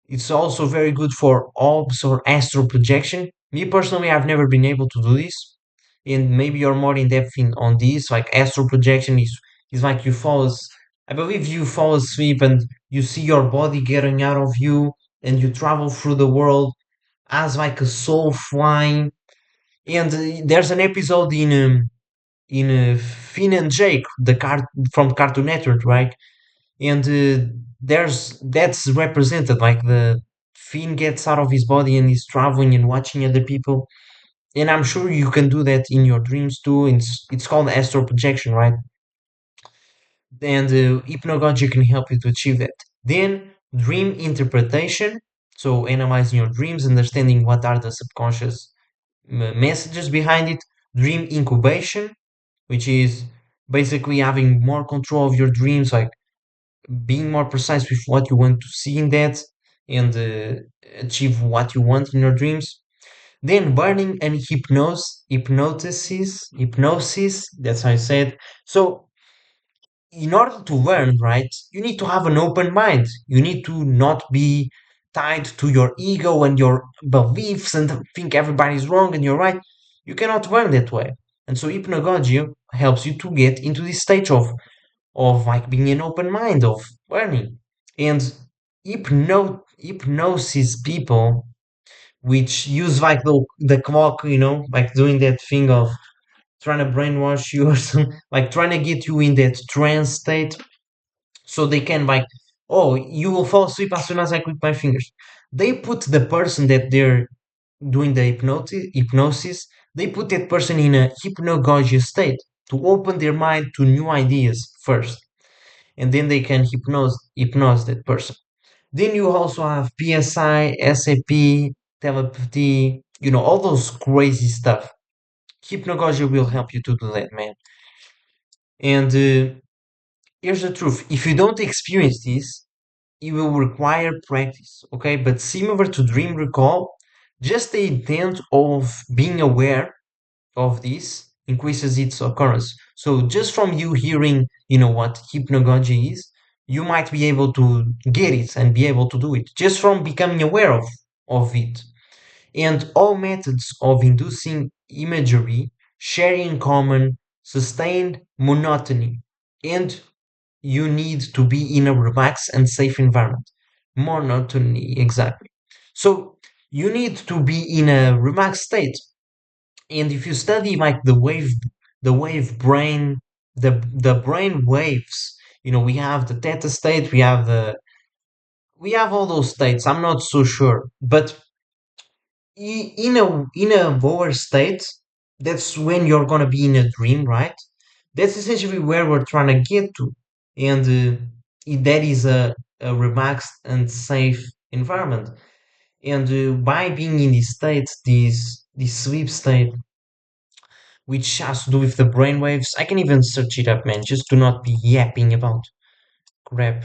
it's also very good for orbs or astral projection. Me personally, I've never been able to do this, and maybe you're more in depth on this. Like astral projection is like I believe you fall asleep and you see your body getting out of you, and you travel through the world as like a soul flying. And there's an episode in Finn and Jake, the car from Cartoon Network, right? And there's that's represented like the Finn gets out of his body and he's traveling and watching other people. And I'm sure you can do that in your dreams too. It's called astral projection, right? And hypnagogy can help you to achieve that. Then dream interpretation, so analyzing your dreams, understanding what are the subconscious messages behind it. Dream incubation, which is basically having more control of your dreams, like being more precise with what you want to see in that and achieve what you want in your dreams. Then burning and hypnosis, that's how I said. So in order to learn, right, you need to have an open mind. You need to not be tied to your ego and your beliefs and think everybody's wrong and you're right. You cannot learn that way. And so hypnagogia helps you to get into this stage of like being an open mind of learning. And hypnosis people which use like the clock, like doing that thing of trying to brainwash you or something, like trying to get you in that trance state so they can like, oh, you will fall asleep as soon as I click my fingers. They put the person that they're doing the hypnosis, they put that person in a hypnagogia state to open their mind to new ideas first, and then they can hypnose that person. Then you also have PSI, SAP, telepathy, all those crazy stuff. Hypnagogia will help you to do that, man. And here's the truth: if you don't experience this, it will require practice, okay? But similar to dream recall, just the intent of being aware of this increases its occurrence. So just from you hearing, what hypnagogy is, you might be able to get it and be able to do it just from becoming aware of it. And all methods of inducing imagery share in common sustained monotony, and you need to be in a relaxed and safe environment. Monotony, exactly. So you need to be in a relaxed state. And if you study like the wave brain, the brain waves, we have the theta state, we have all those states. I'm not so sure, but in a lower state, that's when you're gonna be in a dream, right? That's essentially where we're trying to get to. And that is a relaxed and safe environment. And by being in this state, this sleep state, which has to do with the brain waves, I can even search it up, man, just to not be yapping about crap.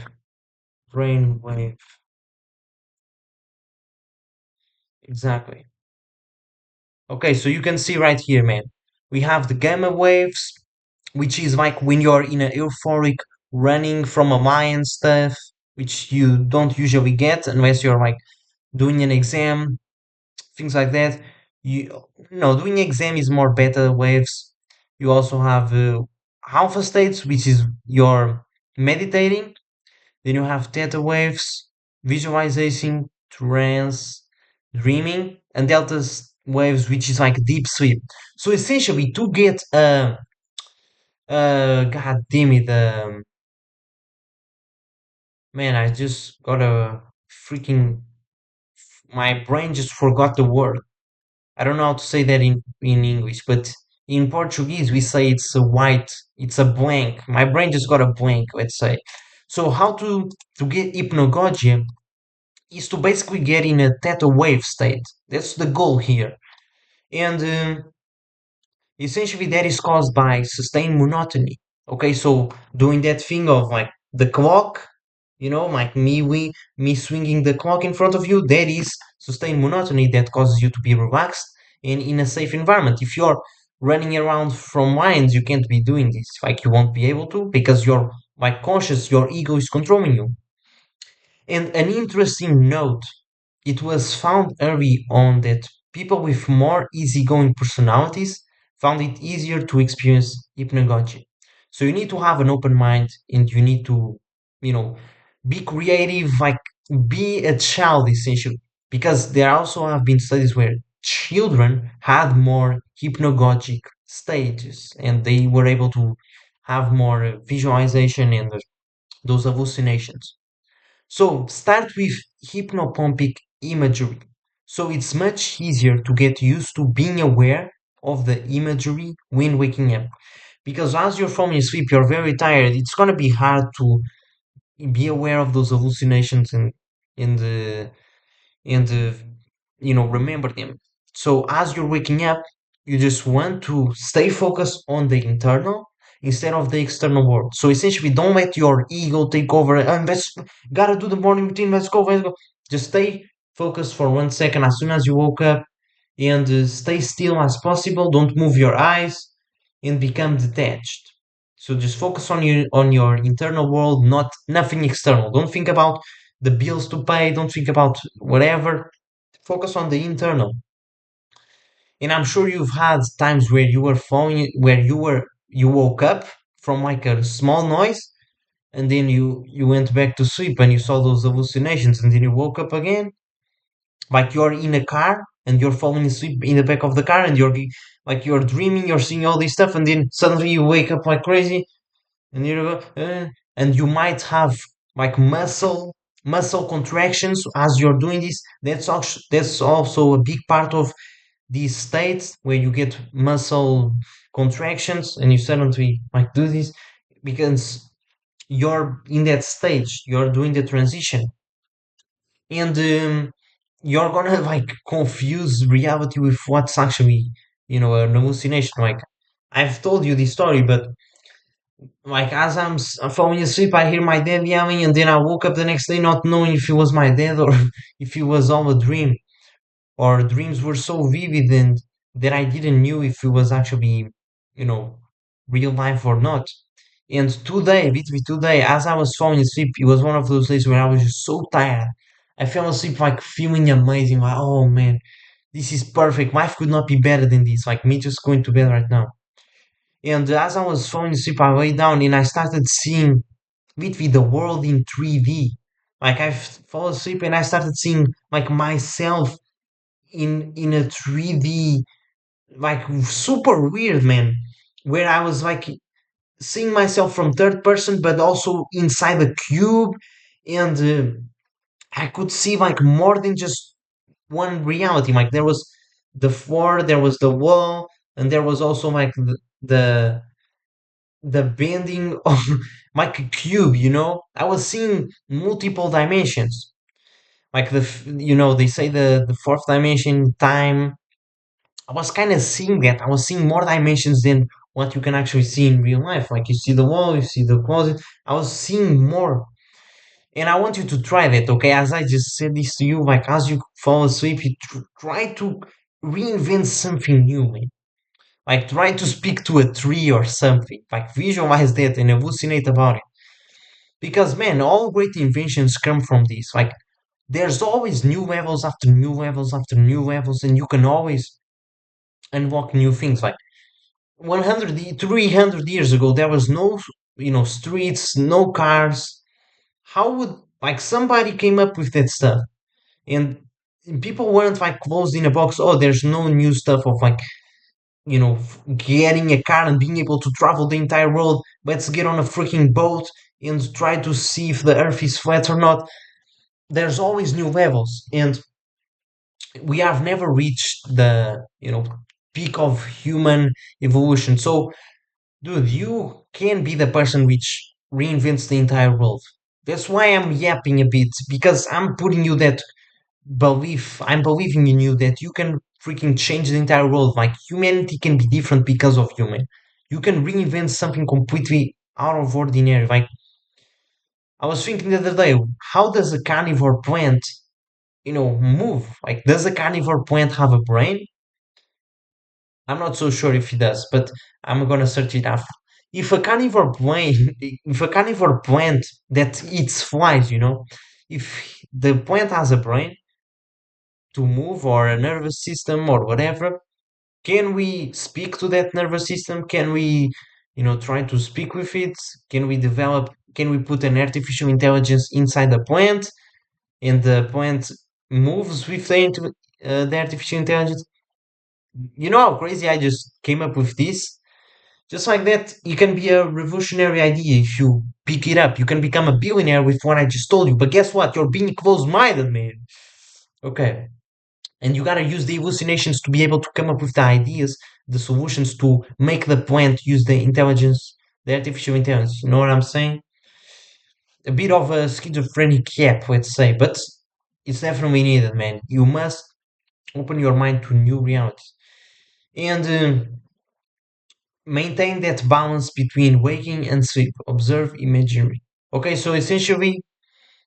Brainwave, exactly. Okay, so you can see right here, man. We have the gamma waves, which is like when you're in a euphoric running from a lion stuff, which you don't usually get unless you're like doing an exam, things like that. You no, doing exam is more beta waves. You also have alpha states, which is your meditating. Then you have theta waves, visualization, trance, dreaming, and waves, which is like deep sleep. So essentially, to get god damn it, man, I just got a freaking, my brain just forgot the word. I don't know how to say that in English, but in Portuguese we say it's a white, it's a blank. My brain just got a blank, let's say. So how to get hypnagogia is to basically get in a theta wave state. That's the goal here. And essentially that is caused by sustained monotony. Okay, so doing that thing of like the clock, like me swinging the clock in front of you, that is sustained monotony that causes you to be relaxed and in a safe environment. If you're running around from lines, you can't be doing this. Like you won't be able to because you're like conscious, your ego is controlling you. And an interesting note, it was found early on that people with more easygoing personalities found it easier to experience hypnagogy. So you need to have an open mind and you need to, you know, be creative, like be a child essentially. Because there also have been studies where children had more hypnagogic stages and they were able to have more visualization and those hallucinations. So start with hypnopompic imagery. So it's much easier to get used to being aware of the imagery when waking up. Because as you're falling asleep, you're very tired. It's gonna be hard to be aware of those hallucinations in the and remember them. So as you're waking up, you just want to stay focused on the internal instead of the external world. So essentially, don't let your ego take over. And let's gotta do the morning routine. Let's go. Let's go. Just stay focused for 1 second as soon as you woke up, and stay still as possible. Don't move your eyes, and become detached. So just focus on your internal world, not nothing external. Don't think about the bills to pay. Don't think about whatever. Focus on the internal. And I'm sure you've had times where you were falling, where you woke up from like a small noise, and then you went back to sleep and you saw those hallucinations, and then you woke up again, like you're in a car and you're falling asleep in the back of the car, and you're dreaming, you're seeing all this stuff, and then suddenly you wake up like crazy, and and you might have like muscle contractions as you're doing this. That's also a big part of these states where you get muscle contractions and you suddenly like do this because you're in that stage, you're doing the transition, and you're gonna like confuse reality with what's actually an hallucination. Like I've told you this story, but like as I'm falling asleep, I hear my dad yelling, and then I woke up the next day not knowing if it was my dad or if it was all a dream. Or dreams were so vivid and that I didn't knew if it was actually, you know, real life or not. And today, literally today, as I was falling asleep, it was one of those days where I was just so tired. I fell asleep like feeling amazing, like, oh man, this is perfect. Life could not be better than this. Like me just going to bed right now. And as I was falling asleep, I lay down and I started seeing literally the world in 3D. Like I fall asleep and I started seeing like myself in a 3D, like super weird, man, where I was like seeing myself from third person, but also inside the cube, and I could see like more than just one reality. Like there was the floor, there was the wall, and there was also like the the bending of like a cube, you know? I was seeing multiple dimensions. Like they say the fourth dimension, time. I was kind of seeing that. I was seeing more dimensions than what you can actually see in real life. Like you see the wall, you see the closet. I was seeing more. And I want you to try that, okay? As I just said this to you, like as you fall asleep, you try to reinvent something new, man. Like try to speak to a tree or something. Like visualize that and hallucinate about it. Because man, all great inventions come from this. Like there's always new levels after new levels after new levels, and you can always unlock new things. Like 300 years ago, there was no, streets, no cars. How would, like, somebody came up with that stuff? And people weren't like closed in a box. Oh, there's no new stuff of like, getting a car and being able to travel the entire world. Let's get on a freaking boat and try to see if the earth is flat or not. There's always new levels. And we have never reached the, peak of human evolution. So, dude, you can be the person which reinvents the entire world. That's why I'm yapping a bit, because I'm putting you that belief. I'm believing in you that you can freaking change the entire world. Like humanity can be different because of human. You can reinvent something completely out of ordinary. Like I was thinking the other day, how does a carnivore plant, move? Like, does a carnivore plant have a brain? I'm not so sure if it does, but I'm gonna search it after. If a carnivore plant that eats flies, if the plant has a brain to move or a nervous system or whatever, can we speak to that nervous system? Can we, try to speak with it? Can we put an artificial intelligence inside the plant and the plant moves with the artificial intelligence? You know how crazy I just came up with this? Just like that, it can be a revolutionary idea if you pick it up. You can become a billionaire with what I just told you. But guess what? You're being closed-minded, man. Okay. And you gotta use the hallucinations to be able to come up with the ideas, the solutions to make the plant use the intelligence, the artificial intelligence. You know what I'm saying? A bit of a schizophrenic gap, let's say, but it's definitely needed, man. You must open your mind to new realities. And maintain that balance between waking and sleep. Observe imagery. Okay, so essentially,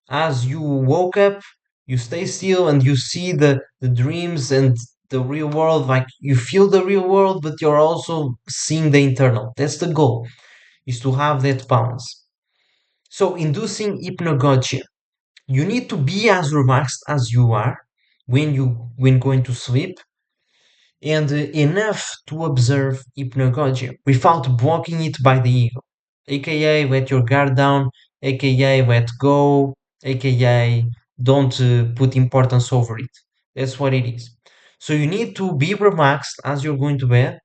as you woke up, you stay still and you see the dreams and the real world. Like you feel the real world, but you're also seeing the internal. That's the goal, is to have that balance. So, inducing hypnagogia. You need to be as relaxed as you are when going to sleep, and enough to observe hypnagogia without blocking it by the ego, aka let your guard down, aka let go, aka don't put importance over it. That's what it is. So you need to be relaxed as you're going to bed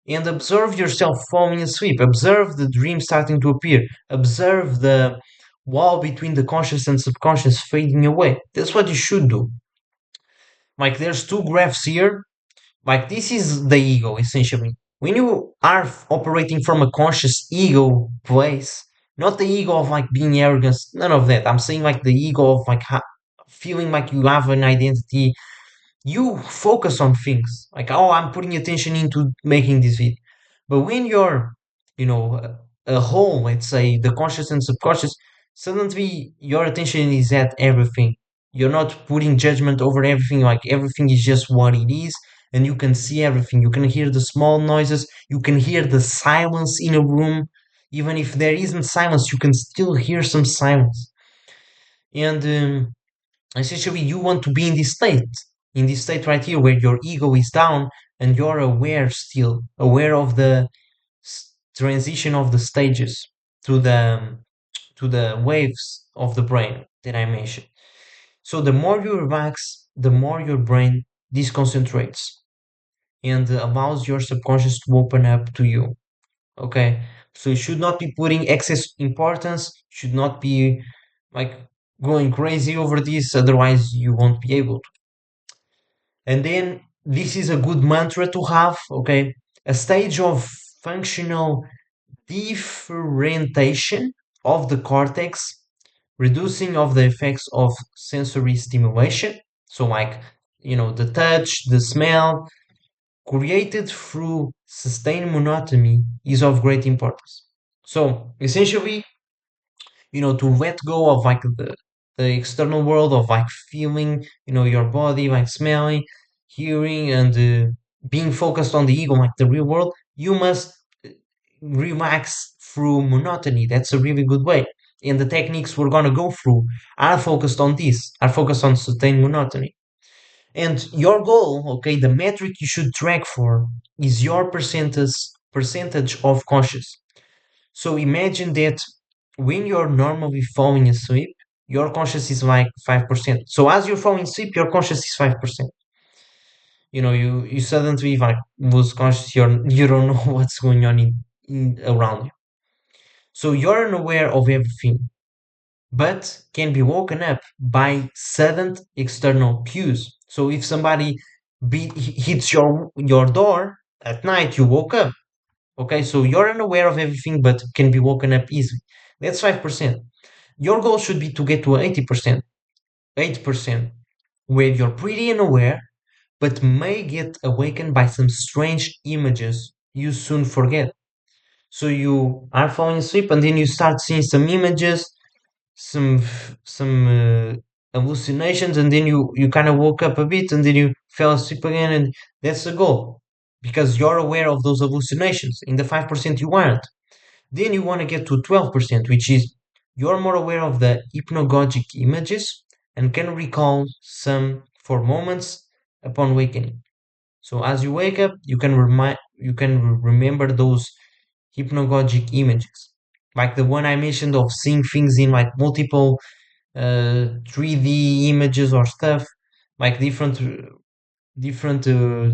and observe yourself falling asleep. Observe the dream starting to appear. Observe the wall between the conscious and subconscious fading away. That's what you should do. Like there's two graphs here, like this is the ego essentially. When you are operating from a conscious ego place, not the ego of like being arrogant, none of that. I'm saying like the ego of like feeling like you have an identity. You focus on things like, oh, I'm putting attention into making this video. But when you're, a whole, let's say the conscious and subconscious, suddenly your attention is at everything. You're not putting judgment over everything, like everything is just what it is, and you can see everything. You can hear the small noises, you can hear the silence in a room. Even if there isn't silence, you can still hear some silence. And essentially you want to be in this state right here where your ego is down and you're aware, still aware of the transition of the stages to the waves of the brain that I mentioned. So the more you relax, the more your brain disconcentrates and allows your subconscious to open up to you. Okay, so you should not be putting excess importance, should not be like going crazy over this, otherwise you won't be able to. And then this is a good mantra to have, okay? A stage of functional differentiation of the cortex, reducing of the effects of sensory stimulation. So, like, the touch, the smell, created through sustained monotony is of great importance. So, essentially, to let go of like the external world of like feeling, your body, like smelling, hearing, and being focused on the ego, like the real world, you must relax through monotony. That's a really good way. And the techniques we're gonna go through are focused on this, are focused on sustained monotony. And your goal, okay, the metric you should track for is your percentage of conscious. So imagine that when you're normally falling asleep, your conscious is like 5%. So as you're falling asleep, your conscious is 5%. You suddenly like lose conscious, you don't know what's going on around you. So you're unaware of everything, but can be woken up by sudden external cues. So if somebody hits your door at night, you woke up. Okay, so you're unaware of everything, but can be woken up easily. That's 5%. Your goal should be to get to 80%, 8%, where you're pretty unaware, but may get awakened by some strange images you soon forget. So you are falling asleep and then you start seeing some images, some hallucinations, and then you kind of woke up a bit and then you fell asleep again, and that's the goal because you're aware of those hallucinations. In the 5% you aren't. Then you want to get to 12%, which is you're more aware of the hypnagogic images and can recall some for moments upon waking. So as you wake up, you can remember those hypnagogic images, like the one I mentioned of seeing things in like multiple 3D images or stuff, like different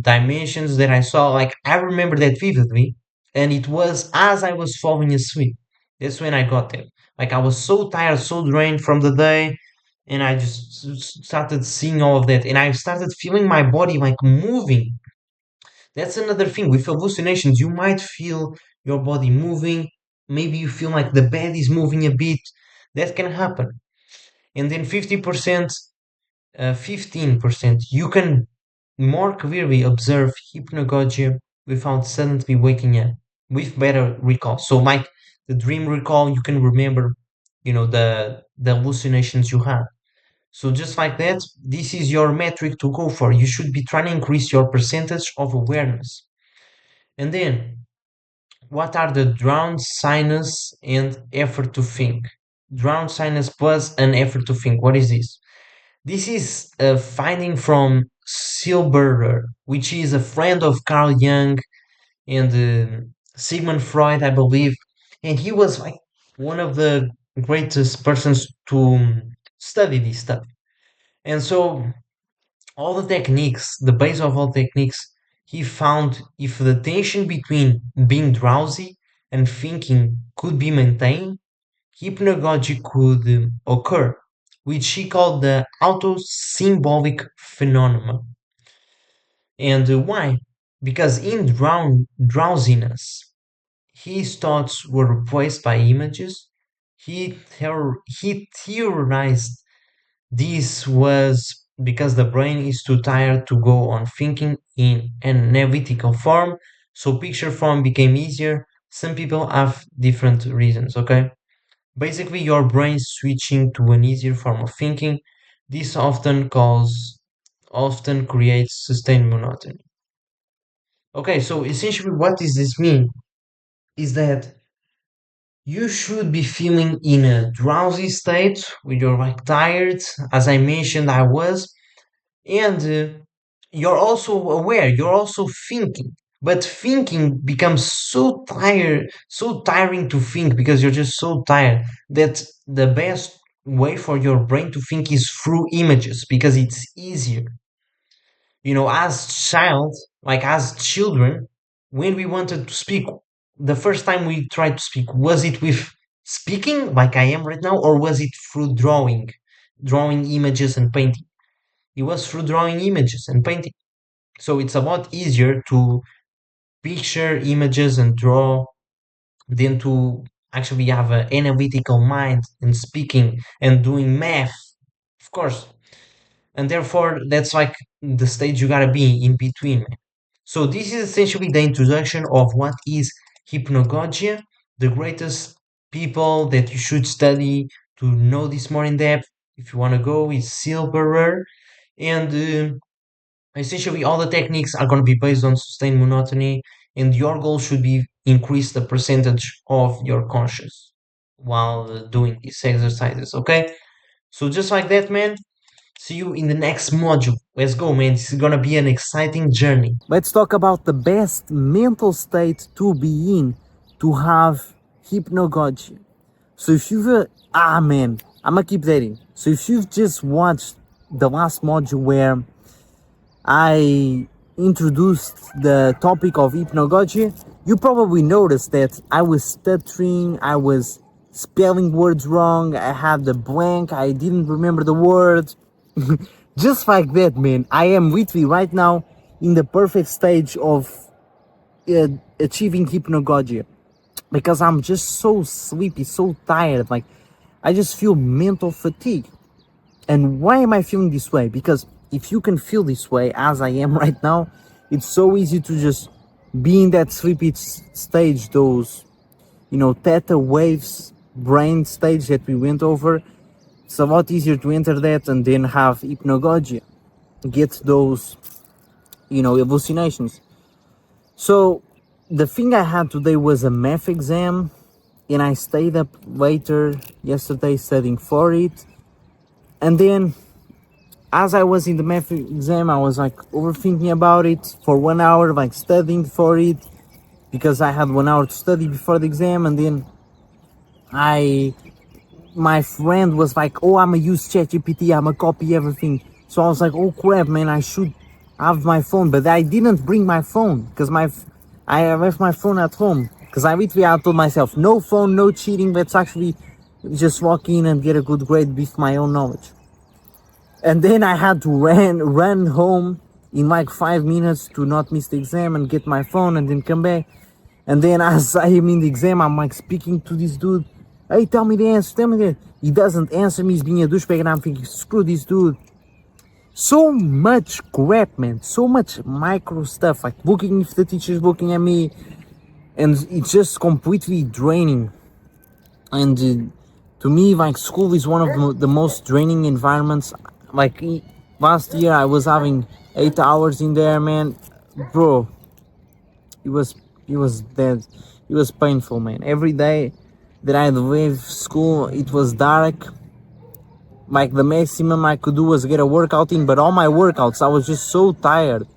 dimensions that I saw. Like I remember that vividly, and it was as I was falling asleep. That's when I got there. Like I was so tired, so drained from the day, and I just started seeing all of that, and I started feeling my body like moving. That's another thing with hallucinations. You might feel your body moving. Maybe you feel like the bed is moving a bit. That can happen. And then 50%, 15%, you can more clearly observe hypnagogia without suddenly waking up with better recall. So, like the dream recall, you can remember, the hallucinations you had. So, just like that, this is your metric to go for. You should be trying to increase your percentage of awareness. And then, what are the drowned sinus and effort to think? Drowned sinus plus an effort to think. What is this? This is a finding from Silberer, which is a friend of Carl Jung and Sigmund Freud, I believe. And he was like one of the greatest persons to study this stuff. And so, all the techniques, the base of all techniques, he found if the tension between being drowsy and thinking could be maintained, hypnagogy could occur, which he called the auto-symbolic phenomenon. And why? Because in drowsiness, his thoughts were replaced by images. He theorized this was because the brain is too tired to go on thinking in an analytical form, so picture form became easier. Some people have different reasons, okay? Basically, your brain switching to an easier form of thinking. This often creates sustained monotony. Okay, so essentially what does this mean? Is that you should be feeling in a drowsy state when you're like tired, as I mentioned I was, and you're also aware, you're also thinking. But thinking becomes so tiring to think because you're just so tired that the best way for your brain to think is through images because it's easier. As children, when we wanted to speak, the first time we tried to speak, was it with speaking like I am right now, or was it through drawing images and painting? It was through drawing images and painting. So it's a lot easier to picture images and draw than to actually have an analytical mind and speaking and doing math, of course. And therefore, that's like the stage you gotta be in between, man. So this is essentially the introduction of what is hypnagogia, the greatest people that you should study to know this more in depth. If you want to go, is Silberer, and essentially all the techniques are going to be based on sustained monotony, and your goal should be increase the percentage of your conscious while doing these exercises. Okay, so just like that, man. See you in the next module. Let's go, man. This is gonna be an exciting journey. Let's talk about the best mental state to be in to have hypnagogia. So if you've man, I'm gonna keep that in. So if you've just watched the last module where I introduced the topic of hypnagogia, you probably noticed that I was stuttering, I was spelling words wrong, I had the blank, I didn't remember the word. Just like that, man. I am literally right now in the perfect stage of achieving hypnagogia because I'm just so sleepy, so tired. Like, I just feel mental fatigue. And why am I feeling this way? Because if you can feel this way as I am right now, it's so easy to just be in that sleepy stage, those, theta waves brain stage that we went over. It's a lot easier to enter that and then have hypnagogia, get those, hallucinations. So the thing I had today was a math exam, and I stayed up later yesterday studying for it. And then as I was in the math exam, I was like overthinking about it for 1 hour, like studying for it, because I had 1 hour to study before the exam. And then my friend was like, oh, I'm gonna use ChatGPT, I'm gonna copy everything. So I was like, oh crap, man, I should have my phone. But I didn't bring my phone because I left my phone at home. Because I told myself, no phone, no cheating, let's actually just walk in and get a good grade with my own knowledge. And then I had to run home in like 5 minutes to not miss the exam and get my phone and then come back. And then as I am in the exam, I'm like speaking to this dude. Hey, tell me the answer, tell me that. He doesn't answer me, he's being a douchebag, and I'm thinking, screw this dude. So much crap, man. So much micro stuff, like looking if the teacher's looking at me. And it's just completely draining. And to me, like, school is one of the most draining environments. Like, last year I was having 8 hours in there, man. Bro, it was dead. It was painful, man. Every day that I leave school, it was dark. Like, the maximum I could do was get a workout in, but all my workouts, I was just so tired.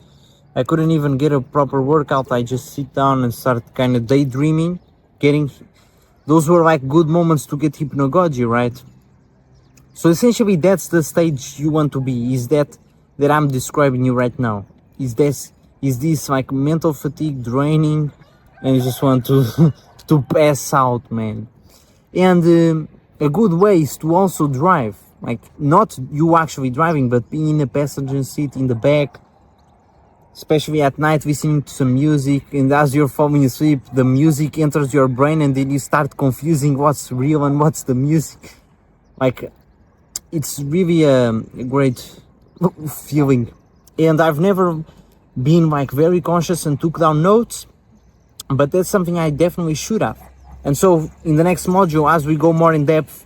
I couldn't even get a proper workout. I just sit down and start kind of daydreaming. Those were like good moments to get hypnagogia, right? So essentially that's the stage you want to be, is that I'm describing you right now. Is this like mental fatigue, draining, and you just want to to pass out, man. And a good way is to also drive, like not you actually driving, but being in the passenger seat in the back, especially at night, listening to some music, and as you're falling asleep, the music enters your brain and then you start confusing what's real and what's the music. Like, it's really a great feeling. And I've never been like very conscious and took down notes, but that's something I definitely should have. And so in the next module, as we go more in depth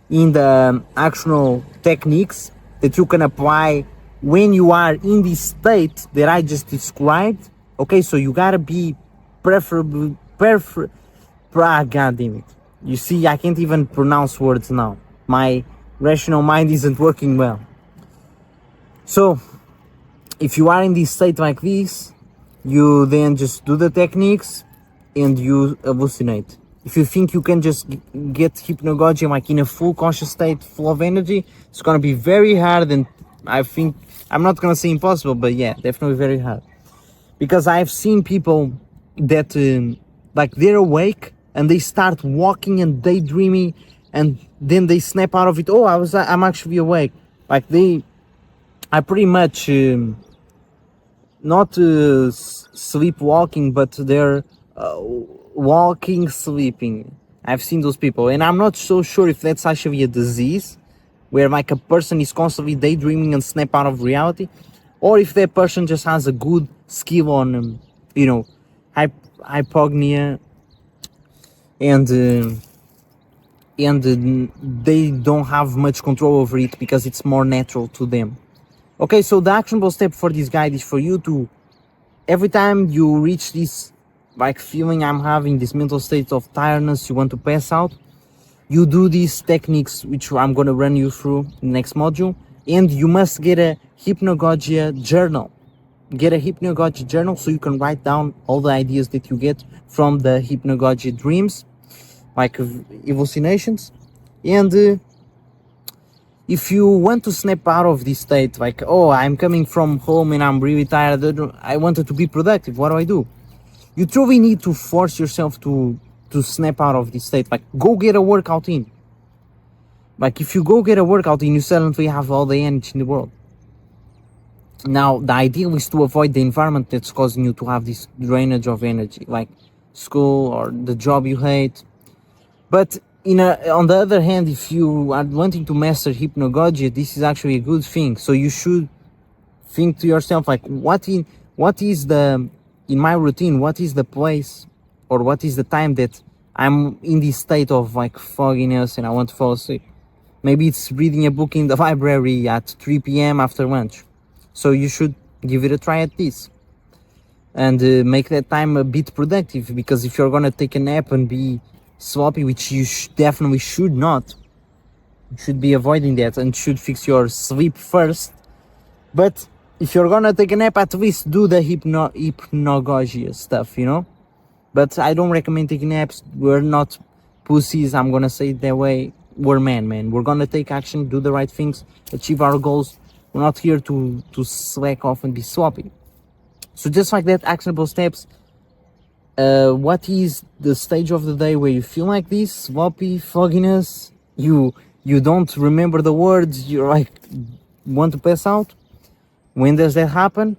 in the actual techniques that you can apply when you are in this state that I just described, okay, so you gotta be God damn it. You see, I can't even pronounce words now. My rational mind isn't working well. So if you are in this state like this, you then just do the techniques and you hallucinate. If you think you can just get hypnagogia like in a full conscious state, full of energy, it's gonna be very hard, and I think, I'm not gonna say impossible, but yeah, definitely very hard. Because I've seen people that like they're awake and they start walking and daydreaming, and then they snap out of it. Oh, I'm actually awake. Like I pretty much not sleepwalking, but they're walking, sleeping. I've seen those people, and I'm not so sure if that's actually a disease where like a person is constantly daydreaming and snap out of reality, or if that person just has a good skill on, you know, hypognia and they don't have much control over it because it's more natural to them. Okay, so the actionable step for this guide is for you to, every time you reach this like feeling I'm having, this mental state of tiredness, you want to pass out, you do these techniques which I'm going to run you through in the next module, and you must get a hypnagogia journal. Get a hypnagogia journal so you can write down all the ideas that you get from the hypnagogia dreams, like hallucinations. And if you want to snap out of this state, like, oh, I'm coming from home and I'm really tired, I wanted to be productive, what do I do? You truly need to force yourself to snap out of this state. Like, go get a workout in. Like, if you go get a workout in, you suddenly have all the energy in the world. Now, the idea is to avoid the environment that's causing you to have this drainage of energy, like school or the job you hate. But on the other hand, if you are wanting to master hypnagogia, this is actually a good thing. So you should think to yourself, like, what is the, in my routine, what is the place or what is the time that I'm in this state of like fogginess and I want to fall asleep? Maybe it's reading a book in the library at 3 p.m. after lunch. So you should give it a try at this and make that time a bit productive, because if you're gonna take a nap and be sloppy, which you definitely should not, you should be avoiding that and should fix your sleep first. But if you're gonna take a nap, at least do the hypnagogia stuff, you know. But I don't recommend taking naps. We're not pussies, I'm gonna say it that way. We're man. We're gonna take action, do the right things, achieve our goals. We're not here to slack off and be sloppy. So just like that, actionable steps. What is the stage of the day where you feel like this, sloppy, fogginess? You don't remember the words. You're like want to pass out. When does that happen?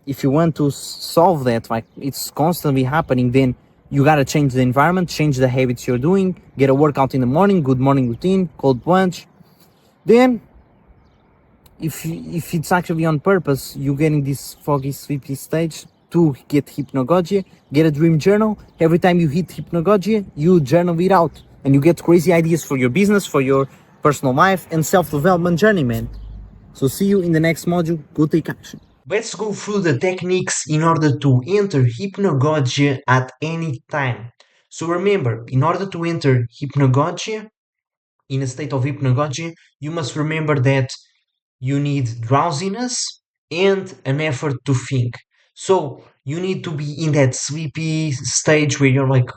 If you want to solve that, like it's constantly happening, then you gotta change the environment, change the habits you're doing, get a workout in the morning, good morning routine, cold plunge. Then, if it's actually on purpose, you get in this foggy, sleepy stage to get hypnagogia, get a dream journal. Every time you hit hypnagogia, you journal it out, and you get crazy ideas for your business, for your personal life, and self-development journey, man. So see you in the next module. Go take action. Let's go through the techniques in order to enter hypnagogia at any time. So remember, in order to enter hypnagogia, in a state of hypnagogia, you must remember that you need drowsiness and an effort to think. So you need to be in that sleepy stage where you're like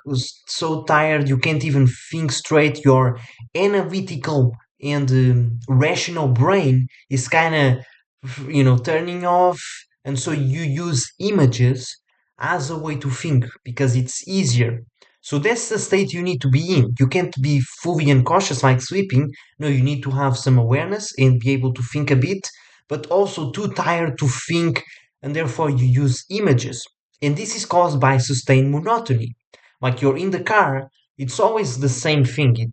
so tired you can't even think straight. Your analytical and rational brain is kind of turning off, and so you use images as a way to think because it's easier. So that's the state you need to be in. You can't be fully unconscious like sleeping. No, you need to have some awareness and be able to think a bit, but also too tired to think, and therefore you use images. And this is caused by sustained monotony. Like you're in the car, it's always the same thing.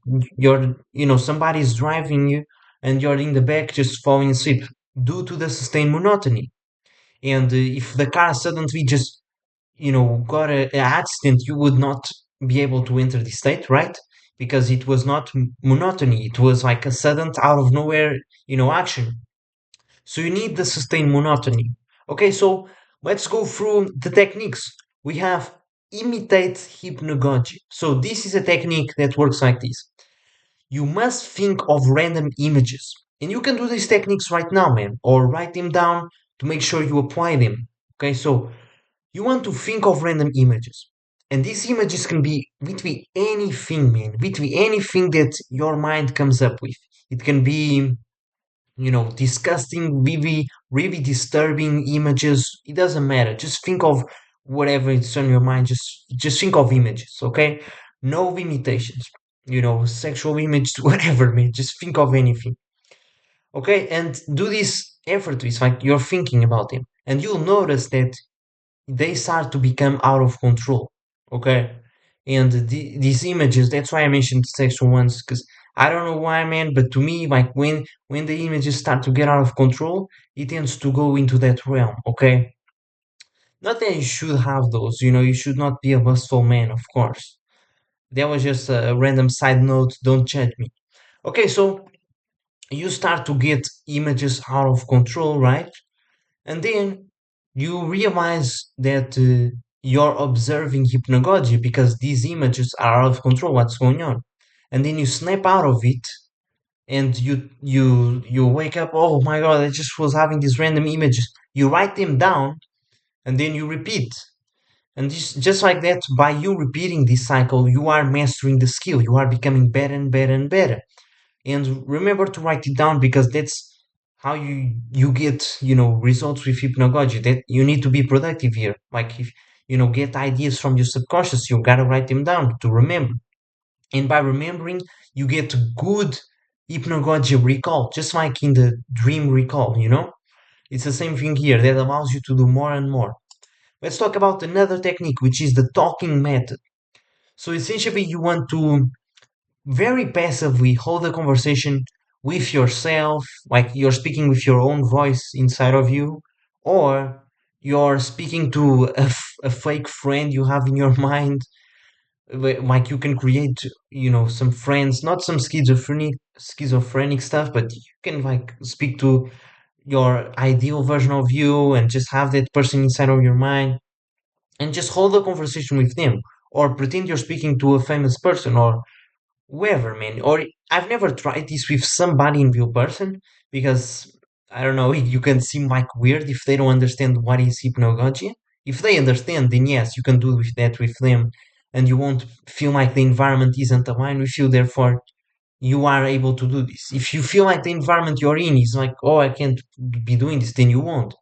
Somebody's driving you and you're in the back just falling asleep due to the sustained monotony. And if the car suddenly just got an accident, you would not be able to enter the state, right? Because it was not monotony. It was like a sudden out of nowhere, action. So you need the sustained monotony. Okay, so let's go through the techniques. We have imitate hypnagogy. So this is a technique that works like this. You must think of random images. And you can do these techniques right now, man, or write them down to make sure you apply them. Okay, so you want to think of random images. And these images can be literally anything, man. Literally anything that your mind comes up with. It can be, disgusting, really, really disturbing images. It doesn't matter. Just think of whatever is on your mind. Just think of images, okay? No limitations. Sexual image, whatever, man. Just think of anything. Okay, and do this effortlessly, like you're thinking about them. And you'll notice that they start to become out of control. Okay? And these images, that's why I mentioned the sexual ones, because I don't know why, man, but to me, like when the images start to get out of control, it tends to go into that realm, okay? Not that you should have those, you should not be a lustful man, of course. That was just a random side note, don't judge me. Okay, so you start to get images out of control, right? And then you realize that you're observing hypnagogy because these images are out of control, what's going on? And then you snap out of it and you wake up, oh my god, I just was having these random images. You write them down and then you repeat. And just like that, by you repeating this cycle, you are mastering the skill. You are becoming better and better and better. And remember to write it down because that's how you get results with hypnagogy. That you need to be productive here. Like if get ideas from your subconscious, you gotta write them down to remember. And by remembering, you get good hypnagogy recall, just like in the dream recall. It's the same thing here that allows you to do more and more. Let's talk about another technique, which is the talking method. So essentially, you want to very passively hold a conversation with yourself, like you're speaking with your own voice inside of you, or you're speaking to a fake friend you have in your mind. Like you can create, some friends, not some schizophrenic stuff, but you can like speak to your ideal version of you and just have that person inside of your mind and just hold a conversation with them or pretend you're speaking to a famous person or whoever, man. Or I've never tried this with somebody in real person because I don't know, you can seem like weird if they don't understand what is hypnagogia. If they understand, then yes, you can do with that with them, and you won't feel like the environment isn't aligned with you. Therefore, you are able to do this. If you feel like the environment you're in is like, oh, I can't be doing this, then you won't.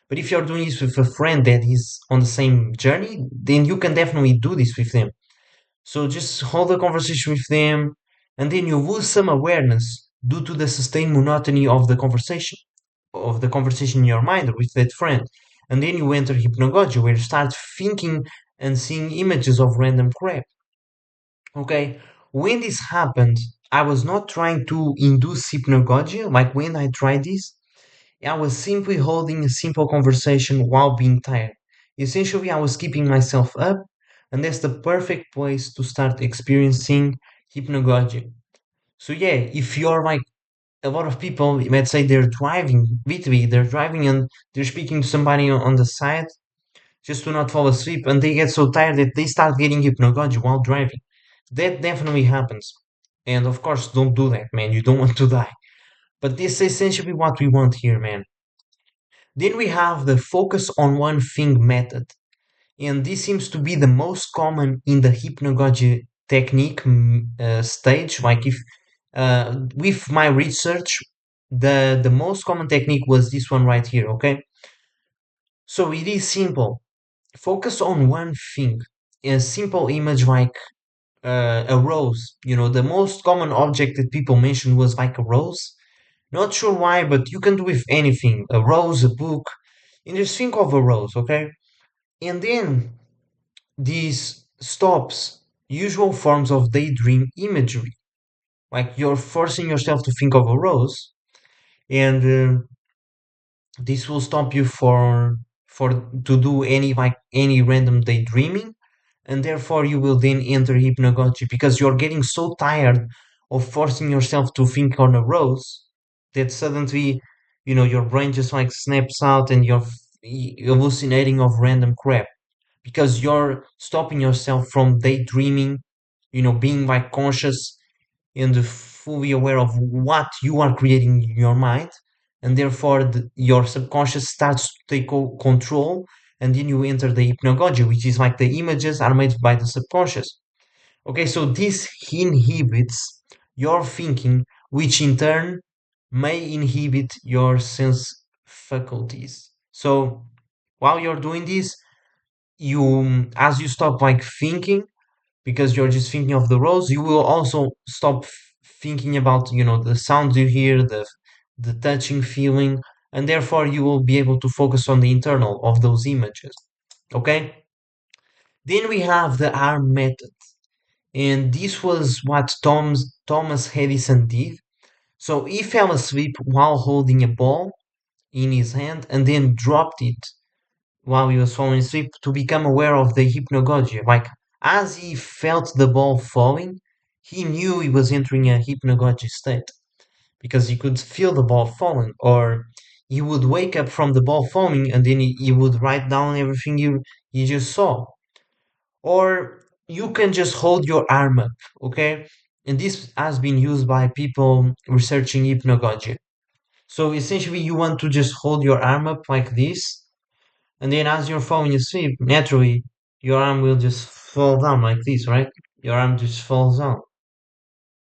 But if you're doing this with a friend that is on the same journey, then you can definitely do this with them. So just hold a conversation with them, and then you lose some awareness due to the sustained monotony of the conversation in your mind or with that friend. And then you enter hypnagogia where you start thinking and seeing images of random crap. Okay, when this happened, I was not trying to induce hypnagogia. Like when I tried this, I was simply holding a simple conversation while being tired. Essentially, I was keeping myself up, and that's the perfect place to start experiencing hypnagogia. So, yeah, if you're like a lot of people, let's say they're driving, literally, they're driving and they're speaking to somebody on the side just to not fall asleep, and they get so tired that they start getting hypnagogia while driving. That definitely happens. And of course, don't do that, man. You don't want to die. But this is essentially what we want here, man. Then we have the focus on one thing method. And this seems to be the most common in the hypnagogy technique stage. Like if with my research, the most common technique was this one right here, okay? So it is simple. Focus on one thing. A simple image like a rose. The most common object that people mentioned was like a rose. Not sure why, but you can do with anything. A rose, a book, and just think of a rose, okay? And then this stops usual forms of daydream imagery. Like you're forcing yourself to think of a rose, and this will stop you for to do any random daydreaming, and therefore you will then enter hypnagogy because you're getting so tired of forcing yourself to think on a rose that suddenly your brain just like snaps out and you're hallucinating of random crap because you're stopping yourself from daydreaming, being like conscious and fully aware of what you are creating in your mind. And therefore, your subconscious starts to take control. And then you enter the hypnagogy, which is like the images are made by the subconscious. Okay, so this inhibits your thinking, which in turn may inhibit your sense faculties. So while you're doing this, as you stop like thinking because you're just thinking of the rose, you will also stop thinking about the sounds you hear, the touching feeling, and therefore you will be able to focus on the internal of those images. Okay, Then we have the arm method, and this was what Thomas Edison did. So he fell asleep while holding a ball in his hand and then dropped it while he was falling asleep to become aware of the hypnagogia. Like, as he felt the ball falling, he knew he was entering a hypnagogic state because he could feel the ball falling. Or he would wake up from the ball falling and then he would write down everything you just saw. Or you can just hold your arm up, okay? And this has been used by people researching hypnagogia. So essentially, you want to just hold your arm up like this, and then as you're falling asleep, naturally, your arm will just fall down like this, right? Your arm just falls down.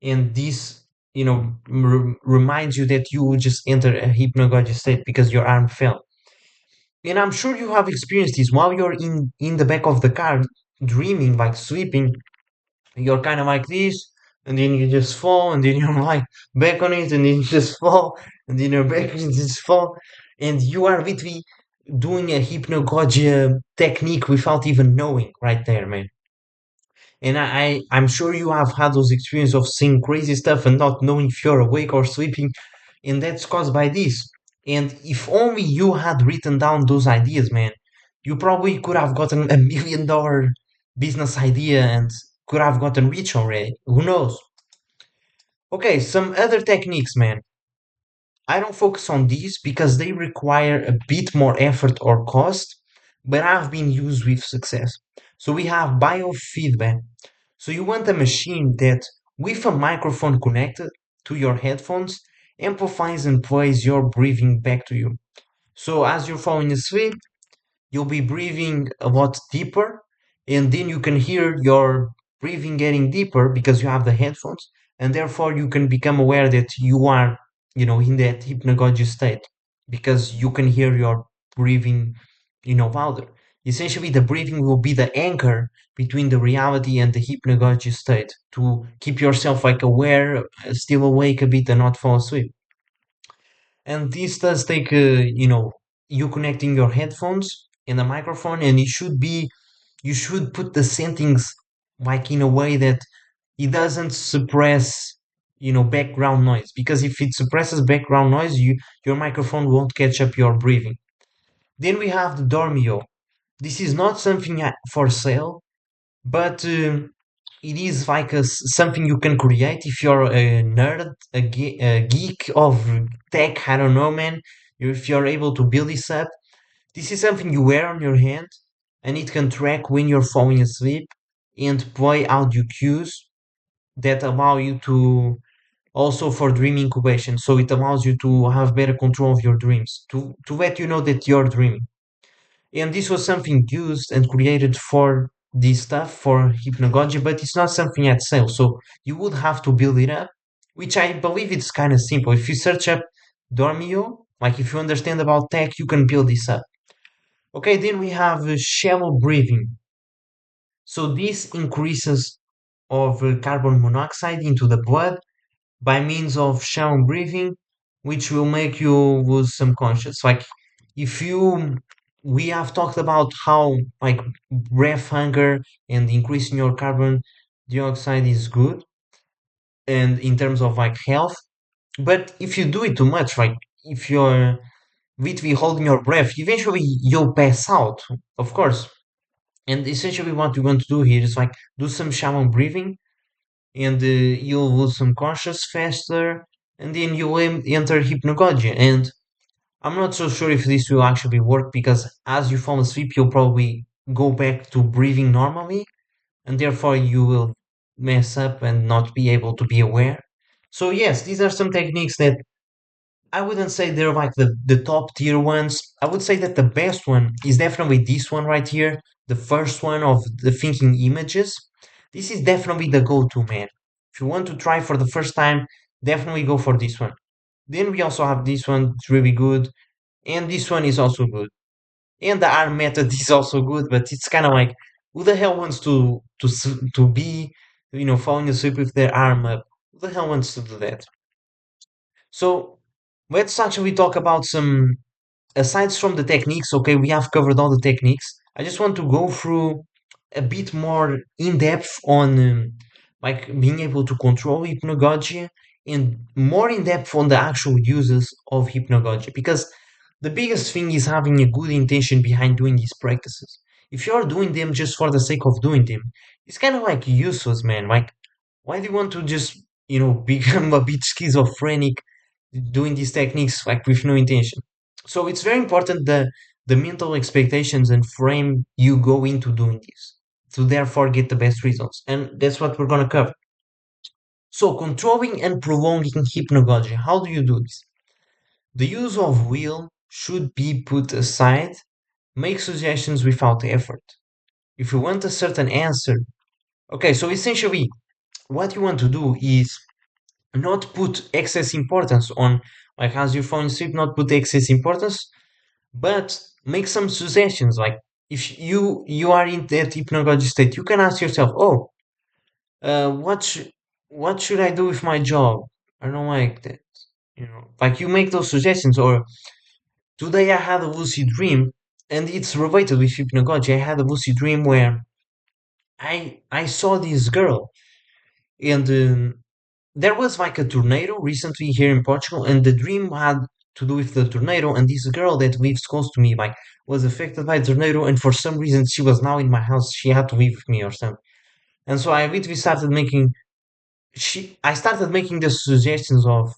And this, reminds you that you will just enter a hypnagogic state because your arm fell. And I'm sure you have experienced this while you're in the back of the car, dreaming, like sleeping. You're kind of like this, and then you just fall, and then you're like back on it, and then you just fall, and then you're back and you just fall. And you are literally doing a hypnagogia technique without even knowing right there, man. And I'm sure you have had those experiences of seeing crazy stuff and not knowing if you're awake or sleeping, and that's caused by this. And if only you had written down those ideas, man, you probably could have gotten $1 million business idea and could have gotten rich already. Who knows? Okay, some other techniques, man. I don't focus on these because they require a bit more effort or cost, but have been used with success. So we have biofeedback. So you want a machine that, with a microphone connected to your headphones, amplifies and plays your breathing back to you. So as you're falling asleep, you'll be breathing a lot deeper, and then you can hear your breathing getting deeper because you have the headphones, and therefore you can become aware that you are, in that hypnagogic state because you can hear your breathing, louder. Essentially, the breathing will be the anchor between the reality and the hypnagogic state to keep yourself like aware, still awake a bit, and not fall asleep. And this does take, you connecting your headphones and a microphone, and you should put the settings like in a way that it doesn't suppress, background noise. Because if it suppresses background noise, your microphone won't catch up your breathing. Then we have the Dormio. This is not something for sale, but it is like something you can create if you're a nerd, a geek of tech. I don't know, man. If you're able to build this up, this is something you wear on your hand, and it can track when you're falling asleep and play audio cues that allow you to also for dream incubation. So it allows you to have better control of your dreams, to let you know that you're dreaming. And this was something used and created for this stuff for hypnagogy, but it's not something at sale. So you would have to build it up, which I believe it's kind of simple. If you search up Dormio, like if you understand about tech, you can build this up. Okay, then we have shallow breathing. So this increases of carbon monoxide into the blood by means of shallow breathing, which will make you lose some conscious. Like if you, we have talked about how like breath hunger and increasing your carbon dioxide is good, and in terms of like health. But if you do it too much, like if you're literally holding your breath, eventually you'll pass out, of course. And essentially, what you want to do here is like do some shallow breathing, and you'll lose some conscious faster, and then you'll enter hypnagogia. And I'm not so sure if this will actually work because as you fall asleep, you'll probably go back to breathing normally, and therefore you will mess up and not be able to be aware. So yes, these are some techniques that I wouldn't say they're like the top tier ones. I would say that the best one is definitely this one right here, the first one of the thinking images. This is definitely the go-to, man. If you want to try for the first time, definitely go for this one. Then we also have this one, it's really good, and this one is also good. And the arm method is also good, but it's kind of like who the hell wants to be, falling asleep with their arm up? Who the hell wants to do that? So let's actually talk about some, aside from the techniques. Okay, we have covered all the techniques. I just want to go through a bit more in depth on like being able to control hypnagogia and more in depth on the actual uses of hypnagogia, because the biggest thing is having a good intention behind doing these practices. If you're doing them just for the sake of doing them, it's kind of like useless, man. Like, why do you want to just, become a bit schizophrenic doing these techniques like with no intention? So it's very important the mental expectations and frame you go into doing this to therefore get the best results. And that's what we're gonna cover. So controlling and prolonging hypnagogy. How do you do this? The use of will should be put aside. Make suggestions without effort. If you want a certain answer, okay, so essentially what you want to do is not put excess importance on, like as your phone sleep, not put excess importance, but make some suggestions. Like if you are in that hypnagogic state, you can ask yourself, oh, what should I do with my job? I don't like that. Like you make those suggestions. Or today I had a lucid dream, and it's related with hypnagogy. I had a lucid dream where I saw this girl, and there was like a tornado recently here in Portugal, and the dream had to do with the tornado. And this girl that lives close to me, like, was affected by the tornado, and for some reason she was now in my house. She had to live with me or something. And so I literally started making I started making the suggestions of,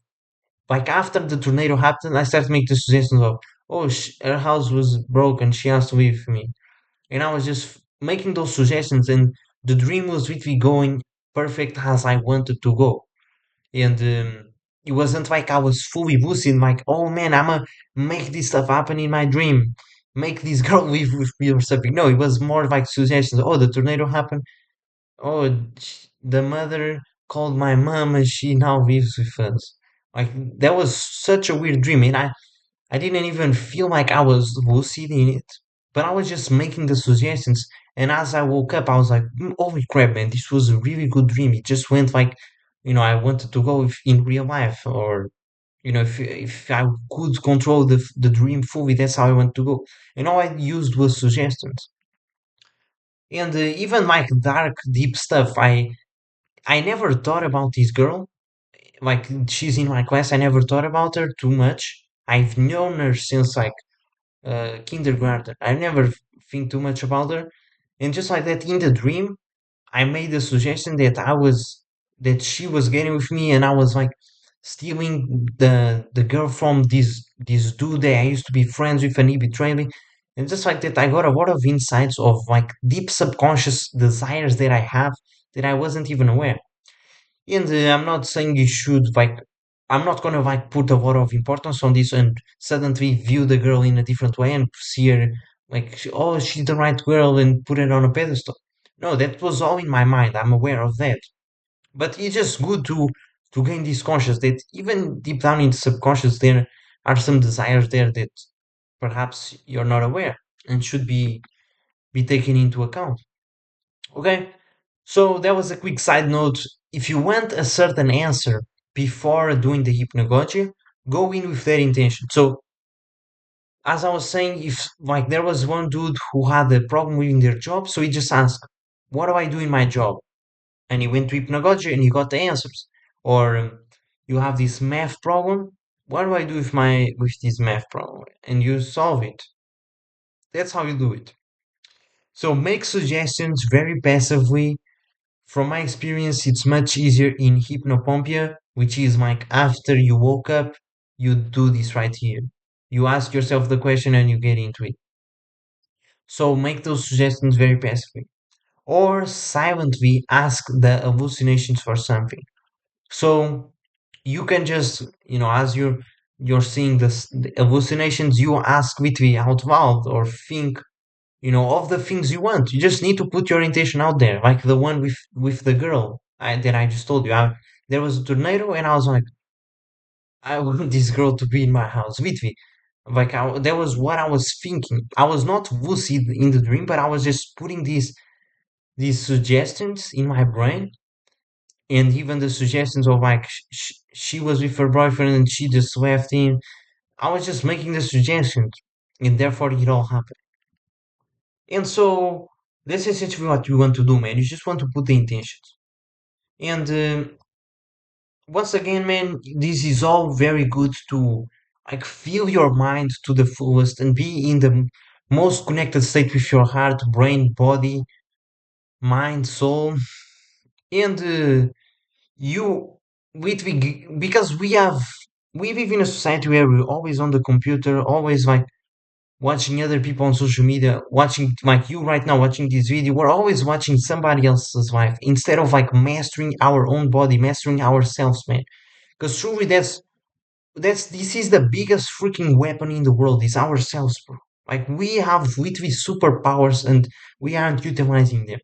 like, after the tornado happened, I started making the suggestions of, oh, her house was broken, she has to live with me. And I was just making those suggestions, and the dream was literally going perfect as I wanted to go. And it wasn't like I was fully lucid, like, oh man, I'ma make this stuff happen in my dream, make this girl live with me or something. No, it was more like suggestions. Oh, the tornado happened. Oh, the mother called my mom and she now lives with us. Like, that was such a weird dream, and I didn't even feel like I was lucid in it, but I was just making the suggestions. And as I woke up, I was like, holy crap, man, this was a really good dream. It just went like, I wanted to go in real life, or, if I could control the dream fully, that's how I want to go. And all I used was suggestions. And even like dark, deep stuff, I never thought about this girl. Like, she's in my class. I never thought about her too much. I've known her since like kindergarten. I never think too much about her. And just like that, in the dream, I made the suggestion that she was getting with me, and I was like stealing the girl from this dude that I used to be friends with, and he betrayed me. And just like that, I got a lot of insights of like deep subconscious desires that I have that I wasn't even aware. And I'm not saying you should, like, I'm not gonna like put a lot of importance on this and suddenly view the girl in a different way and see her like, oh, she's the right girl, and put it on a pedestal. No, that was all in my mind. I'm aware of that. But it's just good to gain this conscious that even deep down in the subconscious there are some desires there that perhaps you're not aware and should be taken into account. Okay? So that was a quick side note. If you want a certain answer before doing the hypnagogy, go in with that intention. So as I was saying, if like there was one dude who had a problem with their job, so he just asked, "What do I do in my job?" And he went to hypnagogy and he got the answers. Or you have this math problem. What do I do with this math problem? And you solve it. That's how you do it. So make suggestions very passively. From my experience, it's much easier in hypnopompia, which is like after you woke up, you do this right here. You ask yourself the question and you get into it. So make those suggestions very passively. Or silently ask the hallucinations for something. So you can just, as you're seeing the hallucinations, you ask literally out loud or think, of the things you want. You just need to put your intention out there, like the one with the girl that I just told you. There was a tornado, and I was like, I want this girl to be in my house with me. Like, that was what I was thinking. I was not lucid in the dream, but I was just putting these suggestions in my brain, and even the suggestions of like she was with her boyfriend and she just left him. I was just making the suggestions, and therefore it all happened. And so That's essentially what you want to do, man. You just want to put the intentions. And once again, man, this is all very good to like feel your mind to the fullest and be in the most connected state with your heart, brain, body, mind, soul, and you because we live in a society where we're always on the computer, always like watching other people on social media, watching like you right now watching this video, we're always watching somebody else's life instead of like mastering our own body, mastering ourselves, man. Because truly that's this is the biggest freaking weapon in the world, is ourselves, bro. Like we have literally superpowers and we aren't utilizing them.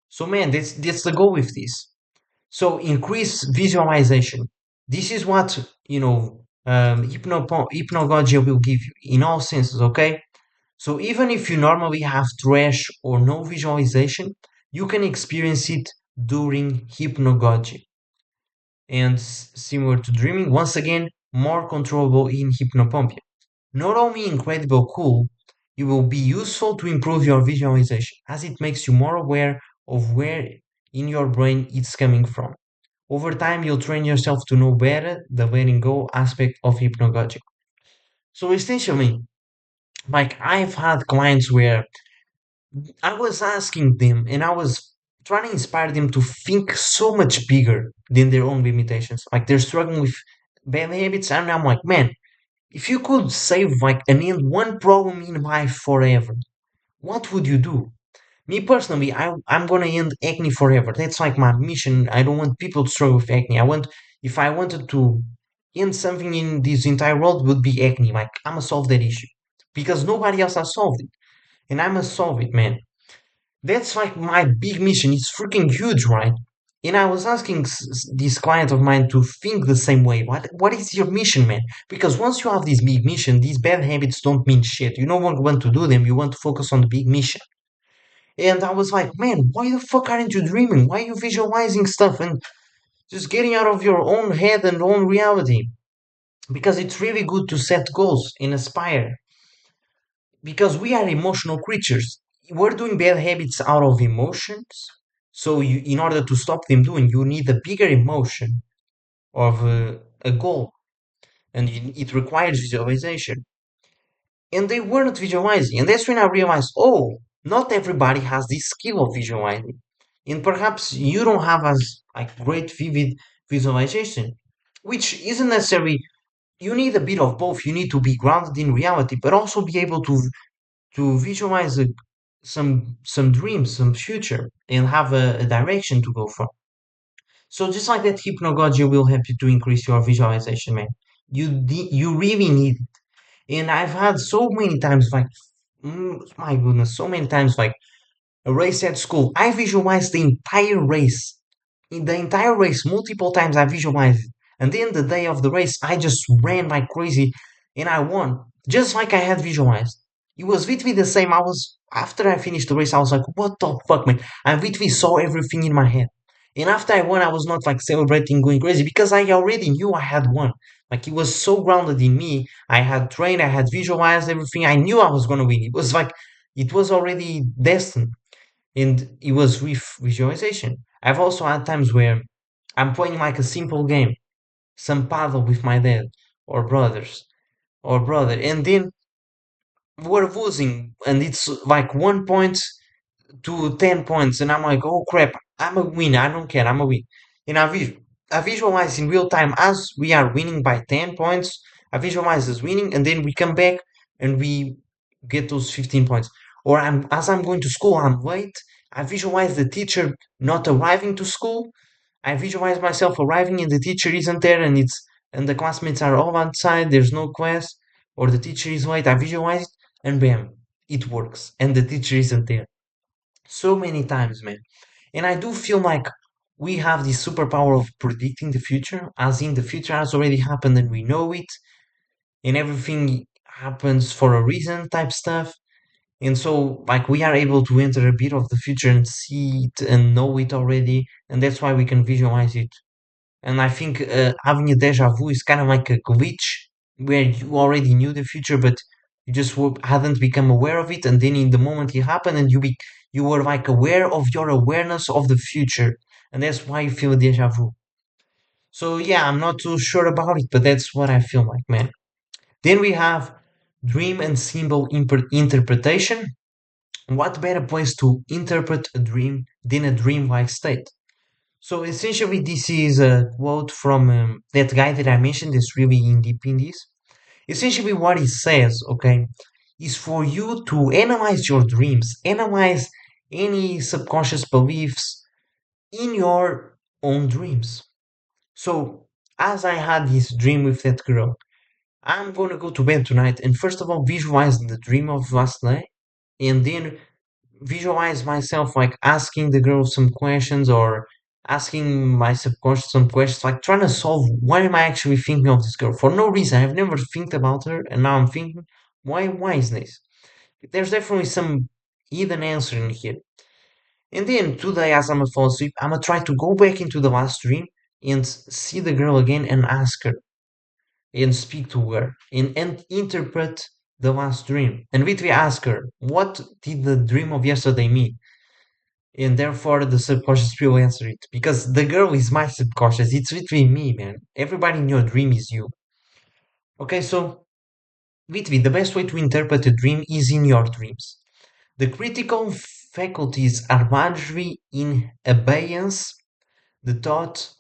So man, that's the goal with this. So increase visualization. This is what hypnagogia will give you in all senses. Okay, so even if you normally have trash or no visualization, you can experience it during hypnagogia. And similar to dreaming, once again, more controllable in hypnopompia. Not only incredible cool, it will be useful to improve your visualization as it makes you more aware of where in your brain it's coming from. Over time, you'll train yourself to know better the letting go aspect of hypnagogia. So essentially, like I've had clients where I was asking them and I was trying to inspire them to think so much bigger than their own limitations. Like they're struggling with bad habits, and I'm like, man, if you could save like and end one problem in life forever, what would you do? Me personally, I'm gonna end acne forever. That's like my mission. I don't want people to struggle with acne. If I wanted to end something in this entire world, would be acne. Like I'ma solve that issue because nobody else has solved it, and I'ma solve it, man. That's like my big mission. It's freaking huge, right? And I was asking this client of mine to think the same way. What is your mission, man? Because once you have this big mission, these bad habits don't mean shit. You don't want to do them. You want to focus on the big mission. And I was like, man, why the fuck aren't you dreaming? Why are you visualizing stuff and just getting out of your own head and own reality? Because it's really good to set goals and aspire. Because we are emotional creatures. We're doing bad habits out of emotions. So in order to stop them doing, you need a bigger emotion of a goal, and it requires visualization. And they weren't visualizing, and that's when I realized, oh, not everybody has this skill of visualizing, and perhaps you don't have as like great vivid visualization, which isn't necessarily. You need a bit of both. You need to be grounded in reality, but also be able to visualize some dreams, some future, and have a direction to go from. So just like that, hypnagogia will help you to increase your visualization, man. You really need it. And I've had so many times, like, my goodness, so many times, like a race at school. I visualized the entire race. In the entire race, multiple times I visualized it. And then the day of the race, I just ran like crazy and I won. Just like I had visualized. It was literally the same. After I finished the race, I was like, what the fuck, man? I literally saw everything in my head. And after I won, I was not like celebrating, going crazy because I already knew I had won. Like it was so grounded in me. I had trained, I had visualized everything. I knew I was going to win. It was like, it was already destined. And it was with visualization. I've also had times where I'm playing like a simple game, some paddle with my dad or brothers or brother, and then we're losing, and it's like 1 point to 10 points, and I'm like, oh crap, I'm a winner. I don't care, I'm a win. And I visualize in real time as we are winning by 10 points. I visualize us winning, and then we come back and we get those 15 points. Or as I'm going to school, I'm late. I visualize the teacher not arriving to school. I visualize myself arriving and the teacher isn't there, and the classmates are all outside. There's no class, or the teacher is late. I visualize it, and bam, it works, and the teacher isn't there. So many times, man. And I do feel like we have this superpower of predicting the future, as in the future has already happened and we know it, and everything happens for a reason type stuff. And so, like, we are able to enter a bit of the future and see it and know it already, and that's why we can visualize it. And I think having a deja vu is kind of like a glitch where you already knew the future, but You just hadn't become aware of it, and then in the moment it happened, and you were like aware of your awareness of the future, and that's why you feel deja vu. So yeah, I'm not too sure about it, but that's what I feel like, man. Then we have dream and symbol interpretation. What better place to interpret a dream than a dreamlike state? So essentially, this is a quote from that guy that I mentioned that's really in deep in this. Essentially, what he says, okay, is for you to analyze your dreams, analyze any subconscious beliefs in your own dreams. So, as I had this dream with that girl, I'm gonna go to bed tonight and first of all visualize the dream of last night and then visualize myself like asking the girl some questions or asking my subconscious some questions, like trying to solve why am I actually thinking of this girl for no reason. I've never think about her, and now I'm thinking, why is this? There's definitely some hidden answer in here. And then today, as I'm gonna fall asleep, I'm gonna try to go back into the last dream and see the girl again and ask her and speak to her and interpret the last dream and literally ask her what did the dream of yesterday mean, and therefore the subconscious will answer it because the girl is my subconscious. It's literally me, man. Everybody in your dream is you. Okay, so literally the best way to interpret a dream is in your dreams. The critical faculties are largely in abeyance. The thought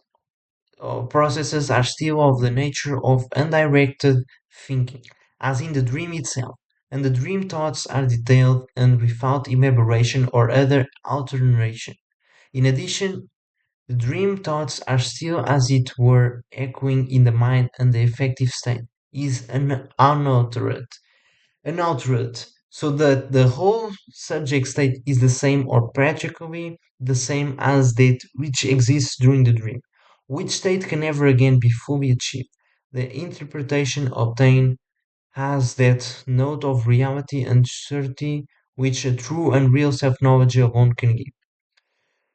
processes are still of the nature of undirected thinking, as in the dream itself, and the dream thoughts are detailed and without elaboration or other alteration. In addition, the dream thoughts are still as it were echoing in the mind, and the effective state is unaltered, so that the whole subject state is the same or practically the same as that which exists during the dream, which state can never again be fully achieved. The interpretation obtained has that note of reality and certainty which a true and real self-knowledge alone can give.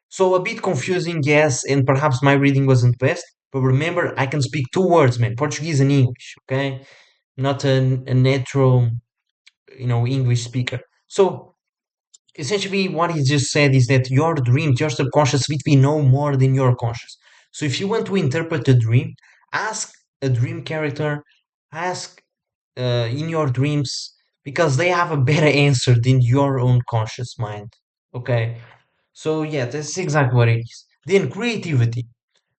So a bit confusing, yes, and perhaps my reading wasn't best, but remember I can speak two words, man, Portuguese and English, okay? Not a natural, English speaker. So essentially what he just said is that your dreams, your subconscious literally know more than your conscious. So if you want to interpret a dream, ask a dream character, ask in your dreams, because they have a better answer than your own conscious mind. Okay, so yeah, that's exactly what it is. Then creativity.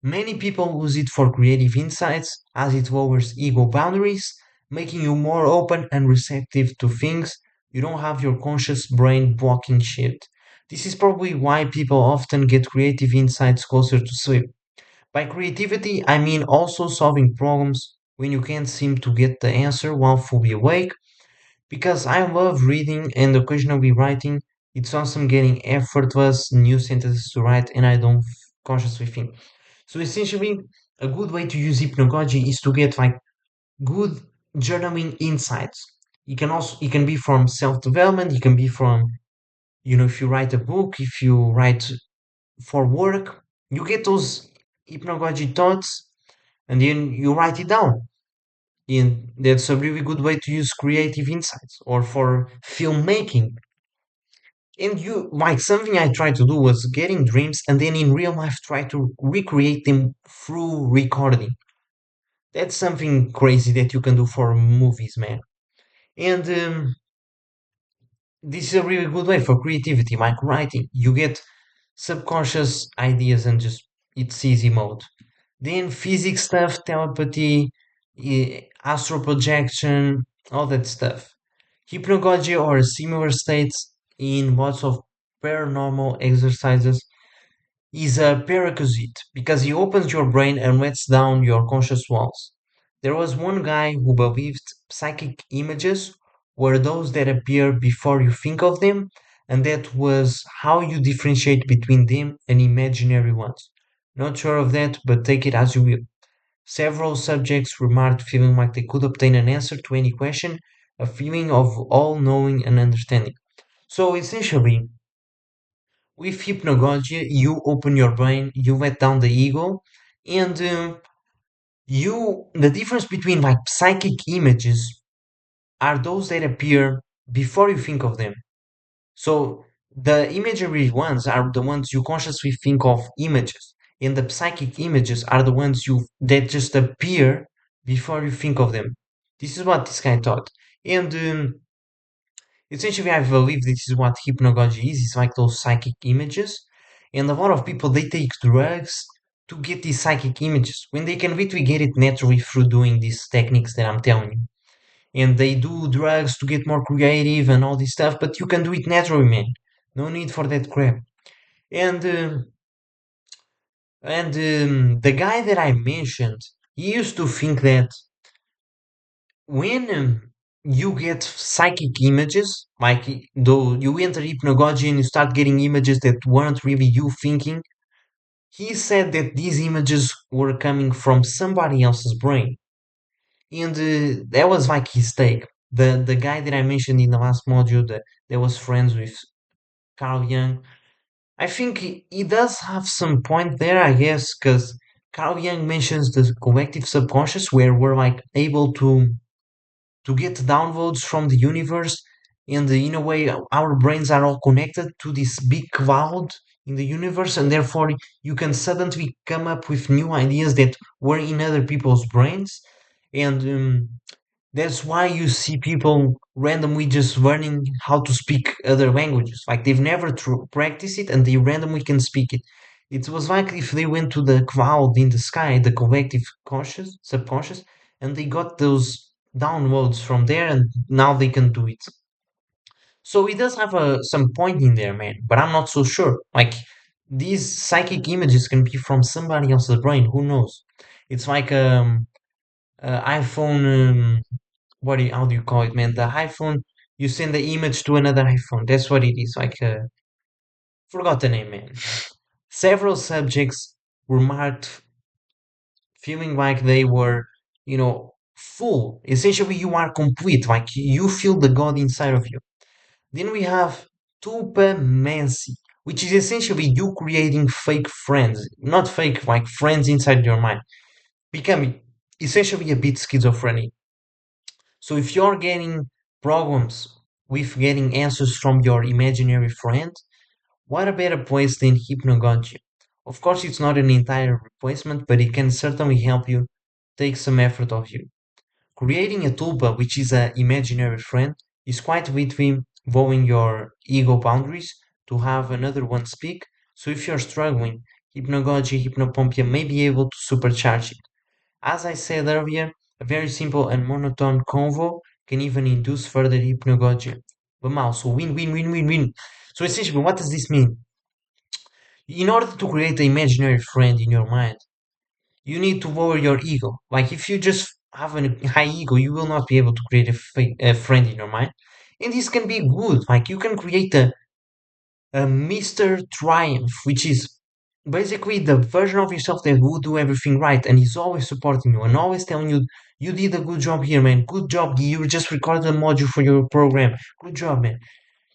Many people use it for creative insights as it lowers ego boundaries, making you more open and receptive to things. You don't have your conscious brain blocking shit. This is probably why people often get creative insights closer to sleep. By creativity, I mean also solving problems when you can't seem to get the answer while fully awake, because I love reading and occasionally writing. It's awesome getting effortless new sentences to write, and I don't consciously think. So essentially, a good way to use hypnagogy is to get like good journaling insights. It can be from self-development, it can be from, if you write a book, if you write for work, you get those hypnagogy thoughts and then you write it down. And that's a really good way to use creative insights or for filmmaking. And like something I tried to do was getting dreams and then in real life try to recreate them through recording. That's something crazy that you can do for movies, man. And this is a really good way for creativity, like writing. You get subconscious ideas and just it's easy mode. Then physics stuff, telepathy, astral projection, all that stuff. Hypnagogy or similar states in lots of paranormal exercises is a prerequisite because he opens your brain and lets down your conscious walls. There was one guy who believed psychic images were those that appear before you think of them, and that was how you differentiate between them and imaginary ones. Not sure of that, but take it as you will. Several subjects remarked feeling like they could obtain an answer to any question, a feeling of all knowing and understanding. So essentially, with hypnagogia, you open your brain, you let down the ego, and the difference between like psychic images are those that appear before you think of them. So the imagery ones are the ones you consciously think of images, and the psychic images are the ones you that just appear before you think of them. This is what this guy taught, and essentially, I believe this is what hypnagogy is. It's like those psychic images, and a lot of people they take drugs to get these psychic images when they can literally get it naturally through doing these techniques that I'm telling you, and they do drugs to get more creative and all this stuff, but you can do it naturally, man. No need for that crap. And the guy that I mentioned, he used to think that when you get psychic images, like though you enter hypnagogy and you start getting images that weren't really you thinking, he said that these images were coming from somebody else's brain. And that was like his take. The guy that I mentioned in the last module that was friends with Carl Jung, I think he does have some point there, I guess, because Carl Jung mentions the collective subconscious where we're like able to get downloads from the universe, and in a way our brains are all connected to this big cloud in the universe, and therefore you can suddenly come up with new ideas that were in other people's brains. And that's why you see people randomly just learning how to speak other languages. Like they've never practiced it and they randomly can speak it. It was like if they went to the cloud in the sky, the collective conscious, subconscious, and they got those downloads from there and now they can do it. So it does have some point in there, man, but I'm not so sure. Like these psychic images can be from somebody else's brain. Who knows? It's like iPhone. How do you call it, man? The iPhone, you send the image to another iPhone. That's what it is. Like, forgot the name, man. Several subjects were marked feeling like they were, full. Essentially, you are complete. Like, you feel the God inside of you. Then we have tupamancy, which is essentially you creating fake friends. Not fake, like friends inside your mind. Becoming essentially a bit schizophrenic. So if you're getting problems with getting answers from your imaginary friend, what a better place than hypnagogia? Of course, it's not an entire replacement, but it can certainly help you take some effort off you. Creating a tulpa, which is an imaginary friend, is quite literally blowing your ego boundaries to have another one speak. So if you're struggling, hypnagogia, hypnopompia may be able to supercharge it. As I said earlier, a very simple and monotone convo can even induce further hypnagogia. Vamos, so win, win, win, win, win. So essentially, what does this mean? In order to create an imaginary friend in your mind, you need to lower your ego. Like if you just have a high ego, you will not be able to create a friend in your mind. And this can be good. Like you can create a Mr. Triumph, which is basically the version of yourself that will do everything right and is always supporting you and always telling you, you did a good job here, man. Good job. You just recorded a module for your program. Good job, man.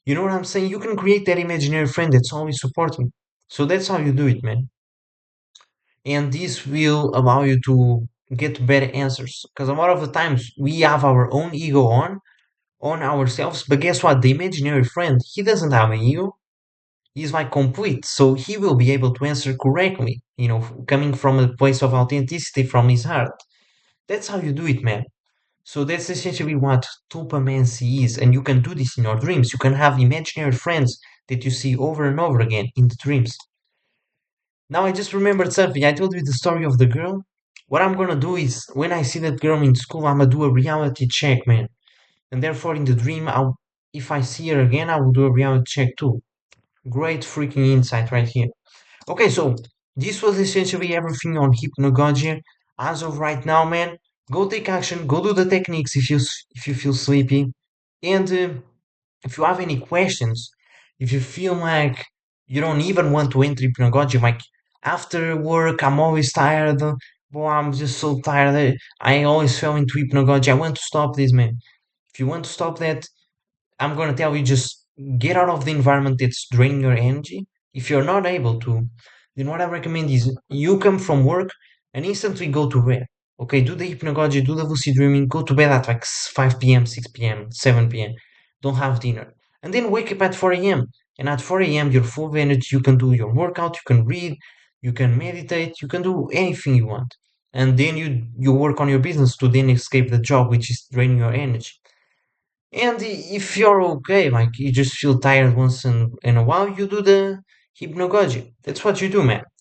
You know what I'm saying? You can create that imaginary friend that's always supporting. So that's how you do it, man. And this will allow you to get better answers. Because a lot of the times we have our own ego on ourselves, but guess what? The imaginary friend, he doesn't have an ego. He's like complete, so he will be able to answer correctly, coming from a place of authenticity from his heart. That's how you do it, man. So that's essentially what tulpamancy is, and you can do this in your dreams. You can have imaginary friends that you see over and over again in the dreams. Now I just remembered something. I told you the story of the girl. What I'm gonna do is, when I see that girl in school, I'm gonna do a reality check, man. And therefore, in the dream, if I see her again, I will do a reality check too. Great freaking insight right here. Okay, so this was essentially everything on hypnagogia. As of right now, man, go take action, go do the techniques if you feel sleepy, and if you have any questions, if you feel like you don't even want to enter hypnagogia, like after work I'm always tired, boy, I'm just so tired. I always fell into hypnagogia. I want to stop this, man. If you want to stop that, I'm gonna tell you just get out of the environment that's draining your energy. If you're not able to, then what I recommend is you come from work and instantly go to bed. Okay, do the hypnagogy, do the lucid dreaming, go to bed at like 5 p.m., 6 p.m., 7 p.m. Don't have dinner. And then wake up at 4 a.m. And at 4 a.m., you're full of energy. You can do your workout, you can read, you can meditate, you can do anything you want. And then you work on your business to then escape the job, which is draining your energy. And if you're okay, like you just feel tired once in a while, you do the hypnagogy. That's what you do, man.